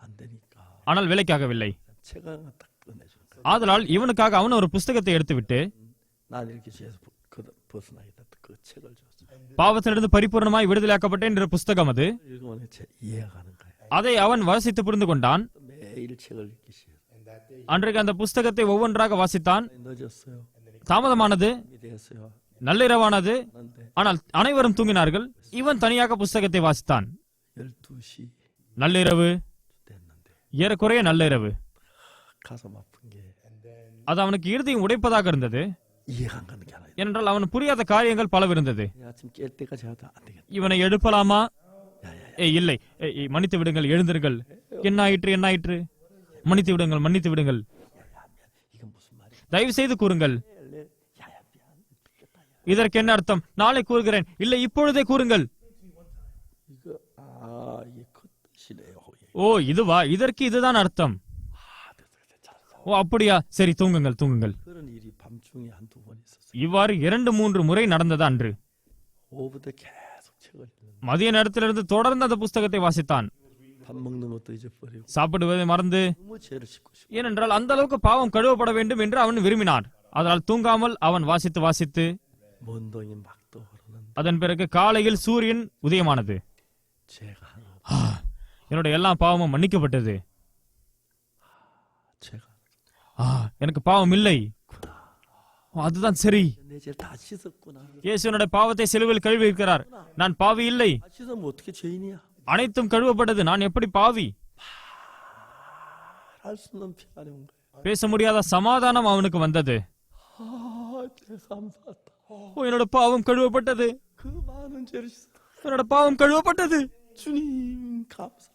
안 되니까 ஆனால் வேலைக்காகவில்லை. 책을 딱 꺼내주는 거야. ஆதலால் இவனுக்காக அவன் ஒரு புஸ்தகத்தை எடுத்துவிட்டு, 난 이렇게 죄에서 벗어나겠다. 그 책을 줬어. பாவத்திலிருந்து பரிபூர்ணமாய் விடுதலையாக்கப்பட்டேன் என்ற புஸ்தகம் அது. 읽으면 이해가 가는 거야. அதை அவன் வாசித்து புரிந்து கொண்டான். 매일 책을 읽기 시작해. அன்றைக்கு அந்த புஸ்தகத்தை ஒவ்வொன்றாக வாசித்தான். 늦었어요. தாமதமானது, 됐어요. நள்ளிரவானது, 그런데 ஆனால் அனைவரும் தூங்கினார்கள். இவன் தனியாக புஸ்தகத்தை வாசித்தான். 12시 நள்ளிரவு, 됐는데 ஏறக்குறைய நள்ளிரவு. 가슴 아픈 게 அது அவனுக்கு இருதயம் உடைப்பதாக இருந்தது. 이해가 안 가는 게 하나. ஏனென்றால் அவன் புரியாத காரியங்கள் பலவிருந்தது. 아침 깰 때까지 해도 안 되겠다. இவனை எழுப்பலாமா? 야야야. ஏய் இல்லை, ஏய், மன்னித்து விடுங்கள், எழுந்திருங்கள். என்ன ஆயிற்று, என்ன ஆயிற்று? மன்னித்து விடுங்கள், மன்னித்து விடுங்கள். 이건 무슨 말이야? தயவு செய்து கூறுங்கள். 야야 미안. இதற்கு என்ன அர்த்தம்? நாளை கூறுகிறேன். இல்லை, இப்பொழுதே கூறுங்கள். 이거 이게 그 뜻이래요. ஓ இதுவா? இதற்கு இதுதான் அர்த்தம். ஓ அப்படியா? சரி, தூங்குங்கள், தூங்குங்கள். 그런 일이 밤중에 한두 번 있었어요. இவ்வாறு 2-3 முறை நடந்தது அன்று. 오후부터 계속 책을 읽는. மதிய நேரத்திலிருந்து தொடர்ந்து அந்த புஸ்தகத்தை வாசித்தான். 밥 먹는 것도 잊어버리고 சாப்பிடுவதை மறந்து, 너무 죄를 씻고 싶어. ஏனென்றால் அந்த அளவுக்கு பாவம் கழுவப்பட வேண்டும் என்று அவன் விரும்பினான். அதனால் தூங்காமல் அவன் வாசித்து வாசித்து, 먼동이 막 떠오르는 அதன் பிறகு காலையில் சூரியன் உதயமானது. 죄가 하나. என்னுடைய எல்லா பாவமும் மன்னிக்கப்பட்டது. 죄가 எனக்கு பாவம் இல்லை. அதுதான் சரி. 내 죄를 다 씻었구나. இயேசுனுடைய பாவத்தை சிலுவையில் கழுவி இருக்கிறார். நான் பாவி இல்லை. 다 씻으면 어떻게 죄인이야? அனைத்தும் கழுவப்பட்டது. நான் எப்படி பாவி? 할 수 없는 평안이 온 거야. பேச முடியாத சமாதானம் அவனுக்கு வந்தது. 죄 감사하다. ஓ, என்னோட பாவம் கழுவப்பட்டது. 그 많은 죄를 씻었다. என்னோட பாவம் கழுவப்பட்டது. 주님 감사.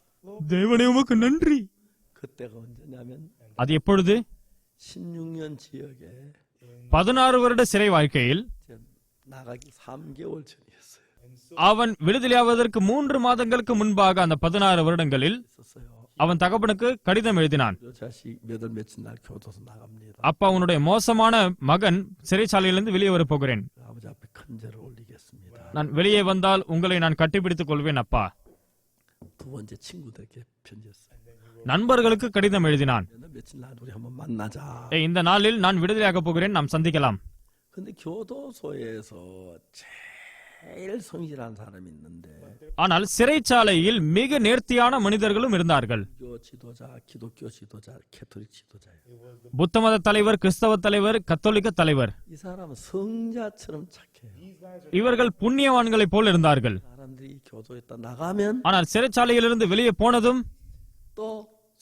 தேவனே உமக்கு நன்றி. 그때가 언제냐면 அது எப்பொழுது? 16년 지역에 16 வருட சிறை வாழ்க்கையில் 이제 나가기 3개월 전이었어요. அவன் விடுதலையாவதற்கு 3 மாதங்களுக்கு முன்பாக அந்த 16 வருடங்களில் 있었어요. அவன் தகப்பனுக்கு கடிதம் எழுதினான். 저 자식 몇월 며칠 날 교도소 나갑니다. அப்பா, உன்னுடைய மோசமான மகன் சிறைச்சாலையிலிருந்து வெளியே வரப் போகிறேன். 아버지 앞에 큰 죄를 올리겠습니다. நான் வெளியே வந்தால் உங்களை நான் கட்டிப்பிடித்துக் கொள்வேன் அப்பா. 두 번째 친구들에게 편지했어요. நண்பர்களுக்கு கடிதம் எழுதினான். 며칠 날 우리 한번 만나자. ஏய், இந்த நாளில் நான் விடுதலையாக போகிறேன், நாம் சந்திக்கலாம். 근데 교도소에서 제일 성실한 사람이 있는데 ஆனால் சிறைச்சாலையில் மிக நேர்த்தியான மனிதர்களும் இருந்தார்கள். 기독교 지도자, 기독교 지도자, 캐톨릭 지도자예요. புத்த மத தலைவர், கிறிஸ்தவ தலைவர், கத்தோலிக்க தலைவர். 이 사람은 성자처럼 착해요. இவர்கள் புண்ணியவான்களைப் போல் இருந்தார்கள். 사람들이 교도에다 나가면 ஆனால் சிறைச்சாலையிலிருந்து வெளியே போனதும் 또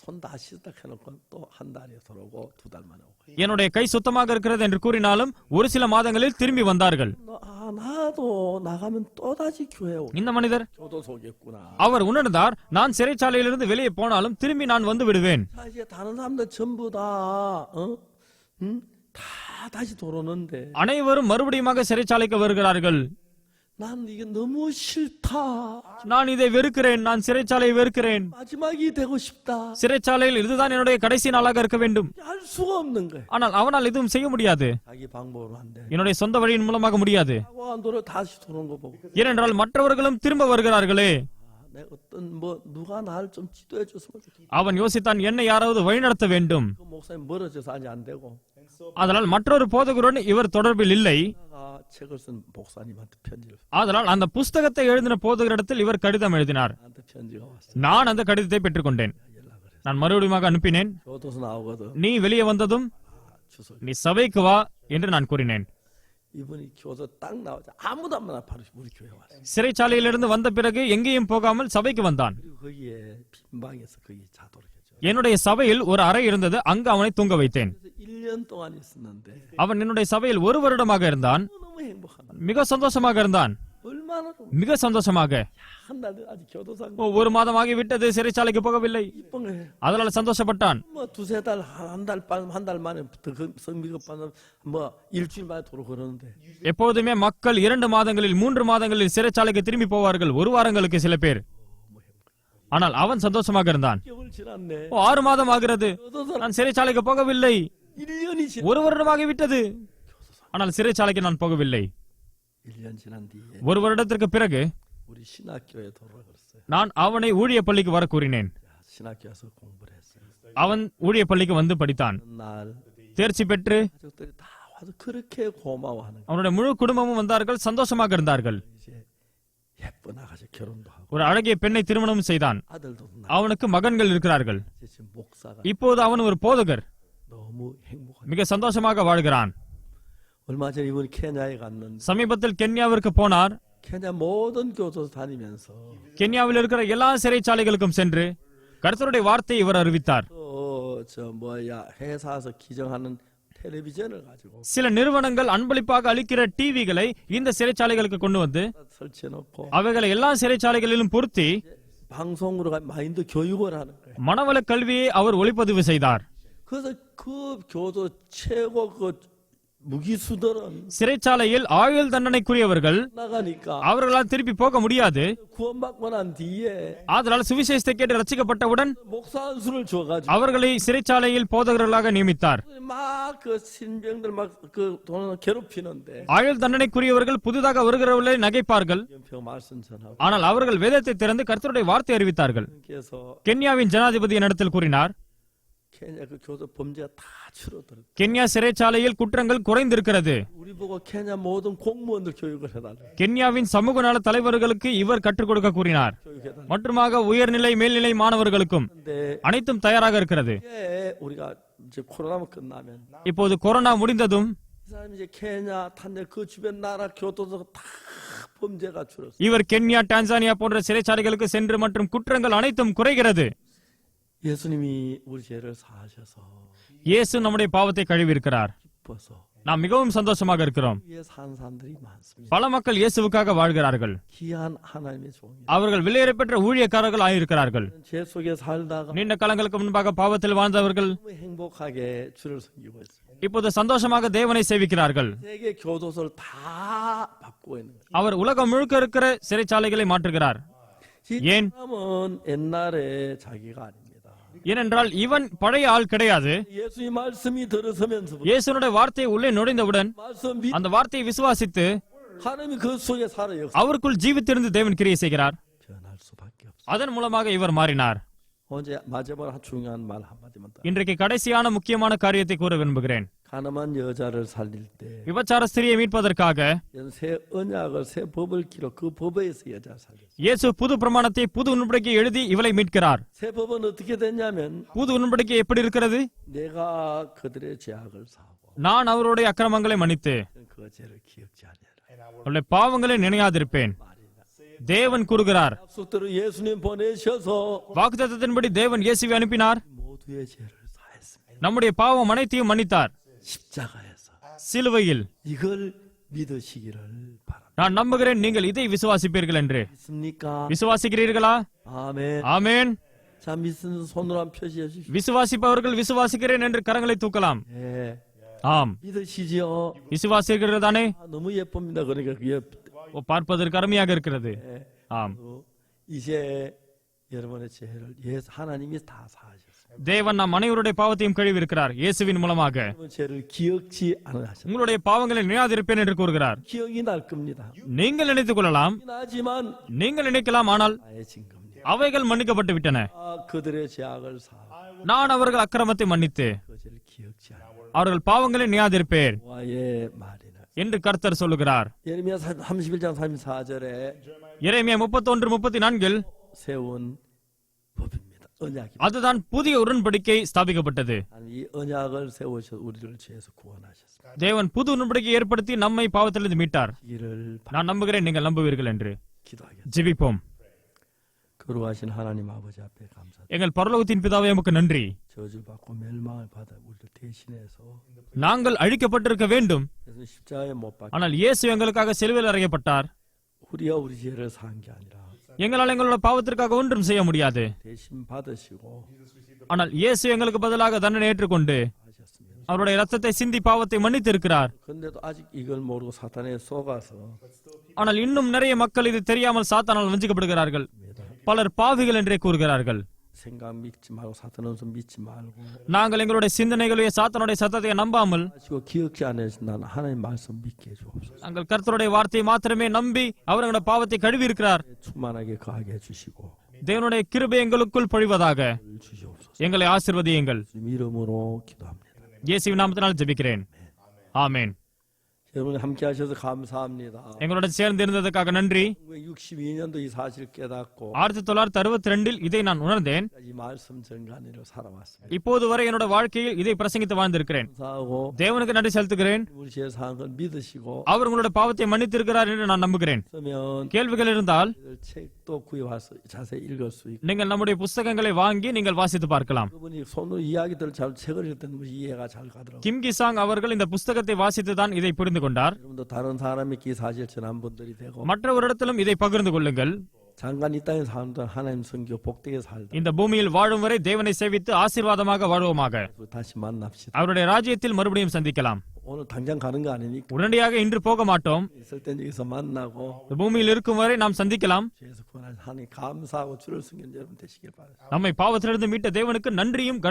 손 다 씻었다 해놓고 또 한 달에 들어오고 2달 만에 오고. என்னுடைய கை சுத்தமாக இருக்கிறது என்று கூறினாலும் ஒரு சில மாதங்களில் திரும்பி வந்தார்கள். 나도 나가면 또다시 교회 오고. இந்த மனிதர் 교도소겠구나. அவர் உணர்ந்தார், நான் சிறைச்சாலையிலிருந்து வெளியே போனாலும் திரும்பி நான் வந்து விடுவேன். 자, 이제 다른 사람들 전부 다 다시 들어오는데 அனைவரும் மறுபடியும் சிறைச்சாலைக்கு வருகிறார்கள். 난 이게 너무 싫다. நான் இதை வெறுக்கிறேன், நான் சிறைச்சாலையை வெறுக்கிறேன். 마지막이 되고 싶다. சிறைச்சாலையில் இதுதான் என்னுடைய கடைசி நாளாக இருக்க வேண்டும். 할 수가 없는 거야. ஆனால் அவனால் எதுவும் செய்ய முடியாது. 자기 방법으로 안 돼. என்னுடைய சொந்த வழியின் மூலமாக முடியாது. 하고 안 돌아 다시 들어오는 거 보고. ஏனென்றால் மற்றவர்களும் திரும்ப வருகிறார்களே. 내가 어떤 누가 나를 좀 지도해 줬으면 좋겠다. அவன் யோசித்தான், என்னை யாராவது வழிநடத்த வேண்டும். 그 목사님 멀어져서 아직 안 되고. அதனால் மற்றொரு போதகருடன் இவர் தொடர்பில் இல்லை. 책을 쓴 목사님한테 편지를. அதனால் அந்த புஸ்தகத்தை எழுதின போதகரிடத்தில் இவர் கடிதம் எழுதினார். 나한테 편지가 왔어. நான் அந்த கடிதத்தை பெற்றுக்கொண்டேன். 연락을 했어. நான் மறுபடியும் அனுப்பினேன். 교도소 나오거든. நீ வெளியே வந்ததும் 주소. நீ சபைக்கு வா என்று நான் கூறினேன். 이분이 교도 딱 나오자 아무도 안 만나 바로 우리 교회 왔어. சிறைச்சாலையிலிருந்து வந்த பிறகு எங்கேயும் போகாமல் சபைக்கு வந்தான். 그리고 거기에 빈방에서 거기 자도록 해줘. என்னுடைய சபையில் ஒரு அறை இருந்தது, அங்கு அவனை தூங்க வைத்தேன். 그래서 1년 동안 있었는데 அவன் என்னுடைய சபையில் 1 வருடமாக இருந்தான். 너무 행복하다. மிக சந்தோஷமாக இருந்தான். 얼마나 좋. மிக சந்தோஷமாக. 한 달 아직 교도소 ஒரு மாதம் ஆகிவிட்டது, சிறைச்சாலைக்கு போகவில்லை. 이쁜 거예요. அதனால் சந்தோஷப்பட்டான். 뭐 두세 달, 한 달 만에 성비급 받는 뭐 일주일 만에 도로 그러는데 எப்போதுமே மக்கள் 2 மாதங்களில் 3 மாதங்களில் சிறைச்சாலைக்கு திரும்பி போவார்கள், 1 வாரங்களுக்கு சில பேர். ஆனால் அவன் சந்தோஷமாக இருந்தான். 개월 지났네. 6 மாதம் ஆகிறது, 교도소 நான் சிறைச்சாலைக்கு போகவில்லை. 1년이 지났. 1 வருடமாகிவிட்டது, ஆனால் சிறைச்சாலைக்கு நான் போகவில்லை. 1년 지난 뒤에 1 வருடத்திற்கு பிறகு 우리 신학교에 돌아가 그랬어요. நான் அவனை ஊழிய பள்ளிக்கு வர கூறினேன். 신학교에서 공부를 했어요. அவன் ஊழிய பள்ளிக்கு வந்து படித்தான். 날 தேர்ச்சி பெற்று 가족들이 다 와서 그렇게 고마워하는 거예요. அவனுடைய முழு குடும்பமும் வந்தார்கள், சந்தோஷமாக இருந்தார்கள். 이제 예쁜 아가씨 결혼도 하고 ஒரு அழகிய பெண்ணை திருமணம் செய்தான். 아들도 낳고 அவனுக்கு மகன்கள் இருக்கிறார்கள். 이제 지금 목사가 இப்போது அவன் ஒரு போதகர், 너무 행복한. மிக சந்தோஷமாக வாழ்கிறான். 얼마 전에 이번에 케냐에 갔는데 சமீபத்தில் கென்யாவிற்கு போனார். 케냐 모든 교도소 다니면서 கென்யாவில் இருக்கிற எல்லா சிறைச்சாலைகளுக்கும் சென்று கர்த்தருடைய வார்த்தையை இவர் அறிவித்தார். 회사에서 기증하는 텔레비전을 가지고 சில நிறுவனங்கள் அன்பளிப்பாக அளிக்கிற டிவிகளை இந்த சிறைச்சாலைகளுக்கு கொண்டு வந்து 설치해놓고 அவைகளை எல்லா சிறைச்சாலைகளிலும் பொருத்தி 방송으로 마인드 교육을 하는 거예요. மனவள கல்வியை அவர் ஒளிப்பதிவு செய்தார். 그래서 그 교도 최고 그 무기수들은 சிறைச்சாலையில் ஆயுள் தண்டனைக்குரியவர்கள் 나가니까 அவர்களால் திருப்பி போக முடியாது. 구원받고 난 뒤에 ஆதலால் சுவிசேஷத்தை கேட்டு ரட்சிக்கப்பட்டவுடன் 목사 한 수를 줘가지고 அவர்களை சிறைச்சாலையில் போதகர்களாக நியமித்தார். 막 그 신병들 막 그 돈 괴롭히는데 ஆயுள் தண்டனைக்குரியவர்கள் புதிதாக வருகிறவர்களை நகைப்பார்கள். 연평 말씀 전하고 ஆனால் அவர்கள் வேதத்தை திறந்து கர்த்தருடைய வார்த்தை அறிவித்தார்கள். 그래서 கென்யாவின் ஜனாதிபதி என்னிடத்தில் கூறினார், 케냐 그 교도 범죄가 다 줄어들었다. கென்யா சிறைச்சாலையில் குற்றங்கள் குறைந்திருக்கிறது. 우리 보고 케냐 모든 공무원들 교육을 해달라. கென்யாவின் சமூக நல தலைவர்களுக்கு இவர் கற்றுக் கொடுக்க கூறினார். 교육해달라. மற்றுமாக உயர்நிலை மேல்நிலை மாணவர்களுக்கும் 근데 அனைத்தும் தயாராக இருக்கிறது. 이제 우리가 이제 코로나만 끝나면 இப்போது கொரோனா முடிந்ததும் 이 사람이 이제 케냐, 탄자 그 주변 나라 교도소 다 범죄가 줄었어. இவர் கென்யா, டான்சானியா போன்ற சிறைச்சாலைகளுக்கு சென்று மற்றும் குற்றங்கள் அனைத்தும் குறைகிறது. 예수님이 우리 죄를 사하셔서 இயேசு நம்முடைய பாவத்தை கழுவியிருக்கிறார். 기뻐서 நாம் மிகவும் சந்தோஷமாக இருக்கிறோம். 위에 사는 사람들이 많습니다. பல மக்கள் இயேசுவுக்காக வாழ்கிறார்கள். 귀한 하나님의 종이. அவர்கள் வெளியேற பெற்ற ஊழியக்காரர்கள் ஆயிருக்கிறார்கள். 죄 속에 살다가 நீண்ட காலங்களுக்கு முன்பாக பாவத்தில் வாழ்ந்தவர்கள் 너무 행복하게 주를 섬기고 있어요. இப்போது சந்தோஷமாக தேவனை சேவிக்கிறார்கள். 세계 교도소를 다 바꾸고 있는 거예요. அவர் உலகம் முழுக்க இருக்கிற சிறைச்சாலைகளை மாற்றுகிறார். 이 ஏன்? 사람은 옛날에 자기가 아닙니다. ஏனென்றால் இவன் பழைய ஆள் கிடையாது. 예수의 말씀이 들어서면서 இயேசுனுடைய வார்த்தை உள்ளே நுழைந்தவுடன் 말씀 믿 அந்த வார்த்தையை விசுவாசித்து 하나님이 그 속에 살아 역사 அவருக்குள் ஜீவித்திருந்து தேவன் கிரியை செய்கிறார். 변할 수밖에 없어요. அதன் மூலமாக இவர் மாறினார். 언제 마지막으로 한 중요한 말 한마디만 더. இன்றைக்கு கடைசியான முக்கியமான காரியத்தை கூற விரும்புகிறேன். 가늠한 여자를 살릴 때 விபச்சார ஸ்திரியை மீட்பதற்காக 새 언약을 새 법을 기록 그 법에서 여자를 살렸어요. இயேசு புது பிரமாணத்தை புது உடன்படிக்கை எழுதி இவளை மீட்கிறார். 새 법은 어떻게 됐냐면 புது உடன்படிக்கை எப்படி இருக்கிறது? 내가 그들의 죄악을 사하고 நான் அவருடைய அக்கிரமங்களை மன்னித்து 그 죄를 기억지 아니하라. அவருடைய பாவங்களை நினையாதிருப்பேன். தேவன் கூறுகிறார். 약속대로 예수님 보내셔서 வாக்குத்தத்தத்தின்படி தேவன் இயேசுவை அனுப்பினார். 모두의 죄를 사했습니다. நம்முடைய பாவம் அனைத்தையும் மன்னித்தார். 십자가에서 சிலுவையில். 이걸 믿으시기를 바랍니다. நான் நம்புகிறேன் நீங்கள் இதை விசுவாசிப்பீர்கள் என்று. 믿습니까? விசுவாசிக்கிறீர்களா? 아멘. ஆமென். 자, 믿는 손으로 한번 표시해 주십시오. விசுவாசிப்பவர்கள் விசுவாசிக்கிறேன் என்று கரங்களை தூக்கலாம். 예. ஆம், 믿으시지요? விசுவாசிக்கிறதானே? 너무 예쁩니다. 그러니까 그게 பார்ப்பதற்கு அருமையாக இருக்கிறது. ஆம், 이제 여러분의 죄를 예수 하나님이 다 사하셨습니다. தேவன் நம் அனைவருடைய பாவத்தையும் கழுவி இருக்கிறார் இயேசுவின் மூலமாக. 여러분 죄를 기억지 않으셨습니다. உங்களுடைய பாவங்களை நினையாதிருப்பேன் என்று கூறுகிறார். 기억이 날 겁니다. நீங்கள் நினைத்துக் கொள்ளலாம், 나지만 நீங்கள் நினைக்கலாம், ஆனால் 나해진 겁니다. அவைகள் மன்னிக்கப்பட்டு விட்டன. 그들의 죄악을 사. நான் அவர்கள் அக்கிரமத்தை மன்னித்து 그 죄를 기억지 않아. அவர்கள் பாவங்களை நினையாதிருப்பேன் 와의 말이나. என்று கர்த்தர் சொல்லுகிறார். 예레미야 31장 34절에 எரேமியா 31:34 세운 법입니다. 언약입니다. அதுதான் புதிய உடன்படிக்கை ஸ்தாபிக்கப்பட்டது. 이 언약을 세우셔 우리를 죄에서 구원하셨습니다. தேவன் புது உடன்படிக்கை ஏற்படுத்தி நம்மை பாவத்திலிருந்து மீட்டார். 이를 நான் நம்புகிறேன், நீங்கள் நம்புவீர்கள் என்று. 기도하겠습니다. ஜெபிப்போம். 거룩하신 하나님 아버지 앞에 감사드립니다. எங்கள் பரலோகத்தின் பிதாவே, உமக்கு நன்றி. 저주받고 멸망을 받아 우리를 대신해서 நாங்கள் அழிக்கப்பட்டிருக்க வேண்டும், 그래서 십자가에 못 박혀 ஆனால் இயேசு எங்களுக்காக சிலுவையில் அறையப்பட்டார். 우리가 우리 죄를 사한 게 아니라 எங்களால் எங்களோட பாவத்திற்காக ஒன்றும் செய்ய முடியாது, 대신 받으시고 ஆனால் இயேசு எங்களுக்கு பதிலாக தண்டனை ஏற்றுக்கொண்டு 하셨습니다. அவருடைய ரத்தத்தை சிந்தி பாவத்தை மன்னித்து இருக்கிறார். 그런데도 아직 이걸 모르고 사탄에 속아서 ஆனால் இன்னும் நிறைய மக்கள் இது தெரியாமல் சாத்தானால் வஞ்சிக்கப்படுகிறார்கள். பலர் பாவிகள் என்றே கூறுகிறார்கள். 생각 믿지 말고 사탄 음성 믿지 말고 நாங்கள் எங்களுடைய சிந்தனைகளையே சாத்தானுடைய சத்தத்தை நம்பாமல் 하시고 기억지 않으신 난 하나님 말씀 믿게 해주옵소서. நாங்கள் கர்த்தருடைய வார்த்தையை மாத்திரமே நம்பி அவர்களுடைய பாவத்தை கழுவி இருக்கிறார். 충만하게 거하게 해주시고 தேவனுடைய கிருபை எங்களுக்குள் பொழிவதாக 주시옵소서. எங்களை ஆசீர்வதியுங்கள். 주님 이름으로 기도합니다. இயேசுவின் நாமத்தினால் ஜெபிக்கிறேன். ஆமென். 여러분 함께 하셔서 감사합니다. எங்களுடன் சேர்ந்து இருந்ததற்காக நன்றி. 1962년도 이 사실 깨닫고 1962 இதை நான் உணர்ந்தேன். 이 말씀 전가니로 살아왔습니다. இப்போது வரை என்னோட வாழ்க்கையில் இதை பிரசங்கித்து வாழ்ந்திருக்கிறேன். 감사하고 தேவனுக்கு நன்றி செலுத்துகிறேன். 우리 죄 사한 걸 믿으시고 அவர் உங்களுடைய பாவத்தை மன்னித்திருக்கிறார் என்று நான் நம்புகிறேன். 그러면 கேள்விகள் இருந்தால் 책도 구입해서 자세히 읽을 수 있고 நீங்கள் நம்முடைய புஸ்தகங்களை வாங்கி நீங்கள் வாசித்து பார்க்கலாம். 그분이 손으로 이야기들 잘 책을 읽을 때는 이해가 잘 가더라고요. கிம் கிசாங் அவர்கள் இந்த புஸ்தகத்தை வாசித்து தான் இதை புரிந்து கொண்டார். 여러분도 다른 사람에게 이 사실 전한 분들이 되고 மற்றவரிடத்திலும் இதை பகிர்ந்து கொள்ளுங்கள். 잠깐 이 땅에 사는 동안 하나님 선교 복되게 살다 இந்த பூமியில் வாழும் வரை தேவனை சேவித்து ஆசீர்வாதமாக வாழ்வோமாக. 다시 만납시다. அவருடைய ராஜ்யத்தில் மறுபடியும் சந்திக்கலாம். 오늘 당장 가는 거 아니니까 உடனடியாக இன்று போக மாட்டோம். 있을 땐 여기서 만나고 இந்த பூமியில் இருக்கும் வரை நாம் சந்திக்கலாம். 죄에서 구원하신 하나님 감사하고 주를 섬기는 여러분 되시길 바랍니다. நம்மை பாவத்திலிருந்து மீட்ட தேவனுக்கு நன்றியும்